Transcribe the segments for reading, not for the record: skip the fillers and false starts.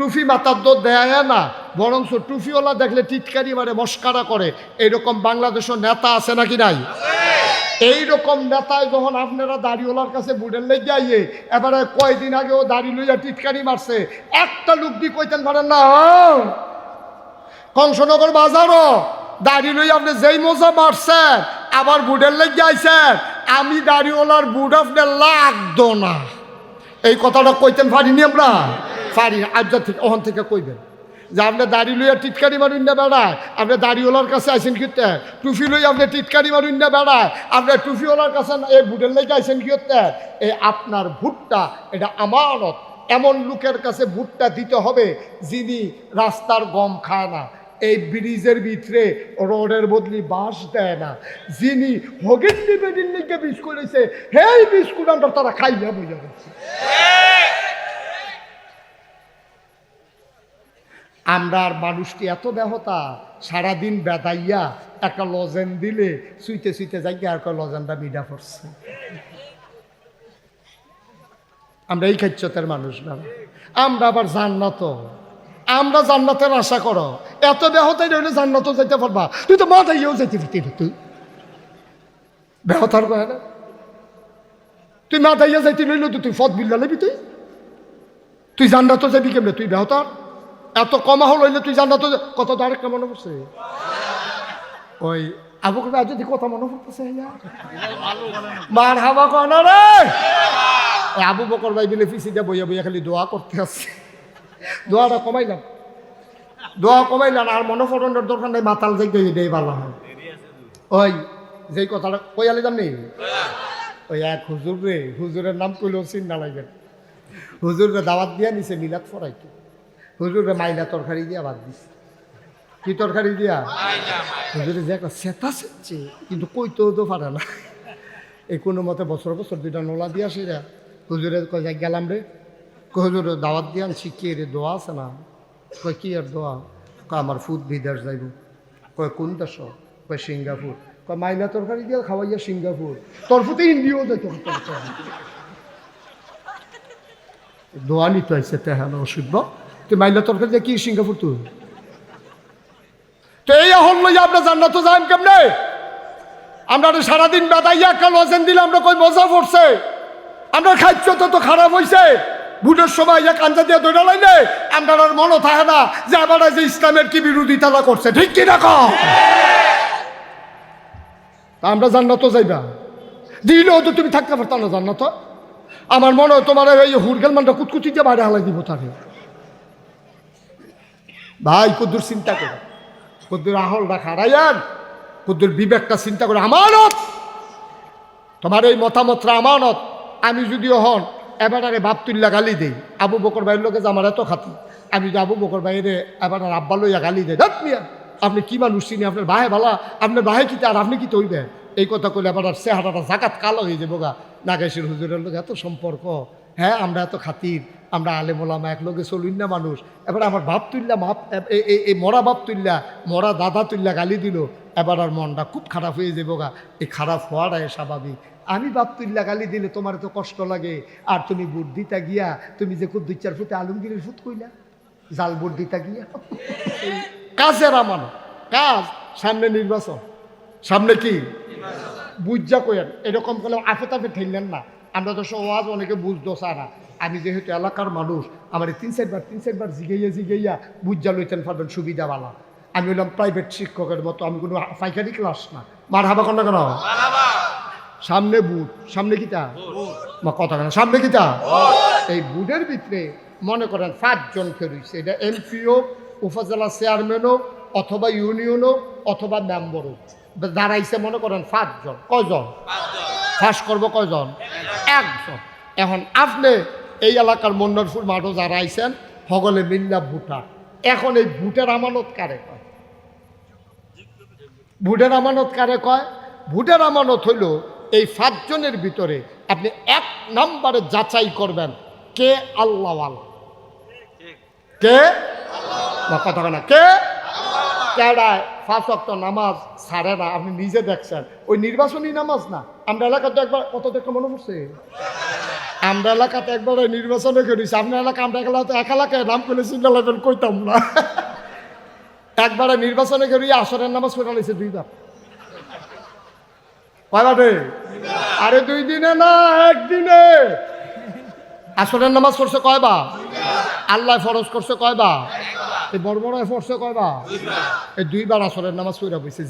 টুফি মাথার দোর দেয় না, বরঞ্চ টুফিওয়ালা দেখলে টিটকারি মারে, মস্কারা করে। এইরকম বাংলাদেশের নেতা আছে নাকি নাই? এইরকম নেতায় যখন আপনারা দাড়িওয়ালার কাছে বুড়ের লেগে আইয়ে, এবারে কয়দিন আগেও দাড়ি লইয়া টিটকারি মারছে, একটা লোক দিয়ে কইতেন পারেন না কংসনগর বাজারও দাড়ি লইয়া আপনি যেই মজা মারছেন, আবার বুড়ের লেগে আইছেন, আমি দাড়িওয়ালার বুড় আপনার লাগতো না। এই কথাটা কইতেন পারিনি আমরা? পারি না। আজ থেকে ওখান থেকে কইবেন যে আপনি দাড়ি লইয়া টিটকারি মারুন না বেড়ায়, আপনি দাড়িওয়ালার কাছে আইসেন কিতে? টুফি লইয়া আপনি টিটকারি মারুন না বেড়ায়, আপনি টুফিওয়ালার কাছে এই ভুটের লেগে আইসেন কিতে? এই আপনার ভুট্টা এটা আমানত। এমন লোকের কাছে ভুট্টা দিতে হবে যিনি রাস্তার গম খায় না, এই ব্রিজের ভিতরে রোডের বদলি বাঁশ দেয় না, যিনি হগিন্নি বেদিন্নিকে বিস্কুট হয়েছে, হেই বিস্কুট আমরা তারা খাইয়া বুঝা গেছে। আমরা আর মানুষটি এত ব্যাহতা, সারাদিন বেদাইয়া একটা লজেন দিলে সুইতে সুইতে যাই আর লজেনটা মিডা পড়ছে। আমরা এই খেচ্ছতের মানুষ না। আমরা আবার জান্নাত, আমরা জান্নাতের আশা করো, এত ব্যাহতাই রইলে জান্নাতও যাইতে পারবা? তুই তো মাথাইয়াও যাইতে পারতি না, তুই ব্যাহতার কয় না, তুই মাথাইয়া যাইতে রইল তো তুই ফত বিল্লা নেবি, তুই জান্নাতও যাবি কেমনে? তুই ব্যাহতার এত কমা হল হইলে তুই জান্নাত কত আরেকটা মনে পড়ছে, ওই আবু বকর যদি কথা মনে পড়তেছে মার হাবা কনা রে, আবু বকর ভাই বিলে ফিসি দিয়ে বইয়া বইয়া খালি দোয়া করতে আসছে। দোয়াটা কমাইলাম, দোয়া কমাইলাম, আর মনে পড়ানোর দরকার নাই, মাতাল যাই এটাই ভালো হয়। ওই যেই কথাটা কইয়ালে যাম নেই, ওই এক হুজুর রে, হুজুরের নাম কইলেও চিন্তা লাগবে, হুজুরে দাওয়াত দিয়া নিছে মিলাদ ফরাইতে, হুজুরে মাইনা তরকারি দিয়া বাদ দিছে। কি তরকারি দিয়া? হুজুরে যে একটা সেতা সেচ্ছে, কিন্তু কইতেও তো পারে না। এই কোনো মতে বছর বছর দুইটা নোলা দিয়া সেরা হুজুরে কয় যাই গেলাম রে, হুজুর দাওয়াত দিয়ে আনছি, কে রে দোয়া আছে না? কয় কি আর দোয়া? কয় আমার ফুড বিদেশ যাইব। কয় কোন দেশ? কয় সিঙ্গাপুর। কয় মাইনা তরকারি দিয়া খাওয়াইয়া সিঙ্গাপুর, তোর ফুতে ইন্ডিয়াও যাইতো। দোয়া নিতে আইসে তেহানো অসুবিধ, তুই মাইনা তরকারি দিয়ে কি সিঙ্গাপুর? তুই তো এই হল লইয়া আমরা জান্নাত যাইম কেমনে? আমরা সারাদিন বেদাইয়া একটা লজেন দিলে আমরা কই মজা পড়ছে, আমরা খাইছ তো খারাপ হয়েছে। ভোটের সময় এক আঞ্জা দিয়ে দৌড়া লাইলে আমরা আর মনে থাকে না যে আবার যে ইসলামের কি বিরোধিতা করছে, ঠিক কি রাখ? আমরা জান্নাত যাইবা দিলেও তো তুমি থাকতে পারত না জান্নাত। আমার মনে হয় তোমার এই হুরগেল মানটা কুতকুতি দিয়ে বাইরে হালাই দিব তাকে। ভাই কদ্দুর চিন্তা করে, কদ্দুর আহলটা খারাইয়ান, কদ্দুর বিবেকটা চিন্তা করে। আমানত, তোমার এই মতামতটা আমানত। আমি যদিও হন এবার আরে বাপ তুল্লা গালি দেই, আবু বকর ভাইয়ের লোকে যে আমার এত খাতি, আমি যে আবু বকর ভাইয়ের এবার আর আব্বা লইয়া গালি দেয়, দেখ মিয়া আপনি কি মানুষ চিনি, আপনার বাহে ভালা, আপনার বাহে কিতে আর আপনি কি তৈবেন? এই কথা কইলে আবার আর চেহারাটা জাকাত কালো হয়ে যাবো গা। নাগেশের হুজুরের লোক এত সম্পর্ক, হ্যাঁ আমরা এত খাতির, আমরা আলেমোলামা এক লোকে চলুন না মানুষ। এবার আমার বাপ তুল্লা মাপ, এই মরা বাপ তুল্লা, মরা দাদা তুল্লা গালি দিল, এবার আর মনটা খুব খারাপ হয়ে যাবো গা। এই খারাপ হওয়াটাই স্বাভাবিক। আমি বাপ তুল্লা গালি দিলে তোমার তো কষ্ট লাগে, আর তুমি বুট দিতা গিয়া তুমি যে খুব 2-4 ফুটে আলমগীরের ফুট কইলা, জাল বুট দিতা গিয়া। কাজের আমার কাজ, সামনে নির্বাচন, সামনে কি বুঝা কইেন, এরকম করলে আফে তাফে ঠেললেন না। আমরা তো সমাজ অনেকে বুঝতো সারা, আমি যেহেতু এলাকার মানুষ, আমার 3-4বার জিগাইয়া বুঝা লইতেন পারবেন, সুবিধাওয়ালা। আমি হইলাম প্রাইভেট শিক্ষকের মতো, আমি কোনো পাইকারি ক্লাস না। মার হাবা কন্যা কেন? সামনে বুট, সামনে কিতা মা কথা কেন, সামনে কিতা? এই বুটের ভিতরে মনে করেন 5 জন রয়েছে, এটা এমপিও, উপজেলা চেয়ারম্যানও, অথবা ইউনিয়নও, অথবা মেম্বারও দাঁড়াইছে মনে করেন 5 জন। কয়জন ফাঁস করবো? কয়জন? 1 জন। এখন আপনি এই এলাকার মন্নারপুর মাঠও যারা আইছেন সকলে মিল্লা ভোটার। এখন এই ভোটের আমানত কারে কয়? ভোটের আমানত কারে কয়? ভোটের আমানত হইল এই 5 জনের ভিতরে আপনি 1 নম্বরে যাচাই করবেন কে আল্লাহওয়ালা, কে কথা না, কে কেডায় 5 ওয়াক্ত নামাজ ছাড়ে না। আপনি নিজে দেখছেন, ওই নির্বাচনী নামাজ না। আমরা এলাকাতে একবার কত দেখে মনে পড়ছে, আমরা এলাকাতে একবারে নির্বাচনে করেছি, আপনার এলাকা আমরা এক এলাকায় নাম করে সিঙ্গেল লেভেল কইতাম না। একবারে নির্বাচনে করি আসরের নামাজ পড়া লাইছে 2 বার। কয়বারে? আরে 2 দিনে না, একদিনে। আসরের নামাজ পড়ছে কয়বার? আল্লাহ ফরজ করছে কয়বার? এই বড় বড় পড়ছে কয়বার? এই 2 বার আসরের নামাজ পড়া বইছে।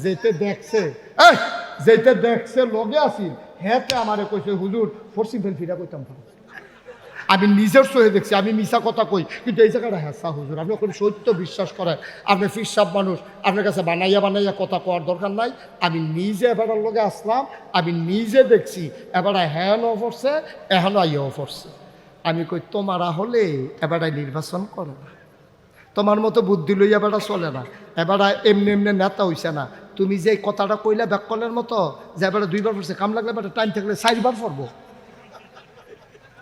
যেতে দেখছে লগে আসিল হেতে আমারে কইছে হুজুর ফরসি ফেল ফিরা কইতাম। আমি নিজের সহে দেখছি, আমি মিশা কথা কই, কিন্তু এই জায়গাটা হ্যাঁ হুজুর আপনি ওখানে সত্য বিশ্বাস করেন, আপনি ফিরসাব মানুষ, আপনার কাছে বানাইয়া কথা কোয়ার দরকার নাই। আমি নিজে এবারের লগে আসলাম, আমি নিজে দেখছি এবার হ্যাঁ ন পড়ছে, এখনো আইয়াও পড়ছে। আমি কই তোমারা হলে এবারে নির্বাচন করো না, তোমার মতো বুদ্ধি লইয়া বেড়া চলে না, এবারে এমনি এমনি নেতা হইছে না। তুমি যে কথাটা কইলা ব্যাককলের মতো যে এবারে 2 বার পড়ছে, কাম লাগলে এবারে টাইম থাকলে 4 বার পড়বো।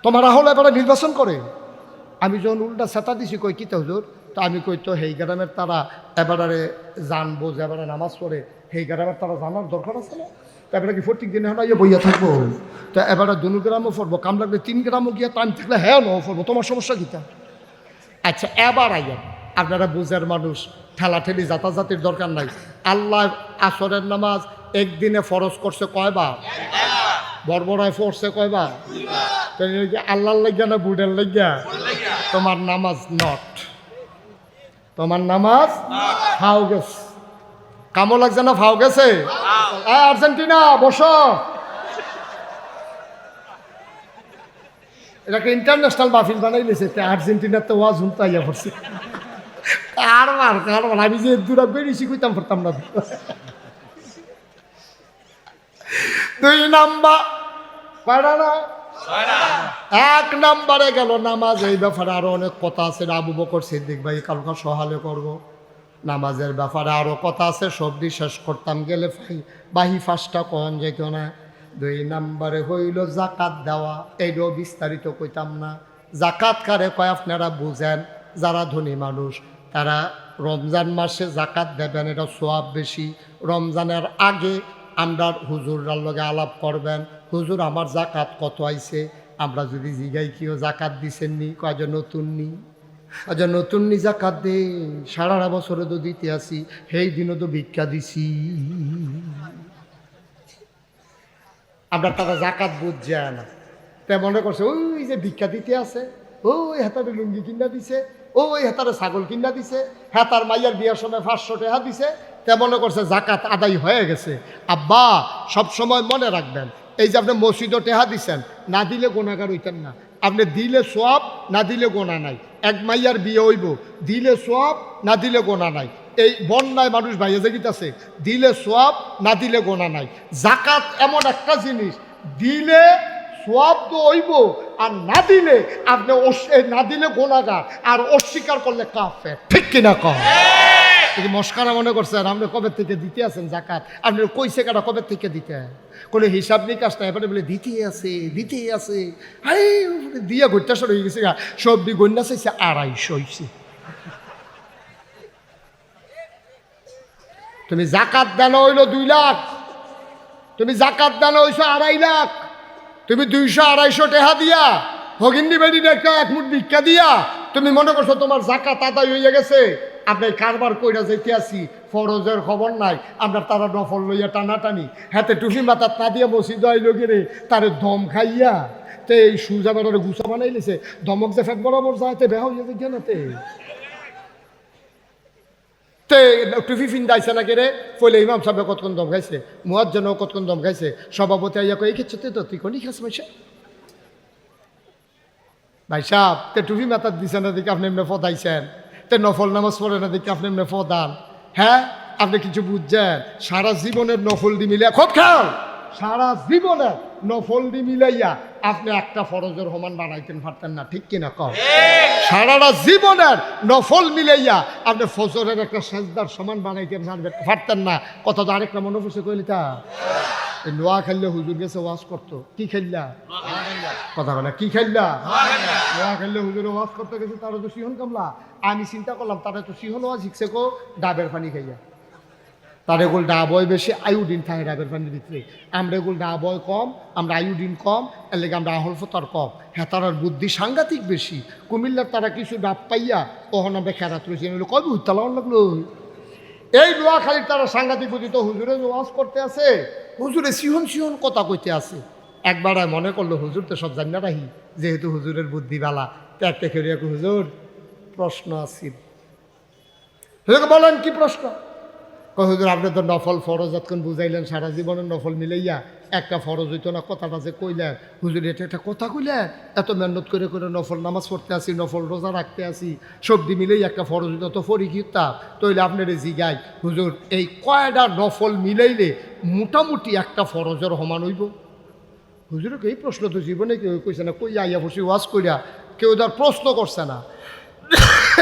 তোমারা হলো এবারে নির্বাচন করে। আমি যখন উল্টা সেটা দিছি কই কিতা হুজুর, তা আমি কই তো হেই গ্রামের তারা এবারে জানবো যে এবারে নামাজ পড়ে, হেই গ্রামের তারা জানার দরকার আছে না? এবারে কি প্রত্যেক দিন এখন বইয়া থাকবো? তো এবারে 2 গ্রামও পড়বো, কাম লাগলে 3 গ্রামও গিয়া টাইম থাকলে হ্যাঁ নও পড়বো, তোমার সমস্যা কিতা? আচ্ছা এবার আইয়া আপনারা বুঝের মানুষ, ঠেলাঠেলি জাতাজাতির দরকার নাই। আল্লাহ আসরের নামাজ একদিনে ফরজ করছে কয়বার? বড়বড়ায় পড়ছে কয়বার? আল্লাহর লাগিয়া না বুড়ের লাগিয়া? তোমার নামাজ নট, তোমার নামাজ ফাও গেছে। কামো লাগছে না ফাও গেছে? আর্জেন্টিনা বসো, এটাকে ইন্টারন্যাশনাল মাহফিল বানাই লেছে। আর্জেন্টিনার তো ওয়াজ হুমতা ইয়া পড়ছে। কারবার আমি যে দূরা বেরিয়েছি কইতাম পারতাম না। 2 নাম্বার কয়টা না? 1 নাম্বারে গেল নামাজ। এই ব্যাপারে আরো অনেক কথা আছে, আবু বকর সিদ্দিক ভাই কালকা সহালে করব। নামাজের ব্যাপারে আরো কথা আছে, সবদি শেষ করতাম গেলে বাহি 5টা কন যেত না। 2 নাম্বারে হইল জাকাত দেওয়া, এইটাও বিস্তারিত কইতাম না। জাকাত কারে কয় আপনারা বুঝেন, যারা ধনী মানুষ তারা রমজান মাসে জাকাত দেবেন, এটা সোয়াব বেশি। রমজানের আগে আমরা হুজুররার লগে আলাপ করবেন, হুজুর আমার জাকাত কত আইছে। আমরা যদি জিগাই কেউ জাকাত দিছেন নি, কয় নতুন নি, নতুন নি জাকাত দে, সারা বছরে তো দিতে আসি, সেই দিনও তো ভিক্ষা দিছি। আমরা তারা জাকাত বুঝছে না, তে মনে করছে ওই যে ভিক্ষা দিতে আছে, ওই হাতারে লুঙ্গি কিনা দিছে, ওই হাতারে ছাগল কিনা দিছে, হাতার মাইয়ার বিয়ার সময় 500 টাকা দিছে, তে মনে করছে জাকাত আদায় হয়ে গেছে। আব্বা সব সময় মনে রাখবেন, এই যে আপনি মসজিদও টেহা দিছেন, না দিলে গুনাহগার হইতেন না। আপনি দিলে সওয়াব, না দিলে গোনা নাই। এক মাইয়ার বিয়ে হইব, দিলে সওয়াব, না দিলে গোনা নাই। এই বন্যায় মানুষ ভাইয়া জাগিতেছে, দিলে সওয়াব, না দিলে গোনা নাই। জাকাত এমন একটা জিনিস, দিলে সওয়াব তো হইব, আর না দিলে আপনি না দিলে গোনাগার, আর অস্বীকার করলে কাফের। ঠিক কিনা কম? মস্কারা মনে করছেন আপনি কবে থেকে দিতে আছেন জাকাত? আপনি কইছে কাটা কবে থেকে দিতে কোনো হিসাব নিকাশ না, এবারে বলে দিতেই আছে। আরে দিয়া ঘুরতে সর হয়ে গেছে, সবজি গন্যা চাইছে 250 হয়েছে। তুমি জাকাত দানো হইলো 2 লাখ, তুমি জাকাত দানো হইছো 2.5 লাখ, তুমি 200-250 টাকা দিয়া হগিন্দি বেড়ি একটা 1 মুঠ ভিক্ষা দিয়া তুমি মনে করছো তোমার জাকাত আদায় হইয়া গেছে। আপনি কারবার কইরা যাইতে আসি, ফরজের খবর নাই, আমরা তারা নফল লইয়া টানাটানি, হাতে টুপি মাথার তা দিয়া মসজিদ আইলো গেলে তারে দম খাইয়া তে এই সুজা বেড়ারে গুছা বানাই লিছে, ধমক যে ফেট বরাবর যাইতে বেহা হইয়া যাই কেনাতে তে টুপি ফিন্দাইছে না কেরে ফলে ইমাম সাহেব কতক্ষণ দম খাইছে, মুয়াজ্জিনও কতক্ষণ দম খাইছে, সভাপতি আইয়া কই খেচ্ছে তো তুই কোনি খাস মাইছে ভাই সাহেব, তে টুপি মাথার দিছে না দেখে আপনি এমনি ফদাইছেন, তে নফল নামাজ পড়ে না দেখে আপনি এমনি ফদান। হ্যাঁ আপনি কিছু বুঝছেন? সারা জীবনের নফল দি মিলিয়া খুব খেয়াল, সারা জীবনের নফল দি মিলাইয়া আপনি একটা ফরজের সমান বানাইতেন পারতেন না। ঠিক কিনা কম? সারাটা জীবনের নফল মিলাইয়া আপনি ফজরের একটা সেজদার সমান বানাইতেন পারতেন না। কথা তো আরেকটা মনে পড়ছে কইলি তা নোয়া খেললে হুজুর গেছে ওয়াজ করতো, কি খেললা কথা বলে কি খেললা? নোয়া খেললে হুজুরে ওয়াজ করতে গেছে, তারা তো সিহন কামলা। আমি চিন্তা করলাম তারা তো সিহন ওয়াজ শিখছে কো ডাবের পানি খাইয়া, তার এগুলো ডাবয় বেশি, আয়োডিন থাকে ডাবের পানির ভিতরে। আমরা এগুলো ডাবয় কম, আমরা আয়োডিন কম, এর লেগে আমরা আহল ফতার কম। হ্যাঁ, তারার বুদ্ধি সাংঘাতিক বেশি। কুমিল্লার তারা কিছু ডাব পাইয়া তখন আমরা খেরাত রয়েছি, কবে উত্তালাও লাগলো। এই নোয়াখালীর তারা সাংঘাতিক বুদ্ধি। তো হুজুরে ওয়াজ করতে আছে, হুজুরে সিহন সিহন কথা কইতে আছে। একবার মনে করলো হুজুর তো সব জানি না রাহি, যেহেতু হুজুরের বুদ্ধি বালা, তো একটা খেয়ে হুজুর প্রশ্ন আছিল। বলেন কি প্রশ্ন? হুজুর আপনি তো নফল ফরজ এতক্ষণ বুঝাইলেন, সারা জীবনের নফল মিলাইয়া একটা ফরজ হইতো না, কথাটা যে কইলেন হুজুর এটা একটা কথা কইলেন, এত মেহনত করে করে নফল নামাজ পড়তে আসি, নফল রোজা রাখতে আসি, সবজি মিলেই একটা ফরজ হইতো, তো ফরি কিতাব তৈলে আপনার জিগাই হুজুর এই কয়টা নফল মিলাইলে মোটামুটি একটা ফরজের সমান হইব? হুজুরকে এই প্রশ্ন তো জীবনে কেউ কইছে না, কই আইয়া বসে ওয়াজ কইরা কেউ তার প্রশ্ন করছে না।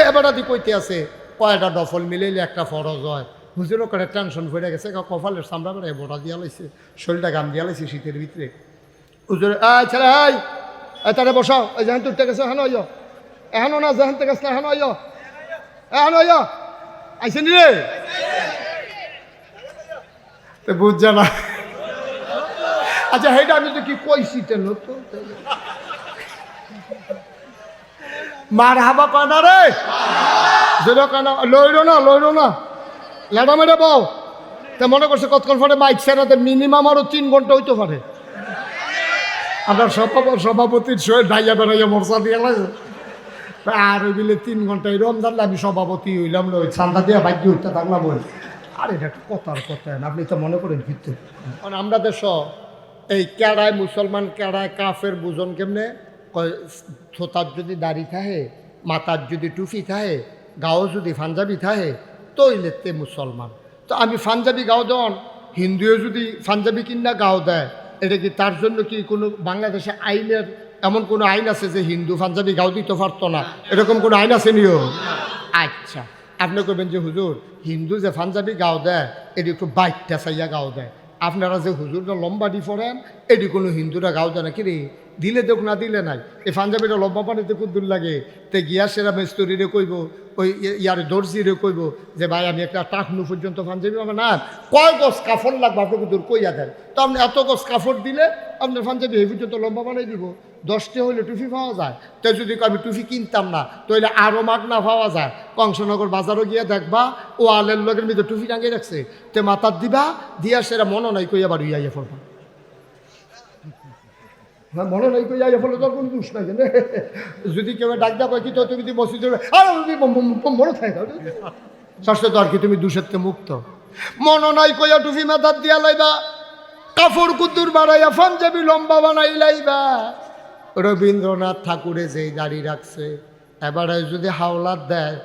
এবার আদি কইতে আছে কয়টা নফল মিলাইলে একটা ফরজ হয়। হুজুরও করে টেনশন ভরে গেছে, কপালের সামরা করে বোটা দিয়া লাইছে, শরীরটা গাম দিয়া লাইছে শীতের ভিতরে। হুজুর ছেলে তারে বসাও, ওই যেহেন তুলতে গেছে হেন আইয়, এখনো না যেহেন গেছে না হেন আইয়, এখন আইয় আইসেন রে বুঝছে না। আচ্ছা হেটা আমি তো কি কইছি তেন তো মার হাবা কানা রে, যেন কানা লইল না লেডা মেডা বউ। তা মনে করছে কতক্ষণ পরে মাইক সেরাতে মিনিমাম আরো 3 ঘন্টা হইতে পারে। আপনার সভাপতির শরীর ডাইয়া বেড়াইয়া মরসা দিয়ে লাগে আর ওই বিলে 3 ঘন্টা এই রমজান আমি সভাপতি হইলাম না, ওই চান্দা দিয়ে ভাগ্য উঠতে থাকলাম। ওই আর এটা কথার কথা আপনি তো মনে করেন কিন্তু কারণ আমরা দেশ এই কেড়ায় মুসলমান কেড়ায় কাফের বুঝন কেমনে থোতার যদি দাড়ি থাকে, মাথার যদি টুপি থাকে, গাও যদি পাঞ্জাবি থাকে তৈলেতে মুসলমান। তো আমি পাঞ্জাবি গাও দেন, হিন্দুও যদি পাঞ্জাবি কিনা গাও দেয়, এটা কি তার জন্য কি কোনো বাংলাদেশে আইনের এমন কোনো আইন আছে যে হিন্দু পাঞ্জাবি গাও দিতে পারতো না, এরকম কোনো আইন আছে নিও? আচ্ছা আপনি করবেন যে হুজুর হিন্দু যে পাঞ্জাবি গাও দেয় এটি একটু বাইকটা চাইয়া গাও দেয়, আপনারা যে হুজুরটা লম্বাটি পড়েন এটি কোনো হিন্দুরা গাও দেয় না কি রে? দিলে দেখ না দিলে নাই। এই পাঞ্জাবিটা লম্বা পানিতে খুব দূর লাগে, তে গিয়া সেরা মেস্তরিরে কইব, ওই ইয়ার দর্জিরে কইব যে ভাই আমি একটা টাকনু পর্যন্ত পাঞ্জাবি আমার না, কয় গজ কাপড় লাগবে আপনি দূর কইয়া দেন, তো আপনি এত গজ কাপড় দিলে আপনার পাঞ্জাবি এই পর্যন্ত লম্বা বানাই দিব। 10টা হইলে টুপি পাওয়া যায়, তো যদি আমি টুপি কিনতাম না তাহলে আরও মাগনা পাওয়া যায়। কংসনগর বাজারও গিয়ে দেখবা ও আলের লগের মধ্যে টুপি টাঙিয়ে রাখছে, তে মাথার দিবা দিয়া সেরা মনে নাই কইয়া বাড়ি আইয়া পড়বা। হ্যাঁ মনে নাই কই আইয়া পড়লে তোর কোনো দুষ নাই কেন? যদি কেউ ডাক দা কয় কি তো তুমি মসজিদে মনে থাকে শাস্ত্র তো আর কি তুমি দুষেরতে মুক্ত। মনে নাই কইয়া টুপি মাথার দিয়া লাইবা, কাপড় কুতুর বাড়াইয়া পাঞ্জাবি লম্বা বানাই লাইবা। রবীন্দ্রনাথ ঠাকুরে যেই দাড়ি রাখছে এবারে যদি হাওলাত দেয়,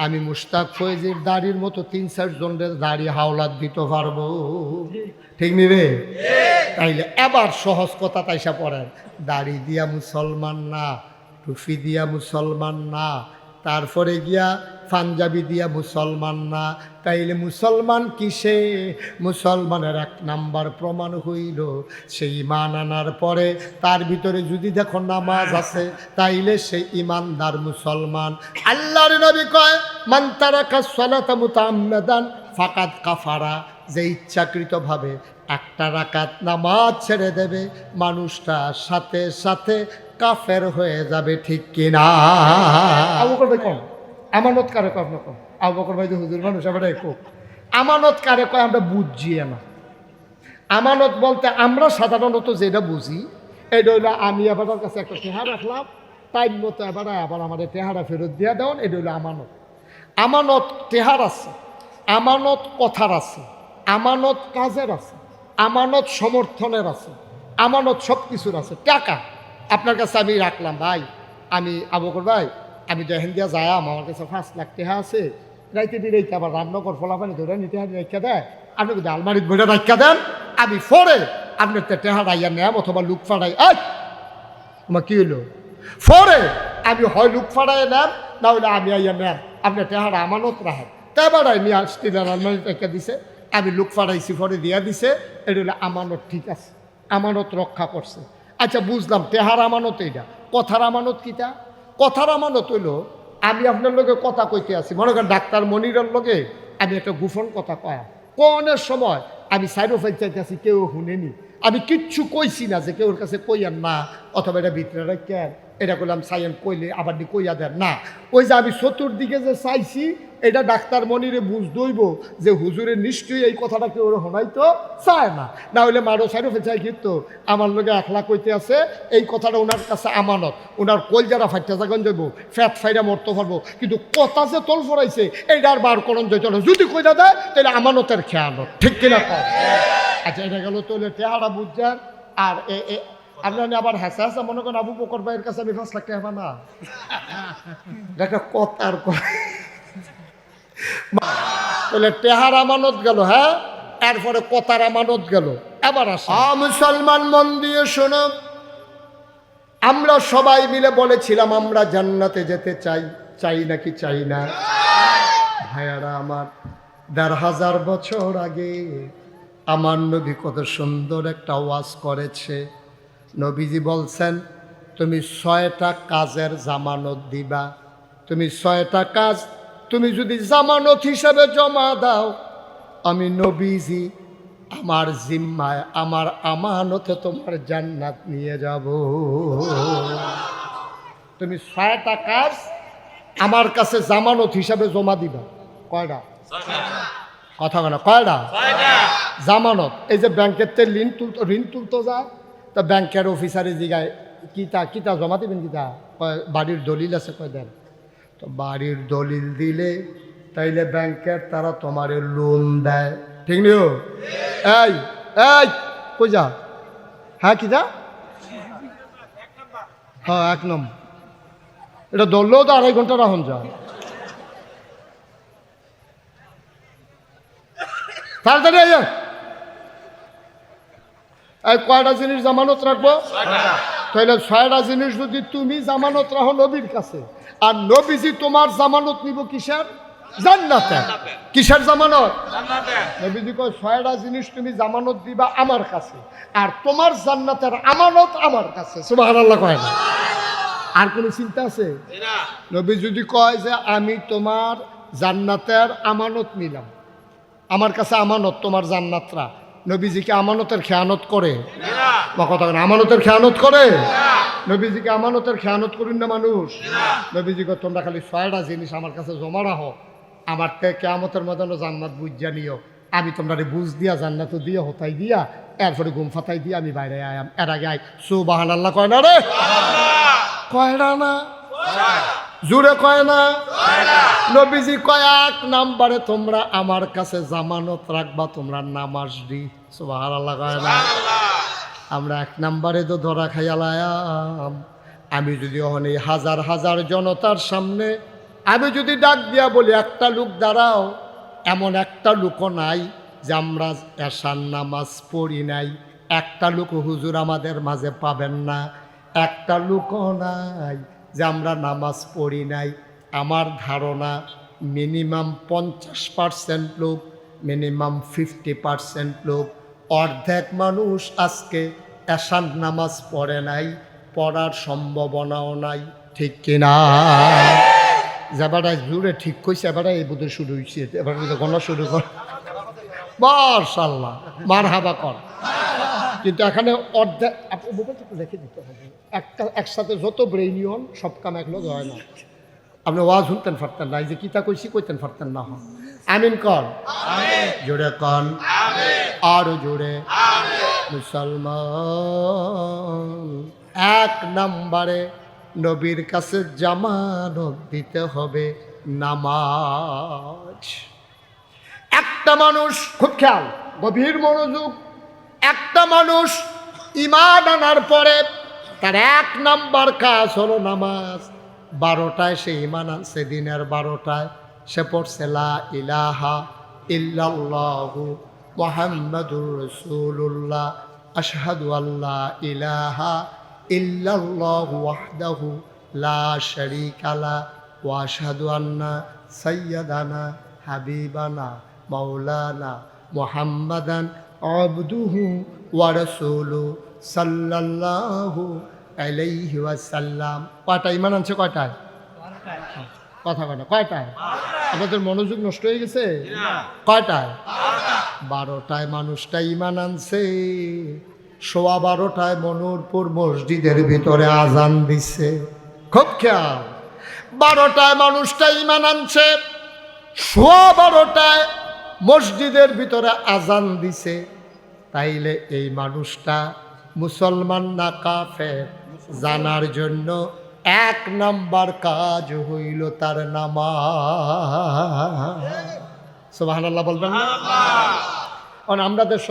আমি মুশতাক ফয়েজির দাড়ির মতো 3-4 জনের দাড়ি হাওলাত দিতে পারবো, ঠিক নি রে? তাইলে এবার সহজ কথা তাইসা পড়েন, দাড়ি দিয়া মুসলমান না, টুপি দিয়া মুসলমান না, তারপরে গিয়া পাঞ্জাবি দিয়া মুসলমান না, তাইলে মুসলমান কিসে? মুসলমানের 1 নাম্বার প্রমাণ হইল সেই ঈমান আনার পরে তার ভিতরে যদি দেখো নামাজ আছে তাইলে সেই ঈমানদার মুসলমান। আল্লাহর নবী কয় মান তারাকা সালাতা মুতাআম্মিদান ফাকাদ কাফারা, যে ইচ্ছাকৃতভাবে 1টা রাকাত নামাজ ছেড়ে দেবে মানুষটা সাথে সাথে কাফের হয়ে যাবে, ঠিক কিনা? আবু বকর ভাই কোন আমানত কারে কয়? আপনি কোন আবু বকর ভাই যে হুজুর মানুষ আমরা কোক আমানত কারে কয়? আমরা বুঝছি না। আমানত বলতে আমরা সাধারণত যেটা বুঝি এটা হইলো আমি আবার কাছে একটা টেহা রাখলাম, টাইম মতো আবার আমাদের টেহারা ফেরত দিয়া দেওয়ান, এটা হইলো আমানত। আমানত টেহার আছে, আমানত কথার আছে, আমানত কাজের আছে, আমানত সমর্থনের আছে, আমানত সব কিছুর আছে। টাকা আপনার কাছে আমি রাখলাম, ভাই আমি আবু বকর ভাই আমি দেখেন দিয়া যায় আমার কাছে 5 লাখ টাকা আছে, রাইতে দিরাইতে আবার রান্নাঘর ফলাফানি ধরে নিতে রাখা দেয়, আপনি যদি আলমারির বইটা রাখা দেন আমি ফরে আপনার টেহা রাইয়া নেম অথবা লুক ফাড়াই। আমার কি হইলো ফরে আমি হয় লুক ফাড়াই নেম, না হইলে আমি আইয়া নেম আপনার টেহারা আমানত রাখেন। তেবারাই নিয়ে স্টিলের আলমারি রেখে দিছে, আমি লুক ফাড়াইছি ফরে দিয়া দিছে, এটা হইলে আমানত ঠিক আছে, আমানত রক্ষা করছে। আচ্ছা বুঝলাম টেহার আমানত এইটা, কথার আমানত কিটা? কথার আমানত হইল আমি আপনার লগে কথা কইতে আছি, মনে করেন ডাক্তার মনিরের লগে আমি একটা গোপন কথা কয়া, কোনের সময় আমি সাইডো ফাইল চাইতেছি, কেউ শুনেনি। আমি কিচ্ছু কইছি না যে কেউ ওর কাছে কইয়ান না, অথবা এটা ভিতরে রাখেন, এটা করলাম সাইয়েন কইলে আবার কইয়া দেন না। ওই যে আমি চতুর্দিকে যে চাইছি, এটা ডাক্তার মনিরে বুঝ দইব যে হুজুরের নিশ্চয়ই এই কথাটা কেউ হনাইতো চায় না, না হইলে মারো সাইডো ফাইল চাই কিন্তু আমার লোকে একলা কইতে আছে। এই কথাটা ওনার কাছে আমানত, ওনার কলজারা ফাইটা জাগন যাইব, ফ্যাট ফাইরা মরতে পারবো, কিন্তু কথা যে তল ফরাইছে এইটা আর বার করণ যাইত না। যদি কইটা দেয় তাহলে আমানতের খেয়ানত, ঠিক কিনা কর? আচ্ছা, এটা গেল তোলে টেহারা বুঝছেন। আর আপনার আবার হাসা হাসা মনে করেন আবু বকর ভাইয়ের কাছে আমি 5 লাখ টাকা না, একটা কথার তাহলে টেহার আমানত গেল, হ্যাঁ, এরপরে কথার আমানত গেল। এবার আসা মুসলমান মন দিয়ে শোনো, আমরা সবাই মিলে বলেছিলাম আমরা জান্নাতে যেতে চাই, চাই নাকি চাই না? ভাইয়ারা আমার, 1500 বছর আগে আমার নবী কত সুন্দর একটা ওয়াজ করেছে। নবীজি বলছেন, তুমি 6টা কাজের জামানত দিবা। তুমি 6টা কাজ তুমি যদি জামানত হিসাবে জমা দাও, আমি নবীজি আমার জিম্মায়, আমার আমানতে তোমার জান্নাত নিয়ে যাব। তুমি 6টা কাজ আমার কাছে জামানত হিসাবে জমা দিবা। কয়টা কথা বলে? কয়টা জামানত? এই যে ব্যাংকের তে ঋণ তুলতো যায়, তা ব্যাংকের অফিসারে জিগায় কিতা জমা দিবেন, কিতা বাড়ির দলিল আছে, কয় দেন। তো বাড়ির দলিল দিলে তাইলে ব্যাংকের তারা তোমার লোন দেয়, ঠিক নিও? এই এই কই যা? হ্যাঁ কিতা? হ্যাঁ 1 নম্বর। এটা ধরলেও তো 2.5 ঘন্টা রাখুন যা। তাড়াতাড়ি এই কয়টা জিনিস জামানত রাখবো? তাহলে 6টা জিনিস যদি তুমি জামানত রাখো নবীর কাছে, আর নবীজি তোমার জামানত নিব কিসের? জান্নাতে। কিসের জামানত? নবীজি কয় 6টা জিনিস তুমি জামানত দিবা আমার কাছে, আর তোমার জান্নাতের আমানত আমার কাছে। সুবহানাল্লাহ কয় না? আর কোনো চিন্তা আছে? নবী যদি কয় যে আমি তোমার জান্নাতের আমানত নিলাম, আমার কাছে আমানত তোমার জান্নাতরা, নবীজিকে আমানতের খেয়ানত করে? কথা না, আমানতের খেয়ানত করে? নবীজিকে আমানতের খেয়ানত করুন না মানুষ? নবীজিকে তোমরা খালি 6টা জিনিস আমার কাছে জমা রাখো, আমার কিয়ামতের ময়দানে জান্নাত বুঝা নিও, আমি তোমরা বুঝ দিয়া জান্নাত দিয়া হতাই দিয়া এরপরে ঘুম ফাতাই দিয়া আমি বাইরে আয়াম। এর আগে আই সুবহানাল্লাহ কয় না রে? কয়টা না? জুড়ে কয় না? নবীজি কয় 1 নাম্বারে তোমরা আমার কাছে জামানত রাখবা, তোমরা নামাজ দি। সুবহানাল্লাহ কয় না? আমরা 1 নাম্বারে তো ধরা খাইয়ালাম। আমি যদি ওখানে হাজার হাজার জনতার সামনে আমি যদি ডাক দিয়া বলি একটা লোক দাঁড়াও, এমন একটা লোকও নাই যে আমরা এশার নামাজ পড়ি নাই, একটা লোক হুজুর আমাদের মাঝে পাবেন না। একটা লোকও নাই যে আমরা নামাজ পড়ি নাই। আমার ধারণা মিনিমাম 50% লোক, মিনিমাম 50% লোক, অর্ধেক মানুষ আজকে এশার নামাজ পড়ে নাই, পড়ার সম্ভাবনাও নাই, ঠিক কিনা? যাবাটা জুড়ে ঠিক কইছে, এবারে এই বোধহয় শুরু হয়েছে, এবার গণনা শুরু কর, মাশাআল্লাহ, মারহাবা কর। কিন্তু এখানে অর্ধেক রেখে দিতে হবে, একসাথে যত ব্রেইন হন সব কাম একলগে হয় না। আপনি ওয়াজ শুনতেন পারতেন না, এই যে কিতা কইছি কইতেন পারতেন না। হন আমিন কর, জোরে কন, আরো জোরে। মুসলমান 1 নাম্বারে নবীর কাছে জামানত দিতে হবে নামাজ। একটা মানুষ, খুব খেয়াল, গভীর মনোযোগ, একটা মানুষ ঈমান আনার পরে তার 1 নাম্বার কাজ হলো নামাজ। 12টায় সে ঈমান আনছে, দিনের 12টায় সে পড়ছে লা ইলাহা ইল্লাল্লাহু মুহাম্মাদুর রাসূলুল্লাহ আশহাদু আল্লা ইলাহা ইল্লাল্লাহু ওয়াহদাহু লা শারীকা লা ওয়া আশহাদু আন্না সাইয়্যিদানা হাবিবানা মাওলানা মুহাম্মাদান আবদুহু ওয়া রাসূলুহু সাল্লাল্লাহু আলাইহি ওয়াসাল্লাম। কয়টা ঈমান আনছে? কয়টায়? কথা কয় না, কয়টায়? আপনাদের মনোযোগ নষ্ট হয়ে গেছে? কয়টায়? 12টায় মানুষটা ইমান আনছে, 12:15 মনুরপুর মসজিদের ভিতরে আজান দিছে। খুব খেয়াল, 12টায় মানুষটা ইমান আনছে, 12:15 মসজিদের ভিতরে আজান দিছে। তাইলে এই মানুষটা মুসলমান না কাফের জানার জন্য 1 নাম্বার কাজ হইল তার নামাজ। সুবহানাল্লাহ বলবেন না? কারণ আমরা দেশ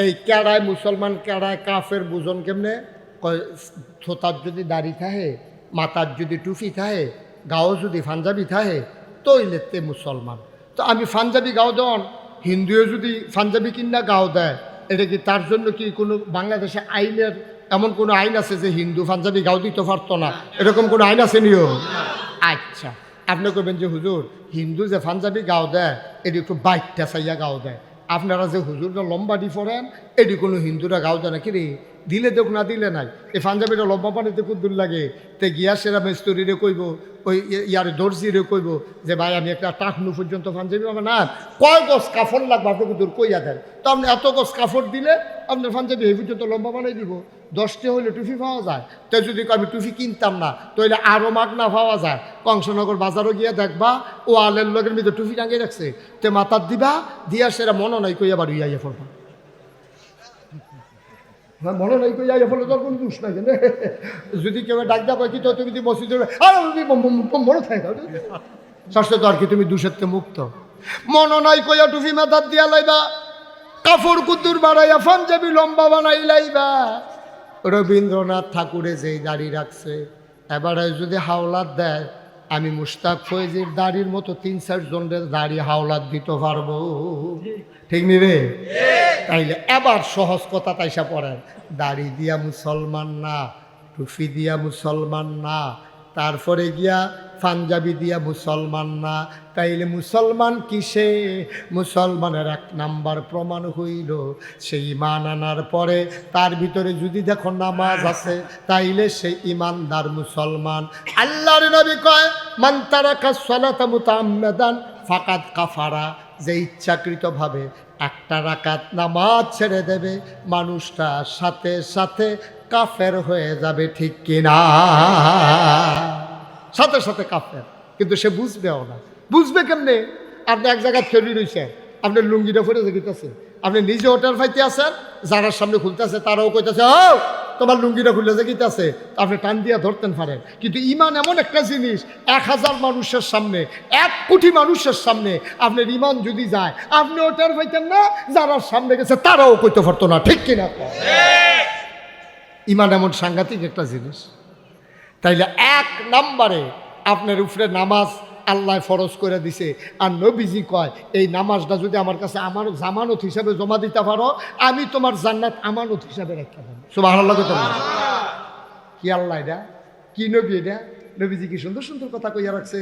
এই কেড়ায় মুসলমান কেড়ায় কাফের বুঝন কেমনে? থোতার যদি দাড়ি থাকে, মাথার যদি টুপি থাকে, গাও যদি পাঞ্জাবি থাকে, তৈলেতে মুসলমান। তো আমি পাঞ্জাবি গাও দেন, হিন্দুও যদি পাঞ্জাবি কিনা গাও দেয়, এটা কি তার জন্য কি কোনো বাংলাদেশে আইনের এমন কোনো আইন আছে যে হিন্দু পাঞ্জাবি গাও দিতে পারতো না? এরকম কোনো আইন আছে নিয়ম? আচ্ছা, আপনি করবেন যে হুজুর হিন্দু যে পাঞ্জাবি গাও দেয় এটি একটু বাইকটা চাইয়া গাও দেয়, আপনারা যে হুজুরটা লম্বা ডি পড়েন এটি কোনো হিন্দুরা গাও দেয় না। কিরে দিলে দেখ না দিলে নাই, এই পাঞ্জাবিটা লম্বা পানিতে খুব দূর লাগে, তে গিয়া সেরা মেস্তরিরে কইব, ওই ইয়ারে দর্জিরে কইব যে ভাই আমি একটা টাকনু পর্যন্ত পাঞ্জাবি পাবো না, কয় গজ কাপড় লাগবে আপনি দূর কইয়া দেন। তো আপনি এত গজ কাপড় দিলে আপনার পাঞ্জাবি এই পর্যন্ত লম্বা বানাই দিব। 10টা হইলে টুপি পাওয়া যায়, তো যদি আমি টুপি কিনতাম না তাহলে আরও মাগনা পাওয়া যায়। কংসনগর বাজারও গিয়ে দেখবা ও আলের লগের মধ্যে টুপি টাঙিয়ে রাখছে, তে মাথার দিবা দিয়া সেরা মনে নাই কইয়া বাড়ি আইয়া পড়বা। হ্যাঁ মনে নাই কই আইয়া ফলে তোর কোনো দুষ নাই কেন? যদি কেউ ডাক দা কয় কি তো তুমি মসজিদে মনে থাকে ষষ্ঠ তো আর কি তুমি দুষেরতে মুক্ত। মনে নাই কইয়া টুপি মাথার দিয়া লাইবা, কাপড় কুদ্দুর বাড়াইয়া পাঞ্জাবি লম্বা বানাই লাইবা। রবীন্দ্রনাথ ঠাকুরে যেই দাড়ি রাখছে, এবারে যদি হাওলাত দেয়, আমি মুশতাক ফয়েজির দাড়ির মতো 3-4 জনের দাড়ি হাওলাত দিতে পারবো, ঠিক নি রে? তাইলে এবার সহজ কথা তাইসা পড়েন, দাড়ি দিয়া মুসলমান না, টুপি দিয়া মুসলমান না, তারপরে গিয়া পাঞ্জাবি দিয়া মুসলমান না, তাইলে মুসলমান কিসে? মুসলমানের 1 নাম্বার প্রমাণ হইল সেই ঈমান আনার পরে তার ভিতরে যদি দেখো নামাজ আছে, তাইলে সেই ঈমানদার মুসলমান। আল্লাহর নবী কয় মান তারাকা সালাতা মুতাআম্মিদান ফাকাদ কাফারা, যে ইচ্ছাকৃতভাবে 1টা রাকাত নামাজ ছেড়ে দেবে মানুষটা সাথে সাথে কাফের হয়ে যাবে, ঠিক কিনা? সাথে সাথে কাফের, কিন্তু সে বুঝবেও না। বুঝবে কেমনে? আপনি এক জায়গায় খেলি রয়েছেন, আপনার লুঙ্গিটা ফেরে যেতেছে, আপনি নিজে হোটেল ফাইতে আছেন, যারার সামনে খুলতেছে তারাও কইতেছে ও তোমার লুঙ্গিটা খুলে যেতেছে, আপনি টান দিয়া ধরতেন পারেন। কিন্তু ঈমান এমন একটা জিনিস, 1000 মানুষের সামনে, 1 কোটি মানুষের সামনে আপনার ঈমান যদি যায়, আপনি হোটেল ফাইতেন না, যারার সামনে গেছে তারাও কইতে পারতো না, ঠিক কিনা? ঈমান এমন সাংঘাতিক একটা জিনিস। তাইলে 1 নম্বরে আপনার উপরে নামাজ আল্লাহ ফরজ করে দিছে, আর নবীজি কয় এই নামাজটা যদি আমার কাছে আমার জামানত হিসাবে জমা দিতে পারো, আমি তোমার জান্নাত আমানত হিসাবে রেখে দেব। সুবহানাল্লাহ। কি আল্লাহ এটা, কি নবী এটা? নবীজি কি সুন্দর সুন্দর কথা কইয়া রাখছে।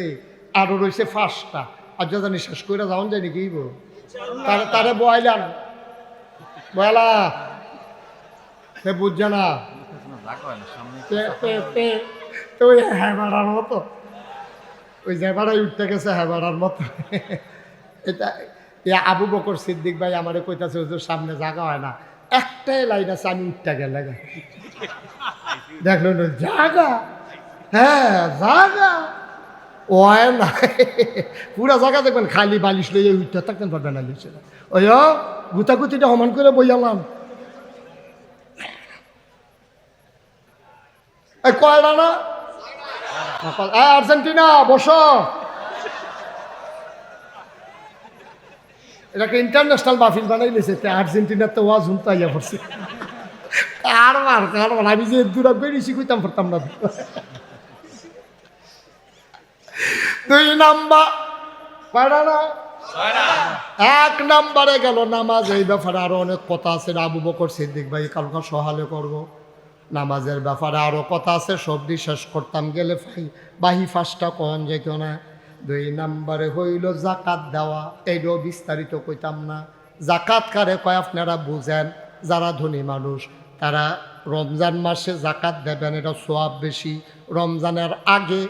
আরও রয়েছে 5টা, আর জানি শেষ করে যাওয়ান যায় নাকি? তারে বয়লান বয়লা সে বুঝছে না, ওই হ্যাঁ মতো ওই জেবাড়াই উঠতে গেছে হ্যাঁ মতো। এটা আবু বকর সিদ্দিক ভাই আমারে কইতাছে হুজুর সামনে জায়গা হয় না, একটাই লাইন আছে আমি উঠতে গেলে দেখলো না জায়গা, হ্যাঁ জায়গা ওয় না, পুরা জায়গা দেখবেন খালি বালিশ লইয়ে উঠতে থাকতেন পারবেন না। ওই গুতাগুতিটা সমান করে বইয়ালাম কয়টা না আর্জেন্টিনা বসো, এটাকে ইন্টারন্যাশনাল মাহফিল বানাই লেছে, আর্জেন্টিনার তো ওয়াজ হুমতা ইয়া পড়ছে। কারবার আমি যে দূরা বেরিয়েছি কইতাম পারতাম না। 2 নাম্বার কয়টা না? 1 নাম্বারে গেল নামাজ। এই ব্যাপারে আরো অনেক কথা আছে, আবু বকর সিদ্দিক ভাই কালকা সহালে করবো। নামাজের ব্যাপারে আরও কথা আছে, সবজি শেষ করতাম গেলে বাহি 5টা কন যেত না। 2 নাম্বারে হইল জাকাত দেওয়া, এইটাও বিস্তারিত কইতাম না। জাকাত কারে কয় আপনারা বুঝেন, যারা ধনী মানুষ তারা রমজান মাসে জাকাত দেবেন, এটা সোয়াব বেশি। রমজানের আগে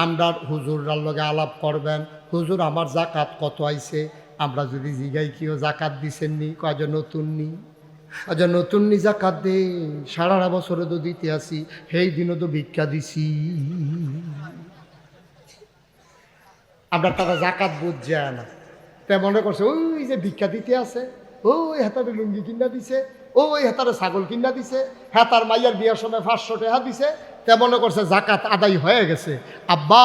আমরা হুজুররার লগে আলাপ করবেন, হুজুর আমার জাকাত কত আইছে, আমরা যদি জিগাই কেউ জাকাত দিছেন নি, কয় নতুন নি, আচ্ছা নতুন নি জাকাত দে, সারা বছরে তো দিতে আসি, সেই দিনও তো ভিক্ষা দিছি। আমরা তারা জাকাত বুঝছে না, তাই মনে করছে ওই যে ভিক্ষা দিতে আছে, ওই হাতারে লুঙ্গি কিনা দিছে, ওই হাতারে ছাগল কিনা দিছে, হাতার মাইয়ার বিয়ার সময় 500 টাকা দিছে, তা মনে করছে জাকাত আদায় হয়ে গেছে। আব্বা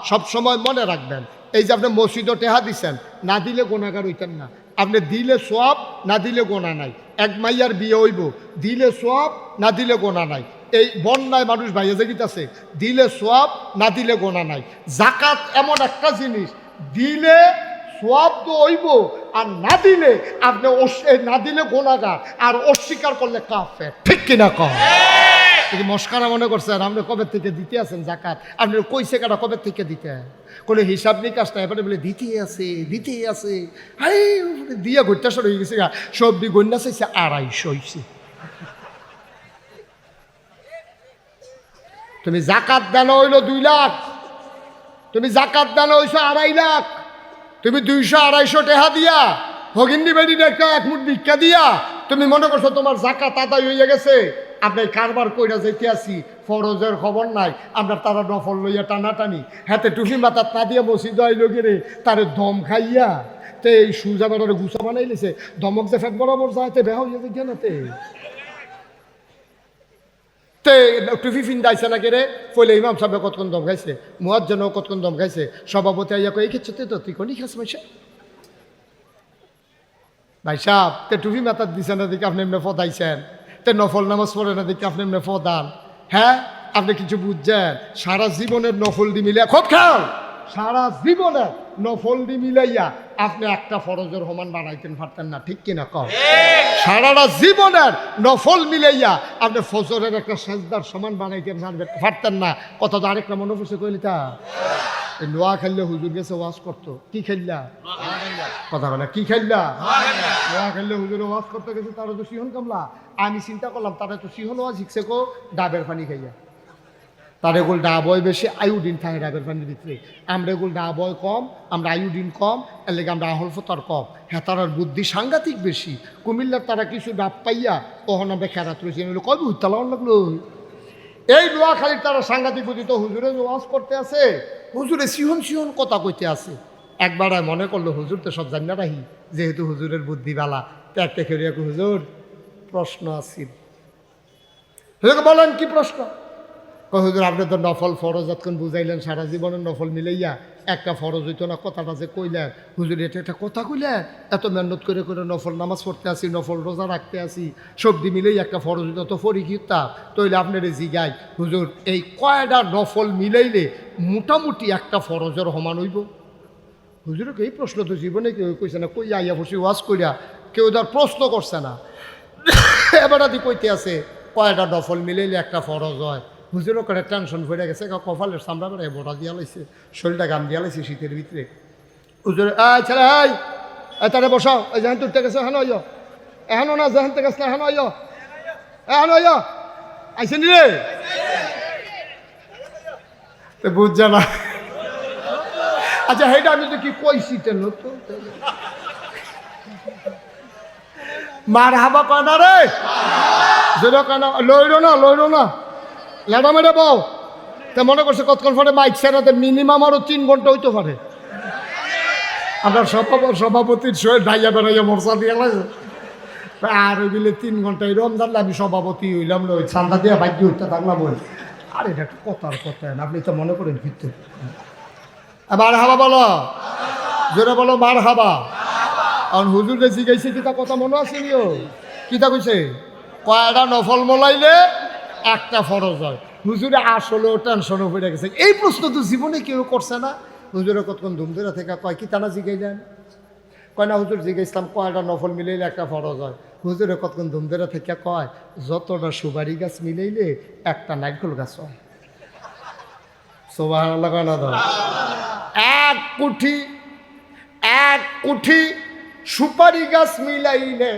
সব সময় মনে রাখবেন, এই যে আপনি মসজিদও টেহা দিছেন, না দিলে গোনাগার হইতেন না। আপনি দিলে সওয়াব, না দিলে গোনা নাই। এক মাইয়ার বিয়ে হইব, দিলে সওয়াব, না দিলে গোনা নাই। এই বন্যায় মানুষ বাইরে যেগিতেছে, দিলে সওয়াব, না দিলে গোনা নাই। জাকাত এমন একটা জিনিস, দিলে সওয়াব তো হইব, আর না দিলে আপনি না দিলে গোনাগার, আর অস্বীকার করলে কাফের। ঠিক কিনা কম? মস্কারা মনে করছেন আপনি কবে থেকে দিতে আছেন জাকাত? আপনি কইছে কাটা কবে থেকে দিতে কোনো হিসাব নিকাশ না, এবারে বলে দিতে আছে। আরে দিয়া ঘটতে হয়ে গেছে, সবজি গন্যা চাইছে 250 হয়েছে। তুমি জাকাত দান হইলো 2 লাখ, তুমি জাকাত দান হইছো 2.5 লাখ, তুমি 200-250 টাকা দিয়া হগিন্দি বেড়ি একটা 1 মুঠ ভিক্ষা দিয়া তুমি মনে করছো তোমার জাকাত আদায় হইয়া গেছে। আপনার কারবার কইরা যাইতে আসি, ফরজের খবর নাই, আমরা তারা নফল লইয়া টানাটানি, হাতে টুপি মাথাত না দিয়া মসজিদ আইলো গেরে তারে দম খাইয়া তে এই সুজা বেড়ারে গুছা বানাই লিছে, দমক যে ফেট বরাবর যাইতে বেহা হইয়া যাই না তে টুপি ফিন্দাইছে না কেরে ফলে ইমাম সাহেব কতক্ষণ দম খাইছে, মুয়াজ্জিনও কতক্ষণ দম খাইছে, সভাপতি আইয়া কই এই ক্ষেত্রে তো তুই কোনই খাস মাইসা ভাই সাহেব, তে টুপি মাথাত দিছে না দেখে আপনি এমনি ফদাইছেন, তে নফল নামাজ পড়ে না দেখে আপনি এমনি ফদান। হ্যাঁ আপনি কিছু বুঝছেন? সারা জীবনের নফল দি মিলিয়া খুব খেয়াল, সারা জীবনের নফল দি মিলাইয়া আপনি একটা ফরজের সমান বানাইতেন পারতেন না। ঠিক কিনা কম? সারাটা জীবনের নফল মিলাইয়া আপনি ফজরের একটা সেজদার সমান বানাইতেন পারতেন না। কথা তো আরেকটা মনে পড়ছে কইলি তা লোয়া খেললে হুজুর গেছে ওয়াজ করতো, কি খেললা কথা বলে, কি খেললা লোয়া খেললে হুজুরে ওয়াজ করতে গেছে, তারা তো সিহন কামলা। আমি চিন্তা করলাম তারা তো সিহন ওয়াজ শিখছে কো ডাবের পানি খাইয়া, তার এগুলো ডাবয় বেশি, আয়োডিন থাকে ডাবের পানির ভিতরে, আমরা এগুলো ডাবয় কম, আমরা আয়োডিন কম, এর লেগে আমরা আহল ফতর কম। হ্যাঁ তারার বুদ্ধি সাংঘাতিক বেশি। কুমিল্লার তারা কিছু ডাব পাইয়া তখন আমরা খেরাত রয়েছি, কবে উত্তালাও লাগলো। এই নোয়াখালীর তারা সাংঘাতিক বুদ্ধি, তো হুজুরে ওয়াজ করতে আছে, হুজুরে সিহন কথা কইতে আছে। একবার মনে করলো হুজুর তো সব জানি না রাহি, যেহেতু হুজুরের বুদ্ধি বালা, তো একটা খেয়ে হুজুর প্রশ্ন আসিল। বলেন কি প্রশ্ন? হুজুর আপনি তো নফল ফরজ যতক্ষণ বুঝাইলেন, সারা জীবনের নফল মিলাইয়া একটা ফরজ হইতো না, কথাটা যে কইলেন হুজুর এটা একটা কথা কইলেন, এত মেহনত করে নফল নামাজ পড়তে আসি, নফল রোজা রাখতে আসি, সবজি মিলেই একটা ফরজ হইতো, তো পরীক্ষিতা তৈলে আপনার জিগাই হুজুর এই কয়টা নফল মিলাইলে মোটামুটি একটা ফরজের সমান হইব? হুজুরকে এই প্রশ্ন তো জীবনে কেউ কইছে না, কই আইয়া বসে ওয়াজ কইরা কেউ তার প্রশ্ন করছে না। এবার আদি কইতে আছে কয়টা নফল মিলাইলে একটা ফরজ হয়। হুজুরও করে টেনশন ভরে গেছে, কপালের চামড়া বেড়ে বোটা দিয়া লাইছে, শরীরটা গাম দিয়া লাইছে শীতের ভিতরে। হুজুর ছেলে তারে বসাও, এই যেহেন তুলতে গেছে এখন আইয়, এখনো না যেহেন গেছে এখন আইয়, এখন আইয় আইসেন রে বুঝছে না। আচ্ছা সেইটা আমি তো কি কইছি তেন তো মার হাবা কয় না রে, যেন কেন লইল না লেডা মেরে বউ, তা মনে করছে কতক্ষণ পরে মাইক সেরাতে মিনিমাম আরও 3 ঘন্টা হইতে পারে। আমরা সভাপতির শোয়ে ডাইয়া বেড়াইয়া মরসা দিয়ে লাগছে, আর ওই বিলে 3 ঘন্টা এই রমজান আমি সভাপতি হইলাম না, ওই চান্দা দিয়ে বাধ্য হইতে থাকলাম। ওই আর এটা একটা কথার কথা, আপনি তো মনে করেন কিন্তু মার হাবা বলো, জোরে বলো মার হাবা। আর হুজুর যে জিগাইছে কিতা কথা মনে আছে নিও, কিতা কইছে কয়টা নফল মোলাইলে একটা ফরজ হয়। হুজুরে আসলেও টেনশনও পড়ে গেছে, এই প্রশ্ন তো জীবনে কেউ করছে না। হুজুরে কতক্ষণ ধুমধুরা থেকে কয় কি তানা জিগাইলেন, কয় না হুজুর জিগাইছিলাম কয়টা নফল মিলাইলে একটা ফরজ হয়। হুজুরে কতক্ষণ ধুমধুরা থেকে কয় যতটা সুপারি গাছ মিলাইলে একটা নারকেল গাছ হয়। সুবহানাল্লাহ কয় না? এক কুঠি সুপারি গাছ মিলাইলে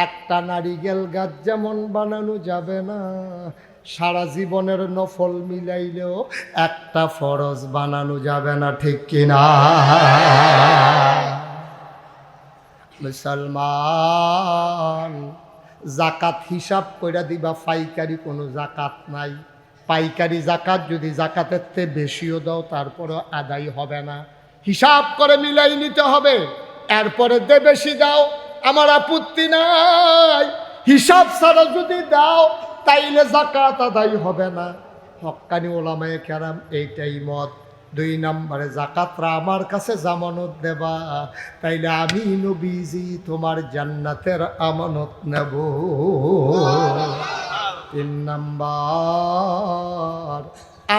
একটা নারিকেল গাছ যেমন বানানো যাবে না, সারা জীবনের নফল মিলাইলেও একটা ফরজ বানানো যাবে না। ঠিক কিনা? মুসলমান, জাকাত হিসাব কইরা দিবা, পাইকারি কোনো জাকাত নাই। পাইকারি জাকাত যদি জাকাতের চেয়ে বেশিও দাও তারপরে আদায় হবে না, হিসাব করে মিলাই নিতে হবে। এরপরে দে বেশি দাও, আমার আপত্তি নাই। হিসাব ছাড়া যদি দাও তাইলে জাকাত আদায় হবে না। হক্কানি ওলামায়ে কেরাম এইটাই মত। 2 নম্বরে জাকাতরা আমার কাছে জামানত দেবা, তাইলে আমি নবীজি তোমার জান্নাতের আমানত নেব। 3 নম্বর,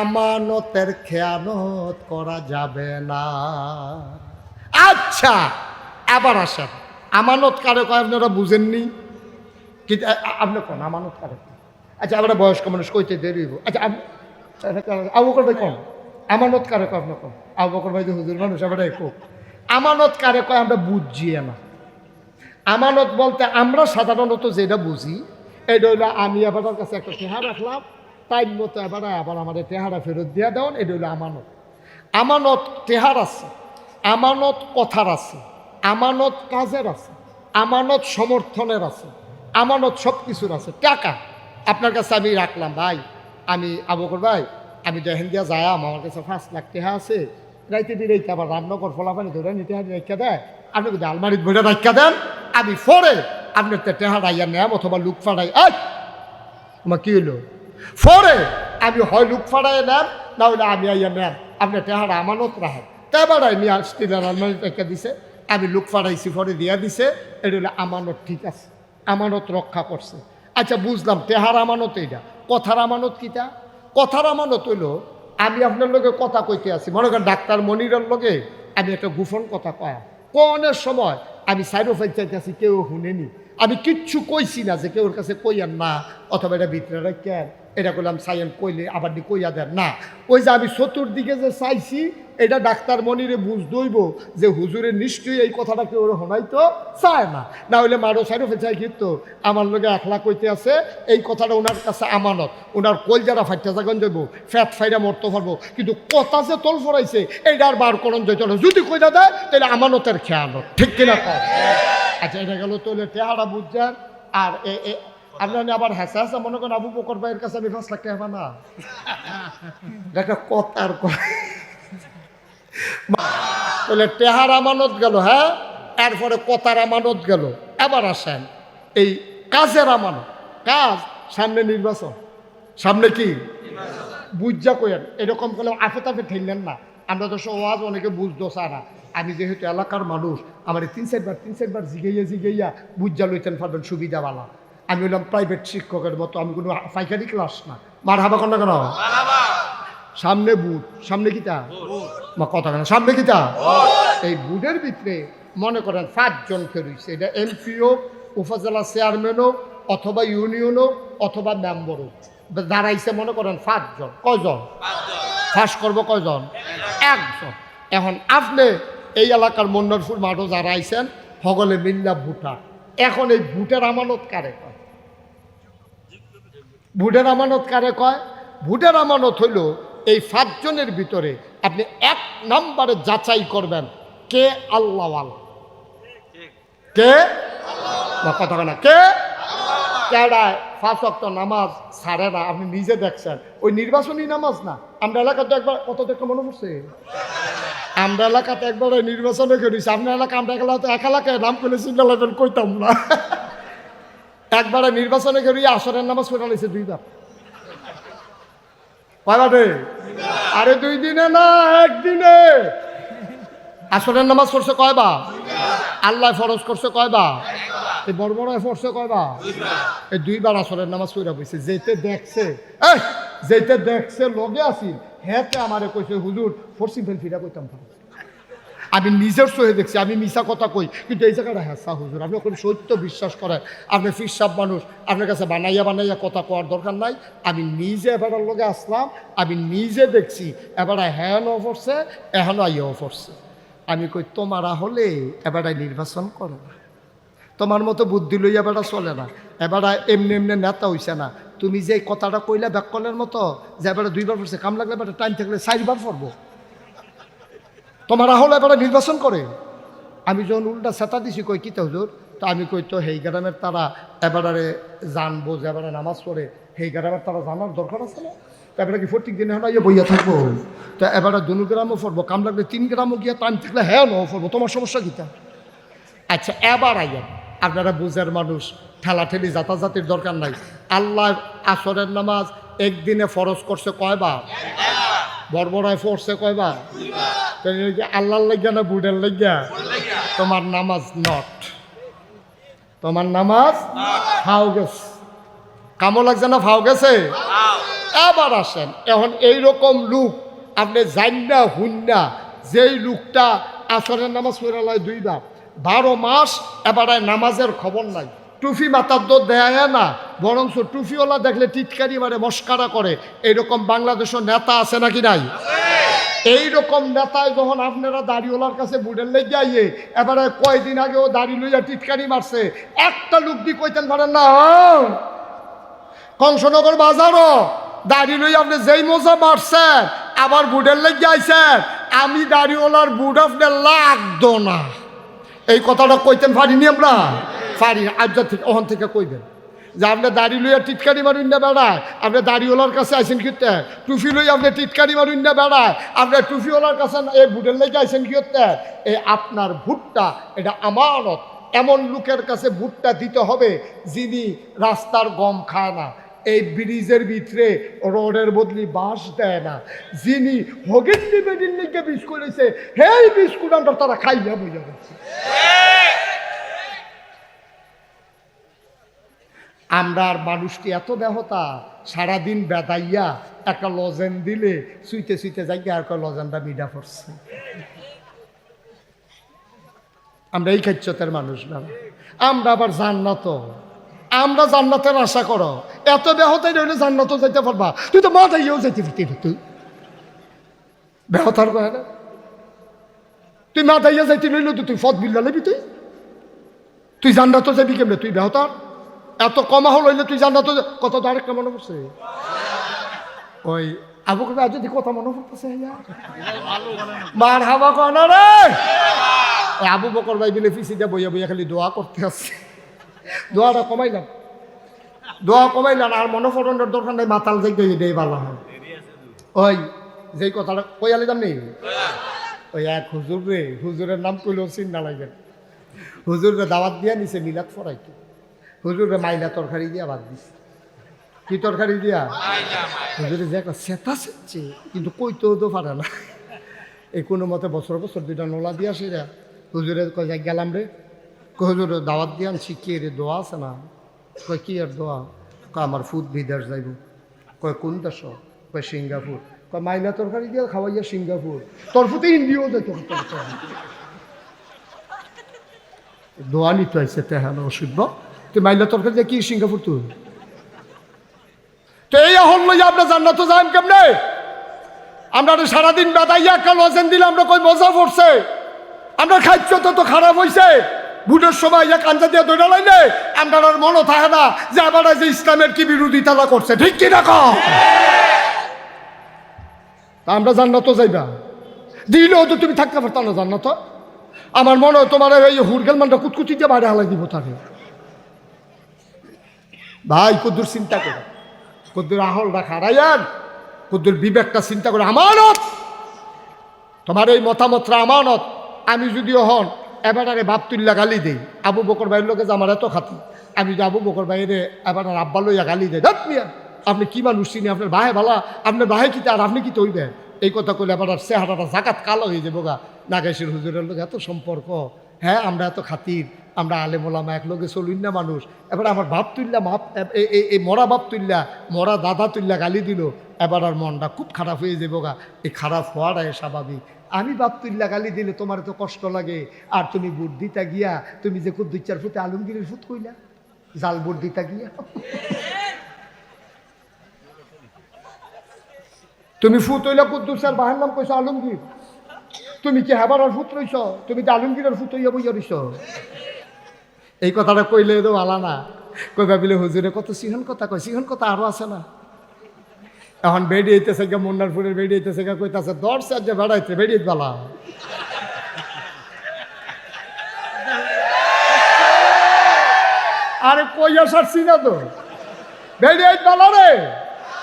আমানতের খেয়ানত করা যাবে না। আচ্ছা, আবার আসেন, আমানত কারে কয় আপনারা বুঝেননি? কিন্তু আপনি কোন আমানত কারে? আচ্ছা, আমরা বয়স্ক মানুষ কইতে দেরি হইব। আচ্ছা, আবু বকর ভাই কোন আমানত কারে কয়? আপনার কোন আবু বকর ভাই যে হুজুর মানুষ, আমরা কোক আমানত কারে কয় আমরা বুঝছি না। আমানত বলতে আমরা সাধারণত যেটা বুঝি এটা হইলো, আমি এবার কাছে একটা টেহা রাখলাম, টাইম মতো আবার আমার টেহারা ফেরত দিয়া দেওয়ান, এটা হইলো আমানত। আমানত টেহার আছে, আমানত কথার আছে, আমানত কাজের আছে, আমানত সমর্থনের আছে, আমানত সব কিছুর আছে। টাকা আপনার কাছে আমি রাখলাম, ভাই আমি আবু বকর ভাই, আমি দেখেন দিয়া যায়, আমার কাছে 5 লাখ টাকা আছে, রাইতে বিরাইতে আবার রান্নাঘর ফলাফানি ধরে নিতে রেখা দেয়, আপনি যদি আলমারিত বইটা রাখা দেন, আমি ফোরে আপনার টেহা রাইয়া নেম অথবা লুক ফাড়াই। তোমার কি হইলো? ফোরে আমি হয় লুক ফাড়াই নেম, না হলে আমি আইয়া নেম, আপনার টেহারা আমানত রাখেন। তাই বাড়াই নিয়ে স্টিলের আলমারি রেখা দিছে, আমি লুক ফাড়াইছি, ফরে দিয়া দিছে, এটা হলো আমানত। ঠিক আছে, আমানত রক্ষা করছে। আচ্ছা, বুঝলাম টেহার আমানত এইটা। কথার আমানত কিটা? কথার আমানত হইল, আমি আপনার লগে কথা কইতে আছি, মনে করেন ডাক্তার মনিরের লগে আমি একটা গোপন কথা কয়া, কোনের সময় আমি সাইড অফ চাইতে আছি, কেউ শুনেনি, আমি কিচ্ছু কইছি না যে কেউর কাছে কইয়ান না, অথবা এটা ভিতরে রাখেন, এটা করলাম সাইন কইলে আবার কইয়া দেন না। ওই যে আমি চতুর্দিকে যে চাইছি, এটা ডাক্তার মনিরে বুঝ দইব যে হুজুরে নিশ্চয়ই এই কথাটা কেউ শোনাইতো চায় না, না হইলে মারো সাইডও ফেঁচাই কিন্তু আমার লোকে 1 লাখ কইতে আছে, এই কথাটা ওনার কাছে আমানত, ওনার কল যারা ফাইটা জাগন যাইব, ফ্যাট ফাইরা মরতে পারবো, কিন্তু কথা যে তল ফরাইছে এইটা আর বার করণ যাইত না, যদি কইটা দেয় তাহলে আমানতের খেয়ালত। ঠিক কিনা কর? আচ্ছা, এটা গেল তাহলে টেহারা বুঝছেন। আর আপনার আবার হেসা হেসা মনে করেন আবু বকর ভাইয়ের কাছে আমি 5 লাখ টাকা না, একটা কথার তাহলে টেহার আমানত গেল। হ্যাঁ, এরপরে কথার আমানত গেল। এবার আসেন এই কাজের আমানত। কাজ, সামনে নির্বাচন, সামনে কি বুঝা কইেন, এরকম করলে আফে তাফে ঠেললেন না। আমরা তো সমাজ অনেকে বুঝতো সারা, আমি যেহেতু এলাকার মানুষ, আমার 3-4 বার জিগাইয়া বুঝা লইতেন পারবেন, সুবিধাওয়ালা। আমি হইলাম প্রাইভেট শিক্ষকের মতো, আমি কোনো পাইকারি ক্লাস না। মার হাবা কন্যা কেন? সামনে বুট, সামনে কিতা বা কথা কেন, সামনে কিতা? এই বুটের ভিতরে মনে করেন 5 জন খেলছে, এটা এমপি হোক, উপজেলা চেয়ারম্যান হোক, অথবা ইউনিয়ন হোক, অথবা মেম্বার হোক, দাঁড়াইছে মনে করেন 5 জন। কয়জন ফাঁস করবো? কয়জন? 1 জন। এখন আপনি এই এলাকার মন্নারপুর মাঠও যারা আইছেন সকলে মিল্লা ভোটার। এখন এই ভোটের আমানত কারে কয়? ভোটের আমানত কারে কয়? ভোটের আমানত হইল এই 5 জনের ভিতরে আপনি 1 নম্বরে যাচাই করবেন কে আল্লাহওয়ালা, কে কথা না, কে কেডায় 5 ওয়াক্ত নামাজ ছাড়ে না। আপনি নিজে দেখছেন, ওই নির্বাচনী নামাজ না। আমরা এলাকাতে একবার কত দেখতে মনে পড়ছে, আমরা এলাকাতে একবার নির্বাচনে করেছি। আপনার এলাকা, আমরা এক এলাকায় নাম করলে সিঙ্গেল কইতাম না। একবারে নির্বাচনে করি আসরের নামাজ পড়া লাইছে 2 বার। কয়বারে? আরে 2 দিনে না, 1 দিনে। আসরের নামাজ পড়ছে কয়বার? আল্লাহ ফরজ করছে কয়বার? এই বড় বড় পড়ছে কয়বার? এই 2 বার আসরের নামাজ পড়া বইছে। যেতে দেখছে লগে আছি, হেতে আমারে কইছে হুজুর ফরসি ফিরা কইতাম। আমি নিজের সহে দেখছি, আমি মিশা কথা কই, কিন্তু এই জায়গাটা হ্যাঁ হুজুর, আপনি ওখানে সত্য বিশ্বাস করেন, আপনি ফিরসাব মানুষ, আপনার কাছে বানাইয়া কথা কওয়ার দরকার নাই। আমি নিজে এবারের লগে আসলাম, আমি নিজে দেখছি এবার হ্যাঁ পড়ছে, এখনো আইয়াও পড়ছে। আমি কই তোমারা হলে এবারে নির্বাচন করো না, তোমার মতো বুদ্ধি লইয়া বেড়া চলে না, এবারে এমনি নেতা হইছে না। তুমি যে কথাটা কইলা ব্যাককলের মতো যে এবারে 2 বার পড়ছে, কাম লাগলে এবারে টাইম থাকলে 4 বার পড়বো। তোমারা হলো এবারে নির্বাচন করে, আমি যখন উল্টা সেটা দিছি কই কিতা হুজুর, তো আমি কই তো হেই গ্রামের তারা এবারে জানবো যে এবারে নামাজ পড়ে হেই গ্রামের তারা জানার দরকার আছে না? তারপরে কি প্রত্যেক দিন এখন বইয়া থাকবো? তো এবারে 2 গ্রামও পড়বো, কাম লাগলে 3 গ্রামও গিয়ে টাইম থাকলে হ্যাঁ নো পড়বো, তোমার সমস্যা কিতা? আচ্ছা এবার আইয়েন, আপনারা বুঝের মানুষ, ঠেলাঠেলি জাতাজাতির দরকার নাই। আল্লাহ আসরের নামাজ একদিনে ফরজ করছে কয়বার? বড়বড়ায় পড়ছে কয়বার? আল্লাহর লাগিয়া না বুড়ের লাগিয়া? তোমার নামাজ নট, তোমার নামাজ ফাও গেছে। কামো লাগছে না ফাও গেছে? এবার আসেন, এখন এইরকম লোক আপনি জান্না হুন্না, যেই লোকটা আসরের নামাজ পড়ালায় 2 বার 12 মাস এবারে নামাজের খবর নাই, টুফি মাথার দোর দেয় না, বরং টুফিওয়ালা দেখলে টিটকারি মারে মস্কারা করে, এইরকম বাংলাদেশের নেতা আছে নাকি নাই? এইরকম নেতায় যখন আপনারা দাড়িওয়ালার কাছে বুড়ের লেগে আইয়ে এবারে কয়দিন আগেও দাড়ি লইয়া টিটকারি মারছে, একটা লোক দিয়ে কইতেন পারেন না কংসনগর বাজারও দাড়ি লইয়া আপনি যেই মজা মারছেন আবার বুড়ের লেগে আইছেন, আমি দাড়িওয়ালার বুড় আপনার লাগতো না, এই কথাটা কইতেন পারিনি আমরা? পারি না। আজ থেকে ওখান থেকে কইবেন যে আপনি দাড়ি লইয়া টিটকারি মারুন না বেড়ায়, আপনি দাড়িওয়ালার কাছে আইসেন কিতে? টুফি লইয়া আপনি টিটকারি মারুন না বেড়ায়, আপনি টুফিওয়ালার কাছে এই ভুটের লেগে আইসেন কিতে? এই আপনার ভুট্টা এটা আমানত, এমন লোকের কাছে ভুট্টা দিতে হবে যিনি রাস্তার গম খায় না, এই ব্রিজের ভিতরে রোডের বদলি বাঁশ দেয় না, যিনি হগিন্নি বেডিন্নিকে বিস্কুট হয়েছে হেই বিস্কুট আমরা তারা খাইয়া বুঝা গেছে। আমরা আর মানুষটি এত ব্যাহতা, সারাদিন বেদাইয়া একটা লজেন দিলে সুইতে সুইতে যাই আর লজেনটা মিডা পড়ছে। আমরা এই খাচ্ছতের মানুষ না, আমরা আবার জান্নাত, আমরা জান্নাতের আশা করো, এত ব্যাহতাই রইলে জান্নাতও যাইতে পারবা, তুই তো মাথাইয়াও যাইতে পারতি, তুই ব্যাহতার কয় না, তুই মাথাইয়া যাইতে রইল তুই ফদ বিল্লা নেবি, তুই জান্নাতও যাবি কেমনে? তুই ব্যাহতার এত কমা হল হইলে তুই জান্নাত কত আরেকটা মনে পড়ছে, ওই আবু বকর যদি কথা মনে পড়তেছে মার হাবা কনা রে, আবু বকর ভাই বিলে পিছিয়ে যা বইয়া বইয়া খালি দোয়া করতে আসছে, দোয়াটা কমাইলাম, দোয়া কমাইলাম আর মনে পড়ানোর দরকার নাই, মাতাল যাই এটাই ভালো হয়। ওই যেই কথাটা কইয়ালে দাম নেই, ওই এক হুজুর রে, হুজুরের নাম কইলেও চিন্তা লাগবে, হুজুরকে দাওয়াত দিয়া নিছে মিলাদ ফরাইতে, হুজুরে মাইলা তরকারি দিয়া বাদ দিছে, কি তরকারি দিয়া? হুজুরে যে একটা সেতা সেচ্ছে কিন্তু কইতেও তো পারে না, এই কোনো মতে বছর বছর 2টা নোলা দিয়া সেরা হুজুরে কয় যাই গেলাম রে, হুজুর দাওয়াত দিয়ে আনছি, কে রে দোয়া আছে না? কয় কি আর দোয়া? কয় আমার ফুট বিদেশ যাইব। কয় কোন দেশ? কয় সিঙ্গাপুর। কয় মাইলা তরকারি দিয়া খাওয়াইয়া সিঙ্গাপুর, তোর ফুটে ইন্ডিয়াও যাইতো, দোয়া নিতে আইসে তেহানো অসুবিধ, তুই মাইলা তরকারি দিয়ে কি সিঙ্গাপুর? তুই তো এই হল লইয়া আমরা জান্নাত যাইম কেমনে? আমরা সারাদিন বেদাইয়া একটা লজেন দিলে আমরা কই মজা পড়ছে, আমরা খাইছ তো খারাপ হয়েছে, বুটের সময় এক আঞ্জা দিয়ে দৌড়া লাইলে আমরা আর মনে থাকে না যে আবার যে ইসলামের কি বিরোধিতা করছে, ঠিক কি না? আমরা জান্নাত যাইবা দিলেও তো তুমি থাকতে পারত না জান্নাত, আমার মনে হয় তোমার এই হুরগেল মানটা কুতকুতি দিয়ে বাইরে হালাই দিব তাকে। ভাই কদ্দুর চিন্তা করে, কদ্দুর আহল রাখা রায়ান, কদ্দুর বিবেকটা চিন্তা করে, আমানত তোমার এই মতামতরা আমানত। আমি যদিও হন এবার আরে বাপ তুল্লা গালি দেই, আবু বকর ভাইয়ের লোকে যে আমার এত খাতি, আমি যে আবু বকর ভাইয়ের এবার আর আব্বা লইয়া গালি দেয়, ধত মিয়া আপনি কি মানুষ চিনি, আপনার বাহে ভালা, আপনার বাহে কিতে আর আপনি কি তৈবেন, এই কথা কইলে এবার আর চেহারাটা জাকাত কালো হয়ে যাবো গা। নাগেশের হুজুরের লোক এত সম্পর্ক, হ্যাঁ আমরা এত খাতির, আমরা আলেমোলামা এক লোকে চলুন না মানুষ, এবার আমার বাপ তুল্লা মাপ এই মরা বাপ তুল্লা মরা দাদা তুল্লা গালি দিল, এবার আর মনটা খুব খারাপ হয়ে যাবো গা। এই খারাপ হওয়াটাই স্বাভাবিক, আমি বাপ তুল্লা গালি দিলে তোমার তো কষ্ট লাগে, আর তুমি বুট দিতা গিয়া তুমি যে খুব 2-4 ফুটে আলমগীরের ফুট কইলা, জাল বুট দিতা গিয়া তুমি ফুট হইলা কুদ্দুসের বাহার নাম কইছো আলমগীর, তুমি কি হেবার আর ফুট রইছ, তুমি তো আলমগীরের ফুট হইয়া বইয়া রইছ। এই কথাটা কইলে তো ভালা না, কই ভাবিলে হুজুরে কত সিহন কথা কয়, সিহন কথা আরো আছে না। এখন বেড়িয়েছে গা মুন্নারপুরের বেড়িয়েছে গা কইতাছে 10 যে বেড়াইছে বেড়িয়ে বেলা আরে কই আসারছি না তো বেড়ে বালা রে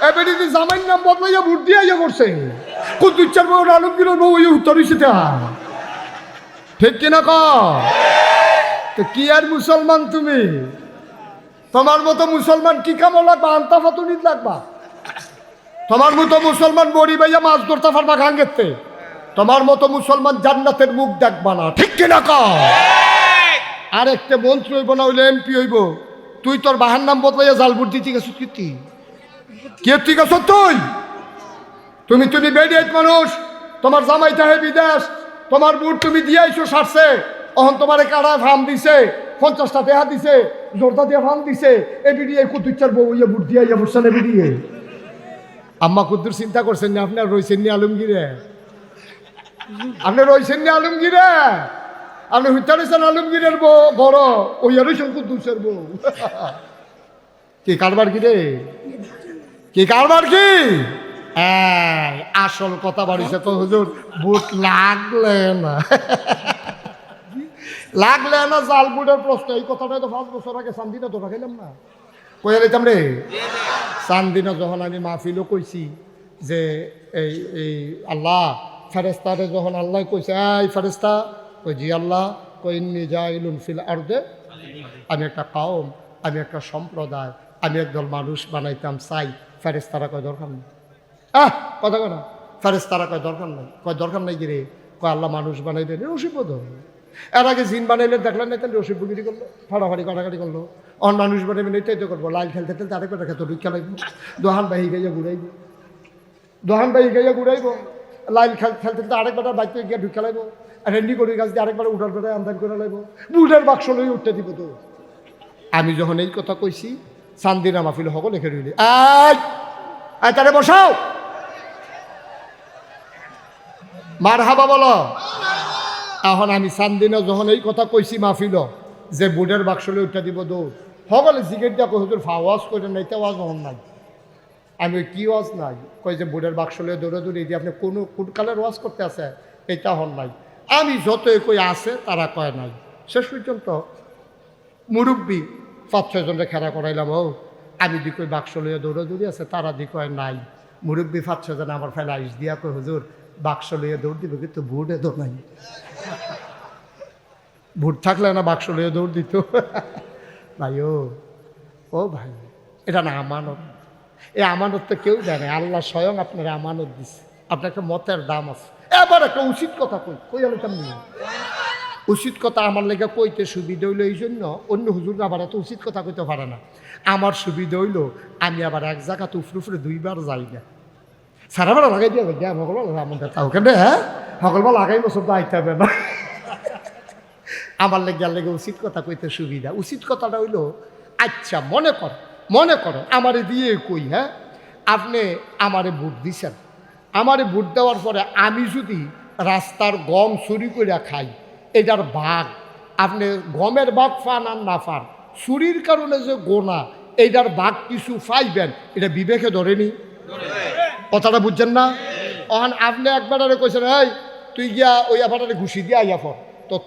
এ বেড়ি তুই জামাইয়ের নাম বদলাইয়া ভোট দিয়ে ইয়ে করছে কুদ্দুচ্চার বউ আলমগীর বউ ওই উত্তর হইছে ঠিক কিনা ক তো কি আর মুসলমান তুমি তোমার মতো মুসলমান কি কামো লাগবা আন্তা ফাতুনিত লাগবা তোমার মতো মুসলমান বড়ি ভাইয়া মাছ ধরতে পারবা গাঙ্গেতে তোমার মতো মুসলমান জান্নাতের মুখ দেখবা না ঠিক কিনা ক আর একটা মন্ত্রী হইব না হইলে এমপি হইব তুই তোর বাহার নাম বদলাইয়া জাল ভোট দিতে গেছ কীর্তি কীর্তি গেছ তুমি তুমি বেডিয়েট মানুষ তোমার জামাই তাহে বিদেশ তোমার বুট তুমি দিয়াইছো সারছে অহন তোমারে কাড়া ফার্ম দিছে 50টা দেহা দিছে জোরদা দিয়ে ফার্ম দিছে এ বিডিয়ে কুতুচ্চার বউ ইয়ে বুট দিয়া ইয়ে বসছেন এ বিডিয়ে আম্মা কুদ্দুর চিন্তা করছেন না আপনার রয়েছেন নি আলমগীরে আপনি রয়েছেন নি আলমগীরে আপনি হুইতা রয়েছেন আলমগীরের বউ বড় ওই রয়েছেন কুদ্দুসের বউ কি কারবার কি রে কি কারবার কি আসল কথা বাড়িছে তো হুজুর বুট লাগলে না লাগলে না জাল বুটের প্রশ্ন এই কথাটা তো 5 বছর আগে চান্দিনা ধরা খাইলাম না কইয়া লইতাম রে চান্দিনা যখন আমি মাহফিলও কইছি যে এই এই আল্লাহ ফেরেস্তারে যখন আল্লাহ কইছে এই ফেরেস্তা কই জি আল্লাহ কই ইন্নী জাইলুন ফিল আরদে আমি একটা কওম আমি একটা সম্প্রদায় আমি একদল মানুষ বানাইতাম চাই ফেরেস্তারা কয় দরকার নেই কথা কয় না ফেরেস্তারা কয় দরকার নাই গিরে কয় আল্লাহ মানুষ বানাইলেন রসিবদ এর আগে জিন বানাইলে দেখলেন না তাহলে রসিব বুগিরি করলো ফাড়াফাড়ি কাটাকাটি করলো অন মানুষ বানাইবেন এইটাই তো করবো লাইল খেলতে খেলতে আরেকবার খেতে ঢুকা লাগবে দোহান বাহি গাইয়া ঘুরাইব লাইল খেলতে খেলতে আরেকবার বাইকে গিয়ে ঢুকা লাগব রেন্ডি করি গাছ দিয়ে আরেকবার উঠার বেড়ায় আন্দাজ করে লাগবো বুটের বাক্স লই উঠতে দিব তো আমি যখন এই কথা কইছি চান্দিনা মাহফিল হক লেখে রইলি আয় তারে বসাও মার হাবা বলো এখন আমি চান্দিনা যখন এই কথা কইছি মাহফিল যে বুটের বাক্স লই উঠতে দিব দৌড় সকলে জিগেট দিয়া হুজুর ওয়াজ করে নাই তে ওয়াজ হন নাই আমি কি ওয়াজ নাই কই যে বুটের বাক্স লই দৌড়ে দৌড়ে দিয়ে আপনি কোন কালের ওয়াজ করতে আছে এটা হন নাই আমি যতই কই আছে তারা কয় নাই শেষ পর্যন্ত মুরব্বী 5-6 জনকে খেলা করাইলাম ও আমি দি কই বাক্স লইয়া দৌড়ে দৌড়ি আছে তারা দি কয় নাই মুরব্বী 5-6 জন আমার ফেলা আইস দিয়া কই হুজুর বাক্স লইয়া দৌড় দিব কিন্তু বুটে দৌড় নাই বুট থাকলে না বাক্স লইয়া দৌড় দিত ভাই ও ভাই এটা না আমানত এই আমানত তো কেউ দেয় না আল্লাহ স্বয়ং আপনার আমানত দিচ্ছে আপনার একটা মতের দাম আছে এবার একটা উচিত কথা কই হলো তেমনি উচিত কথা আমার লেগে কইতে সুবিধা হইলো এই জন্য অন্য হুজুর আবার এত উচিত কথা কইতে পারে না আমার সুবিধা হইলো আমি আবার এক জায়গাতে উফরে 2বার যাই না সারাবার লাগাই দিয়ে সকল আমাদের তাও কেন হ্যাঁ সকলবার লাগাইব সব আইতে হবে না আমার লেগে উচিত কথা কইতে সুবিধা উচিত কথাটা হইলো আচ্ছা মনে করো আমারে দিয়ে কই হ্যাঁ আপনি আমারে ভোট দিছেন আমারে ভোট দেওয়ার পরে আমি যদি রাস্তার গম চুরি করে খাই এটার ভাগ আপনি গমের ভাগ পান আর না পান চুরির কারণে যে গোনা এইটার ভাগ কিছু পাইবেন এটা বিবেকে ধরেনি কথাটা বুঝছেন না অহন আপনি একবারে কইছেন এই তুই গিয়া ওই আবারে ঘুষি দিয়া আইয়া পর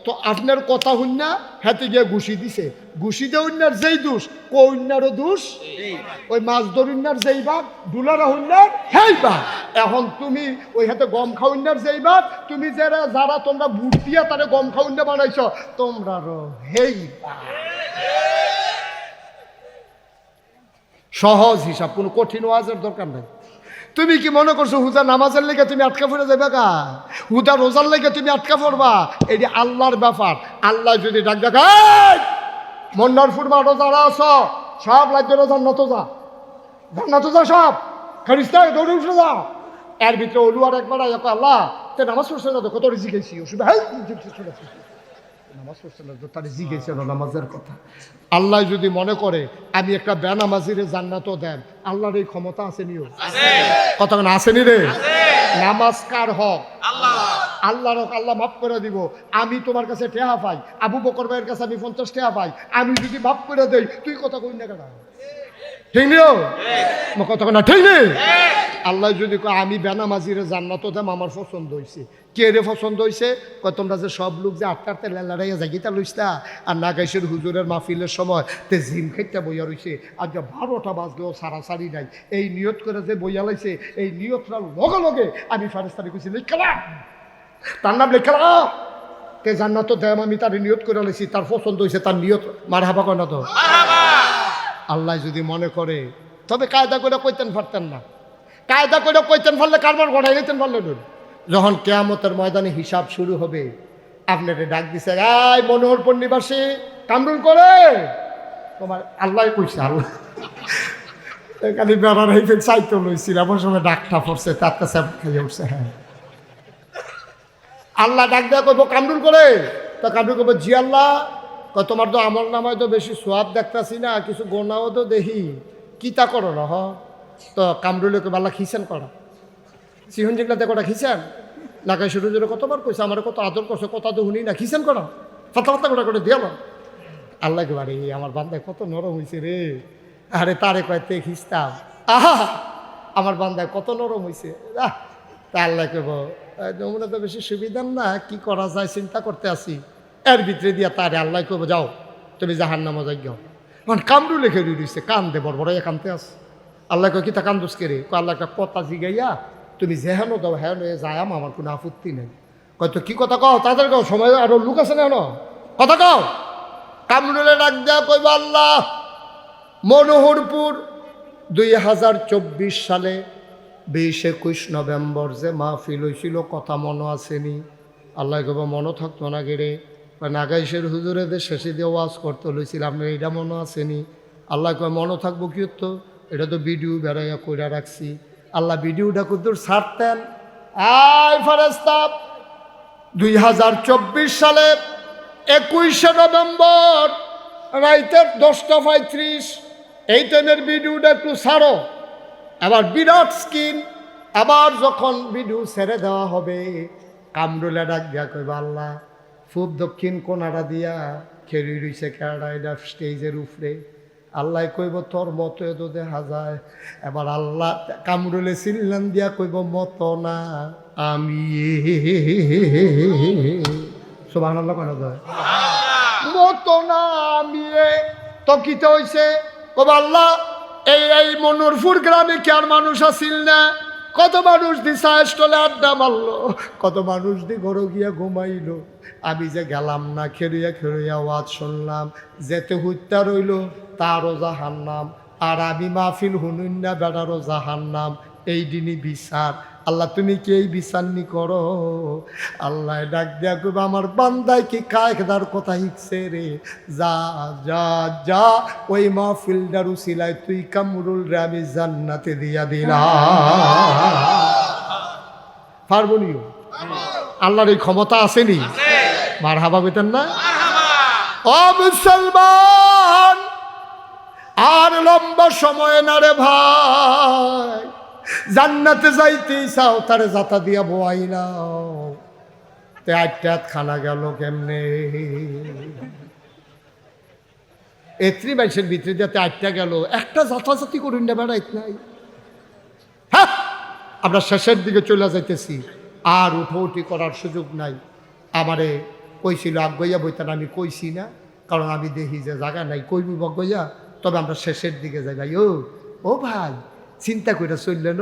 তো আপনার কথা হইন না হাতে গিয়া ঘুষি দিছে ঘুষি দিয়ে অন্যার যেই দোষ কন্যারও দোষ ওই মাছ ধরিনার যেই ভাগ ডুলারা হইনার হেই ভাগ এখন তুমি ওই হাতে গম খাওয়ার যেই ভাগ তুমি যারা তোমরা বুট দিয়া তারা গম খাওয়ান্না বানাইছ তোমরারও হেই ভাগ সহজ হিসাব কোনো কঠিন ওয়াজের দরকার নাই তুমি কি মনে করছো হুদা নামাজের লেগে তুমি আটকা পড়ে যাবে কা হুদা রোজার লেগে তুমি আটকা পড়বা এটি আল্লাহর ব্যাপার আল্লাহ যদি ডাক দেখায় মন্নারপুর মাঠও যারা আছো সব লাগবে জান্নাত যা সব খারিস্তায় দৌড়ে উঠে যা এর ভিতরে অলু আর একবার আল্লাহ তে নামাজ পড়ছে না তো কত জিজ্ঞেসি অসুবিধা নামাজ পড়ছে না তো তার জিজ্ঞেস নামাজের কথা আল্লাহ যদি মনে করে আমি একটা বেনামাজিরে জান্নাতও দেন আল্লাহর এই ক্ষমতা আসেনিও কথা না আসেনি রে নামাজ কার হক আল্লাহর হক আল্লাহ মাফ করে দিব আমি তোমার কাছে টেহা পাই আবু বকর ভাইয়ের কাছে আমি 50 টেহা পাই আমি যদি মাফ করে দেই তুই কথা কই না কেন ঠিক নিও কথা না ঠিক নেই। আল্লাহ যদি কয় আমি বেনামাজিরে জান্নাত দেম, আমার পছন্দ হয়েছে। কে রে পছন্দ হয়েছে? কয় তোমরা যে সব লোক যে আটটা আটটা লেলাড়াইয়া জাগিতা লইস্তা আর নাগাইশের হুজুরের মাহফিলের সময় তে জিম খাইতে বইয়া রইছে, আর যে 12টা বাজলেও সারাসারি নাই, এই নিয়ত করে যে বইয়া লাইছে, এই নিয়তটার লগে লগে আমি ফারেস্তারি কইছি লেখালা, তার নাম লেখালা তে জান্নাত দেম, আমি তার নিয়ত করে লাইছি, তার পছন্দ হয়েছে, তার নিয়ত মারহাবা কয় না তো। আল্লাহ যদি মনে করে, তবে কায়দা করে কইতেন পারতেন না, কায়দা করে কইতেন পারলে কারবার ঘটাই নিতেন পারলেন। যখন কেয়ামতের ময়দানে হিসাব শুরু হবে, আপনাকে ডাক দিছে, এই মনোহরপুর নিবাসী কামরুল করে তোমার আল্লাহ কইছে, আল্লাহ এখানে বেড়ার হাইফেন চাইতে লইছিল, এমন সময় ডাকটা পড়ছে, তার কাছে খেয়ে উঠছে। হ্যাঁ, আল্লাহ ডাক দেওয়া করবো কামরুল করে, তা কামরুল করবো জি আল্লাহ। তোমার তো আমল নামায় তো বেশি সোয়াব দেখতেছি না, কিছু গোনাও তো দেখি, কি তা করো না? তো কামরুলে কবে আল্লাহ খিসেন করা, সিহন যেগুলাতে কটা খিসেন নাকাই শুরু জোরে কতবার কইছে, আমার কত আদর করছে, কথা তো শুনি না, খিসেন করা পাতা পাতা করে করে দিয়ে আল্লাহকে বাড়ি আমার বান্দায় কত নরম হয়েছে রে। আরে তারে কয়েতে খিস্তাম, আহা আমার বান্দায় কত নরম হয়েছে। তা আল্লাহ কেব নমুনা তো বেশি সুবিধার না, কি করা যায় চিন্তা করতে আসি। এর ভিতরে দিয়া তারে আল্লাহ কেব যাও তুমি জাহান্নামে যাই যাও। মানে কামরু লেখে দিয়েছে, কান দে বড় বড় কানতে আস। আল্লাহ কয় কি তা কান্দুস কে? আল্লাহ একটা কথা জিগাইয়া তুমি যেহেন দাও হ্যাঁ যায়, আমার কোনো আপত্তি নেই। কয়তো কি কথা কও, তাদের কও, সময় আরো লোক আছে না, কথা কও। কামরুলে ডাক দেওয়া কইব আল্লাহ, মনোহরপুর 2024 সালে 20-21 নভেম্বর যে মাহফিল হয়েছিল, কথা মনে আসেনি? আল্লাহ কব মনে থাকতো না গেড়ে, নাগাইশের হুজুরেদের শেষে দিয়ে ওয়াজ করতে লইছিলাম, আপনার এটা মনে আসেনি? আল্লাহ কয় মনে থাকবো কি হতো, এটা তো ভিডিও বেড়াইয়া কইরা রাখছি। আল্লাহ ভিডিওটা কুদ্দুর ছাড়তেন। আয় ফারেস্তা 2024 সালে 21শে নভেম্বর রাইতের 10:35 এই টাইমের ভিডিওটা একটু ছাড়ো। আবার বিরাট স্ক্রিন, আবার যখন ভিডিও ছেড়ে দেওয়া হবে, কামরুলে ডাক দিয়া কইবা আল্লাহ, পূব দক্ষিণ কোনাটা দিয়া খেরি রইছে কেডা এটা স্টেজের উপরে। আল্লাহ কইব তোর মতো তো দেখা যায়। এবার আল্লাহ কামরুলে চিল্লান দিয়া কইব মতো না আমি, সুবহানাল্লাহ কেন যায়, মতো না আমি। তো কিতে হইছে? কইব আল্লাহ এই মনোহরপুর গ্রামে কি আর মানুষ আসিল না? কত মানুষ দি চায়ের স্টলে আড্ডা মারলো, কত মানুষ দি ঘরে গিয়া ঘুমাইলো। আমি যে গেলাম না, খেরুইয়া খেরুইয়া ওয়াজ শুনলাম, যেতে হুত্যা রইল তারও জাহান্নাম, আর আমি মাহফিল হুনুন না বেড়ারও জাহান্নাম। এই দিনই বিচার। আল্লাহ তুমি কি এই বিচার নি করো? আল্লাহ ডাক দিয়া কইবা আমার বান্দায় কি কায়দার কথা শিখছে রে, যা যা যা ওই মাহফিলটার উসিলায় তুই কামরুল রে আমি জান্নাতে দিয়া দিলাম। পারবনিও আল্লাহর এই ক্ষমতা আসেনি? মারহাবা কইতেন না? ও মুসলমান, আর লম্বা সময় না রে ভাই, জান্নাতে যাইতে চাও তারে যাতা দিয়া বোয়াই নাও। তে আটটাত খানা গেল কেমনে? এত্রি মানুষের ভিতরে যাতে আটটা গেল, একটা যাতাযাতি করুন না বেড়াইত নাই। হ্যাঁ, আমরা শেষের দিকে চলে যাইতেছি, আর উঠোউঠি করার সুযোগ নাই। আমারে কইছিল আগুইয়া বইতেন, আমি কইছি না, কারণ আমি দেখি যে জায়গা নাই, কইবি বগইয়া। তবে আমরা শেষের দিকে যাই। ভাই ও ভাই, চিন্তা করে চললেন,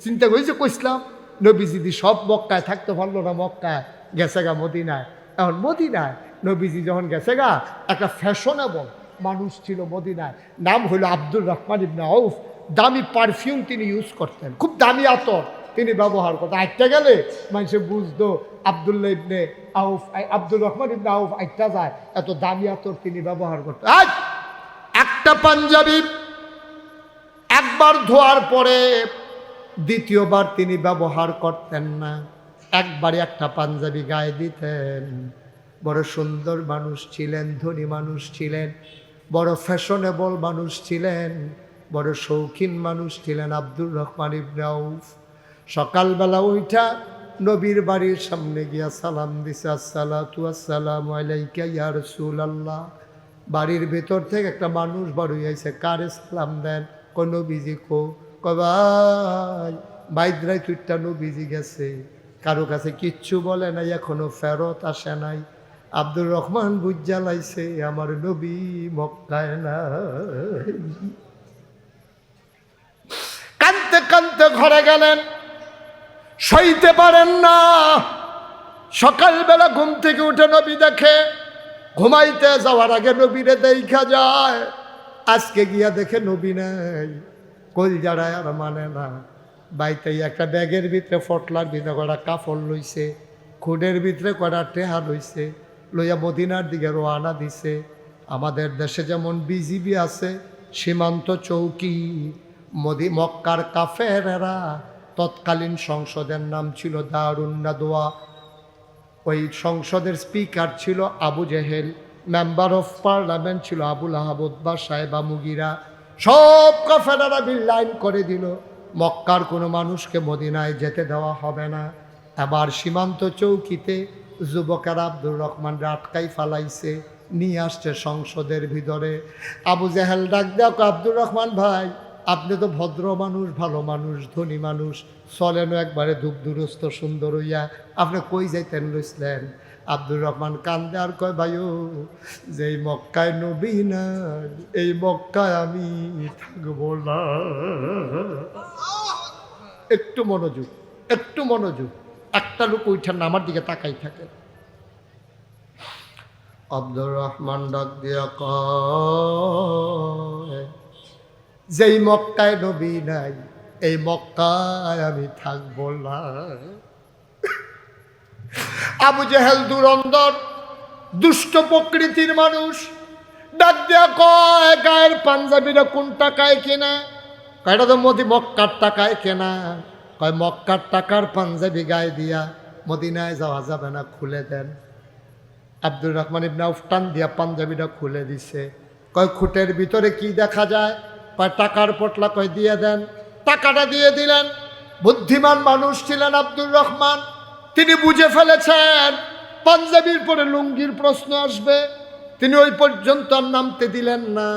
চিন্তা করি যে কইসলাম নবীজি সব মক্কায় থাকতে পারলো না, মক্কায় গেছে গা মদিনায়। এখন মদিনায় নবীজি যখন গেছে গা, একটা ফ্যাশনেবল মানুষ ছিল মদিনায়, নাম হইল আব্দুর রহমান ইবনে আউফ। দামি পারফিউম তিনি ইউজ করতেন, খুব দামি আতর তিনি ব্যবহার করতেন। আইটা গেলে মানুষে বুঝতো আব্দুল্লাহ ইবনে আউফ, আব্দুর রহমান ইবনে আউফ আইটা যায়, এত দামি আতর তিনি ব্যবহার করতেন। একটা পাঞ্জাবি একবার ধোয়ার পরে দ্বিতীয়বার তিনি ব্যবহার করতেন না, একবারে একটা পাঞ্জাবি গায়ে দিতেন। বড় সুন্দর মানুষ ছিলেন, ধনী মানুষ ছিলেন, বড় ফ্যাশনেবল মানুষ ছিলেন, বড় শৌখিন মানুষ ছিলেন আব্দুর রহমান ইবনে আউফ। সকালবেলা উঠা নবীর বাড়ির সামনে গিয়া সালাম দিছে, আসসালাতু আসসালামু আলাইকা ইয়া রাসূলুল্লাহ। বাড়ির ভেতর থেকে একটা মানুষ বার হইয়াছে, কারে সালাম দেন? নবীজি কো, ভাই বাইদ্রাই তুইটা নবীজি গেছে, কারো কাছে কিচ্ছু বলে নাই, এখনো ফেরত আসে নাই। আব্দুর রহমান বুঝা লাইছে আমার নবী মক্কায় নাই। কানতে কানতে ঘরে গেলেন, সইতে পারেন না। সকালবেলা ঘুম থেকে উঠে নবী দেখে, ঘুমাইতে যাওয়ার আগে নবীরে দেখা যায়, আজকে গিয়া দেখে নবী নাই। কল যারায় আর মানে না। বাইতে একটা ব্যাগের ভিতরে ফটলার ভিতরে কটা কাপড় লইছে, খুডের ভিতরে কটা টেহা লইছে, লইয়া মদিনার দিকে রওনা দিছে। আমাদের দেশে যেমন বিজিবি আছে, সীমান্ত চৌকি, মক্কার কাফেরেরা, তৎকালীন সংসদের নাম ছিল দারুন নাদওয়া। ওই সংসদের স্পিকার ছিল Abu Jahl, member of parliament ছিল আবুল আহাব উতবা সাহেবা মুগিরা। সব কাফেরেরা বিল্লাইন করে দিল, মক্কার কোনো মানুষকে মদিনায় যেতে দেওয়া হবে না। এবার সীমান্ত চৌকিতে যুবকেরা আব্দুর রহমানরা আটকাই ফালাইছে, নিয়ে আসছে সংসদের ভিতরে। আবু জেহেল ডাক দেওয়া, আব্দুর রহমান ভাই, আপনি তো ভদ্র মানুষ, ভালো মানুষ, ধনী মানুষ, চলেনও একবারে দুরস্ত সুন্দর হইয়া, আপনি কই যাইতেন লইছিলেন? আব্দুর রহমান কান্দে আর কয়, ভাইও যে এই মক্কায় নবী না, এই মক্কায় আমি থাকবো না। একটু মনোযোগ, একটু মনোযোগ। একটা লোক ওইটার নামার দিকে তাকাই থাকে। আব্দুর রহমান ডাক দিয়া কয়, যেই মক্কায় নবী নাই, এই মক্কায় আমি থাকবো না। আবু জেহেল দুরন্দর দুষ্ট প্রকৃতির মানুষ, ডাক দিয়া কয়, গায়ের পাঞ্জাবিরা কোন টাকায় কেনা? কয়টা তো মক্কার টাকায় কেনা। কয় মক্কার টাকার পাঞ্জাবি গায়ে দিয়া মদিনায় যাওয়া যাবে না, খুলে দেন। আব্দুর রহমান ইবনে আউফ টান দিয়া পাঞ্জাবিটা খুলে দিছে। কয় খুঁটের ভিতরে কি দেখা যায়? কয় টাকার পটলা। কয় দিয়ে দেন। টাকাটা দিয়ে দিলেন। বুদ্ধিমান মানুষ ছিলেন আব্দুর রহমান, তিনি বুঝে ফেলেছেন পাঞ্জাবির পরে লুঙ্গির প্রশ্ন আসবে, তিনি ওই পর্যন্ত আর নামতে দিলেন না।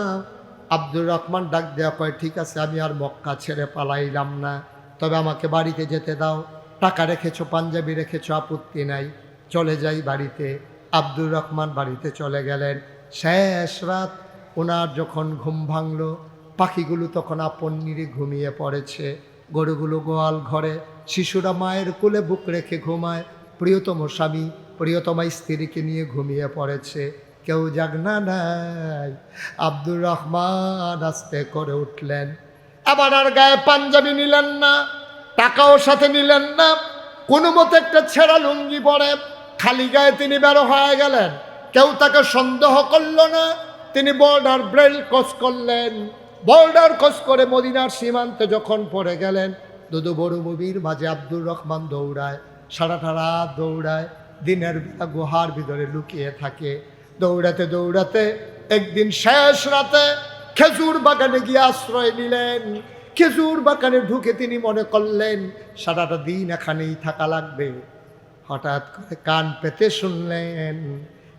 আব্দুর রহমান ডাক দেওয়া কয়, ঠিক আছে, আমি আর মক্কা ছেড়ে পালাইলাম না, তবে আমাকে বাড়িতে যেতে দাও। টাকা রেখেছো, পাঞ্জাবি রেখেছো, আপত্তি নাই, চলে যাই বাড়িতে। আব্দুর রহমান বাড়িতে চলে গেলেন। শেষ রাত ওনার যখন ঘুম ভাঙল, পাখিগুলো তখন আপন নিরে ঘুমিয়ে পড়েছে, গরুগুলো গোয়াল ঘরে, শিশুরা মায়ের কোলে বুক রেখে ঘুমায়, প্রিয়তম স্বামী প্রিয়তমা স্ত্রীকে নিয়ে ঘুমিয়ে পড়েছে, কেউ জাগনা নাই। আব্দুর রহমান আস্তে করে উঠলেন, আবার আর গায়ে পাঞ্জাবি নিলেন না, টাকাও সাথে নিলেন না, কোনো মতে একটা ছেঁড়া লুঙ্গি পরে খালি গায়ে তিনি বেরো হয়ে গেলেন। কেউ তাকে সন্দেহ করল না। তিনি বর্ডার ব্রেল ক্রস করলেন। বর্ডার ক্রস করে মদিনার সীমান্তে যখন পড়ে গেলেন, দুদু মরুভূমির মাঝে আব্দুর রহমান দৌড়ায়, সারাটা রাত দৌড়ায়, দিনের বেলা গুহার ভিতরে লুকিয়ে থাকে। দৌড়াতে দৌড়াতে একদিন শেষ রাতে খেজুর বাগানে গিয়ে আশ্রয় নিলেন। খেজুর বাগানে ঢুকে তিনি মনে করলেন সারাটা দিন এখানেই থাকা লাগবে। হঠাৎ করে কান পেতে শুনলেন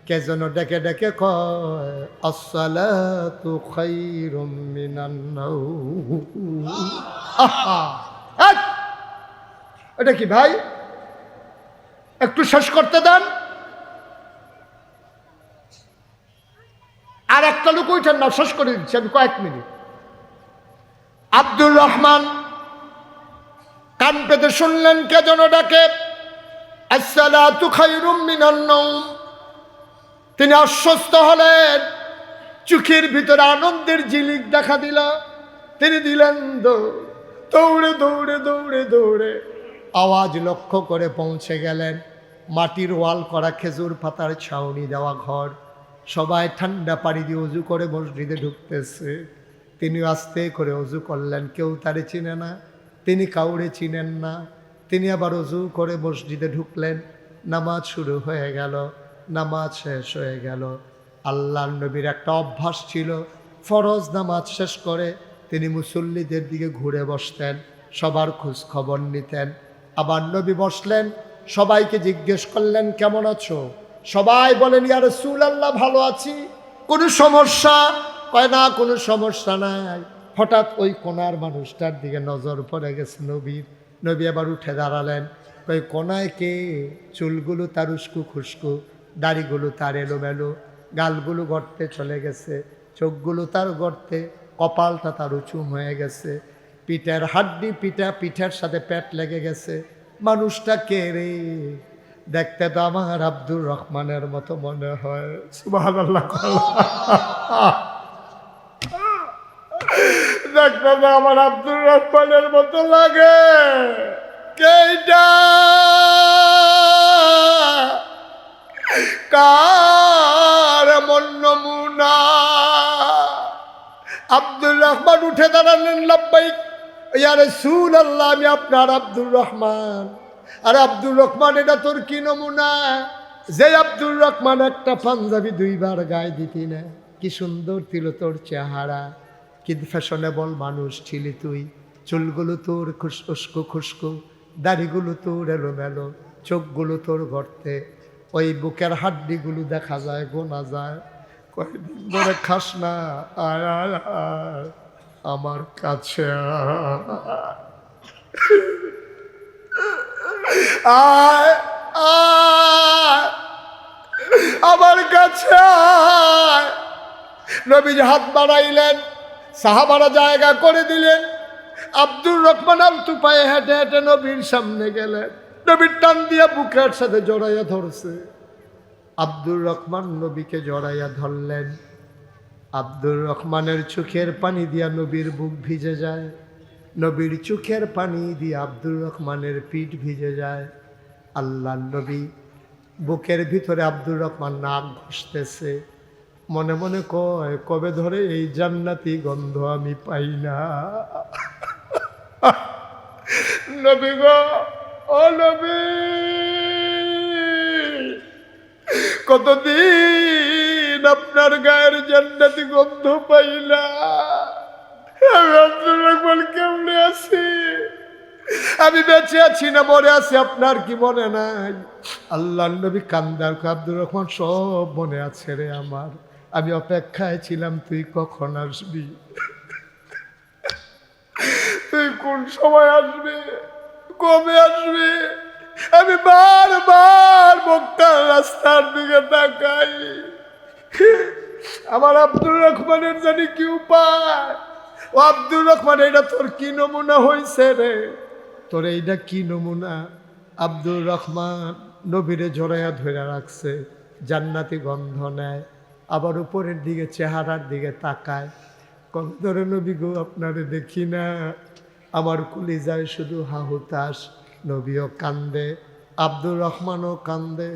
কে যেন ডেকে ডেকে কয়, আসসালাতু খায়রুম মিনান নাওম। আহা, এটা কি ভাই, একটু শেষ করতে দেন। আর একটা লোক ওইটার না, শেষ করে দিচ্ছি আমি কয়েক মিনিট। আব্দুর রহমান কান পেতে শুনলেন কে যেন ডাকে, আসসালাতু খায়রুম মিনান নাওম। তিনি আশ্বস্ত হলেন, চোখের ভিতরে আনন্দের ঝিলিক দেখা দিল। তিনি দিলেন দৌড়ে দৌড়ে দৌড়ে দৌড়ে আওয়াজ লক্ষ্য করে পৌঁছে গেলেন মাটির ওয়াল করা খেজুর পাতার ছাউনি দেওয়া ঘর। সবাই ঠান্ডা পানি দিয়ে উজু করে মসজিদে ঢুকতেছে। তিনি আস্তে করে উজু করলেন, কেউ তারে চিনে না, তিনি কাউরে চিনেন না। তিনি আবার উজু করে মসজিদে ঢুকলেন। নামাজ শুরু হয়ে গেল, নামাজ শেষ হয়ে গেল। আল্লাহর নবীর একটা অভ্যাস ছিল, ফরজ নামাজ শেষ করে তিনি মুসল্লিদের দিকে ঘুরে বসতেন, সবার খোঁজ খবর নিতেন। আবার নবী বসলেন, সবাইকে জিজ্ঞেস করলেন কেমন আছো? সবাই বলেন ইয়া রাসূলুল্লাহ ভালো আছি। কোনো সমস্যা? কয় না, কোনো সমস্যা নাই। হঠাৎ ওই কোনার মানুষটার দিকে নজর পড়ে গেছে নবীর। নবী আবার উঠে দাঁড়ালেন। ওই কোনায় কে? চুলগুলো তার উস্কু খুস্কু, দাড়িগুলো তার এলোমেলো, গালগুলো গর্তে চলে গেছে, চোখগুলো তার গর্তে, কপালটা তার উঁচু হয়ে গেছে, পিঠের হাড্ডি পিঠের সাথে পেট লেগে গেছে। মানুষটা কে রে? দেখতে তো আমার আব্দুর রহমানের মতো মনে হয়। সুবহানাল্লাহ। দেখতে তো আমার আব্দুর রহমানের মতো লাগে। কেইটা কার এমন নমুনা? আব্দুর রহমান উঠে দাঁড়ালেন। লাব্বাইক ইয়া রাসূলুল্লাহ, আমি আপনার আব্দুর রহমান। আর আব্দুর রহমান, এটা তোর কি নমুনা? যে আব্দুর রহমান একটা পাঞ্জাবি 2 বার গায়ে দিতি না। কি সুন্দর ছিল তোর চেহারা, কি ফ্যাশনেবল মানুষ ছিলি তুই। চুলগুলো তোর উস্কো খুস্কো, দাড়িগুলো তোর এলোমেলো, চোখগুলো তোর গর্তে, ওই বুকের হাড্ডিগুলো দেখা যায়, গোনা যায়। কয়েকদিন ধরে খাস না, আয় আয় আয় আমার কাছে আয় আয় আমার কাছে আয়। নবীজি হাত বাড়াইলেন, সাহাবারা জায়গা করে দিলেন। আব্দুর রহমান আলতু পায়ে হেঁটে হেঁটে নবীর সামনে গেলেন। নবীর টান দিয়া বুকের সাথে জড়াইয়া ধরছে। আব্দুর রহমান নবীকে জড়াইয়া ধরলেন। আব্দুর রহমানের চোখের পানি দিয়া নবীর বুক ভিজে যায়, নবীর চোখের পানি দিয়ে আব্দুর রহমানের পিঠ ভিজে যায়। আল্লাহ নবী বুকের ভিতরে আব্দুর রহমান নাক ঘষতেছে, মনে মনে কয়, কবে ধরে এই জান্নাতি গন্ধ আমি পাই না। নবী গো, ও নবী, কতদিন আপনার গায়ের জান্নাতি গন্ধ পাই না। আমি আব্দুর রহমান কেমনে আছি? আমি বেঁচে আছি না মরে আছি আপনার কি মনে নাই? আল্লাহ নবী কান্দার। আব্দুর রহমান, সব মনে আছে রে আমার। আমি অপেক্ষায় ছিলাম তুই কখন আসবি, তুই কোন সময় আসবি, কবে আসবি। আমি বারবার মক্কার রাস্তার দিকে তাকাই। আমার আব্দুর রহমানের জানি কি উপায়। ও আব্দুর রহমান, এটা তোর কি নমুনা হয়েছে রে? তোর এইটা কি নমুনা? আব্দুর রহমান নবীরে জড়াইয়া ধরে রাখছে, জান্নাতি গন্ধ নেয়, আবার উপরের দিকে চেহারার দিকে তাকায়। কবে ধরে নবী গো আপনারে দেখি না। আমার কলিজায় শুধু হাহুতাস। নবীও কান্দে, আব্দুর রহমানও কান্দে।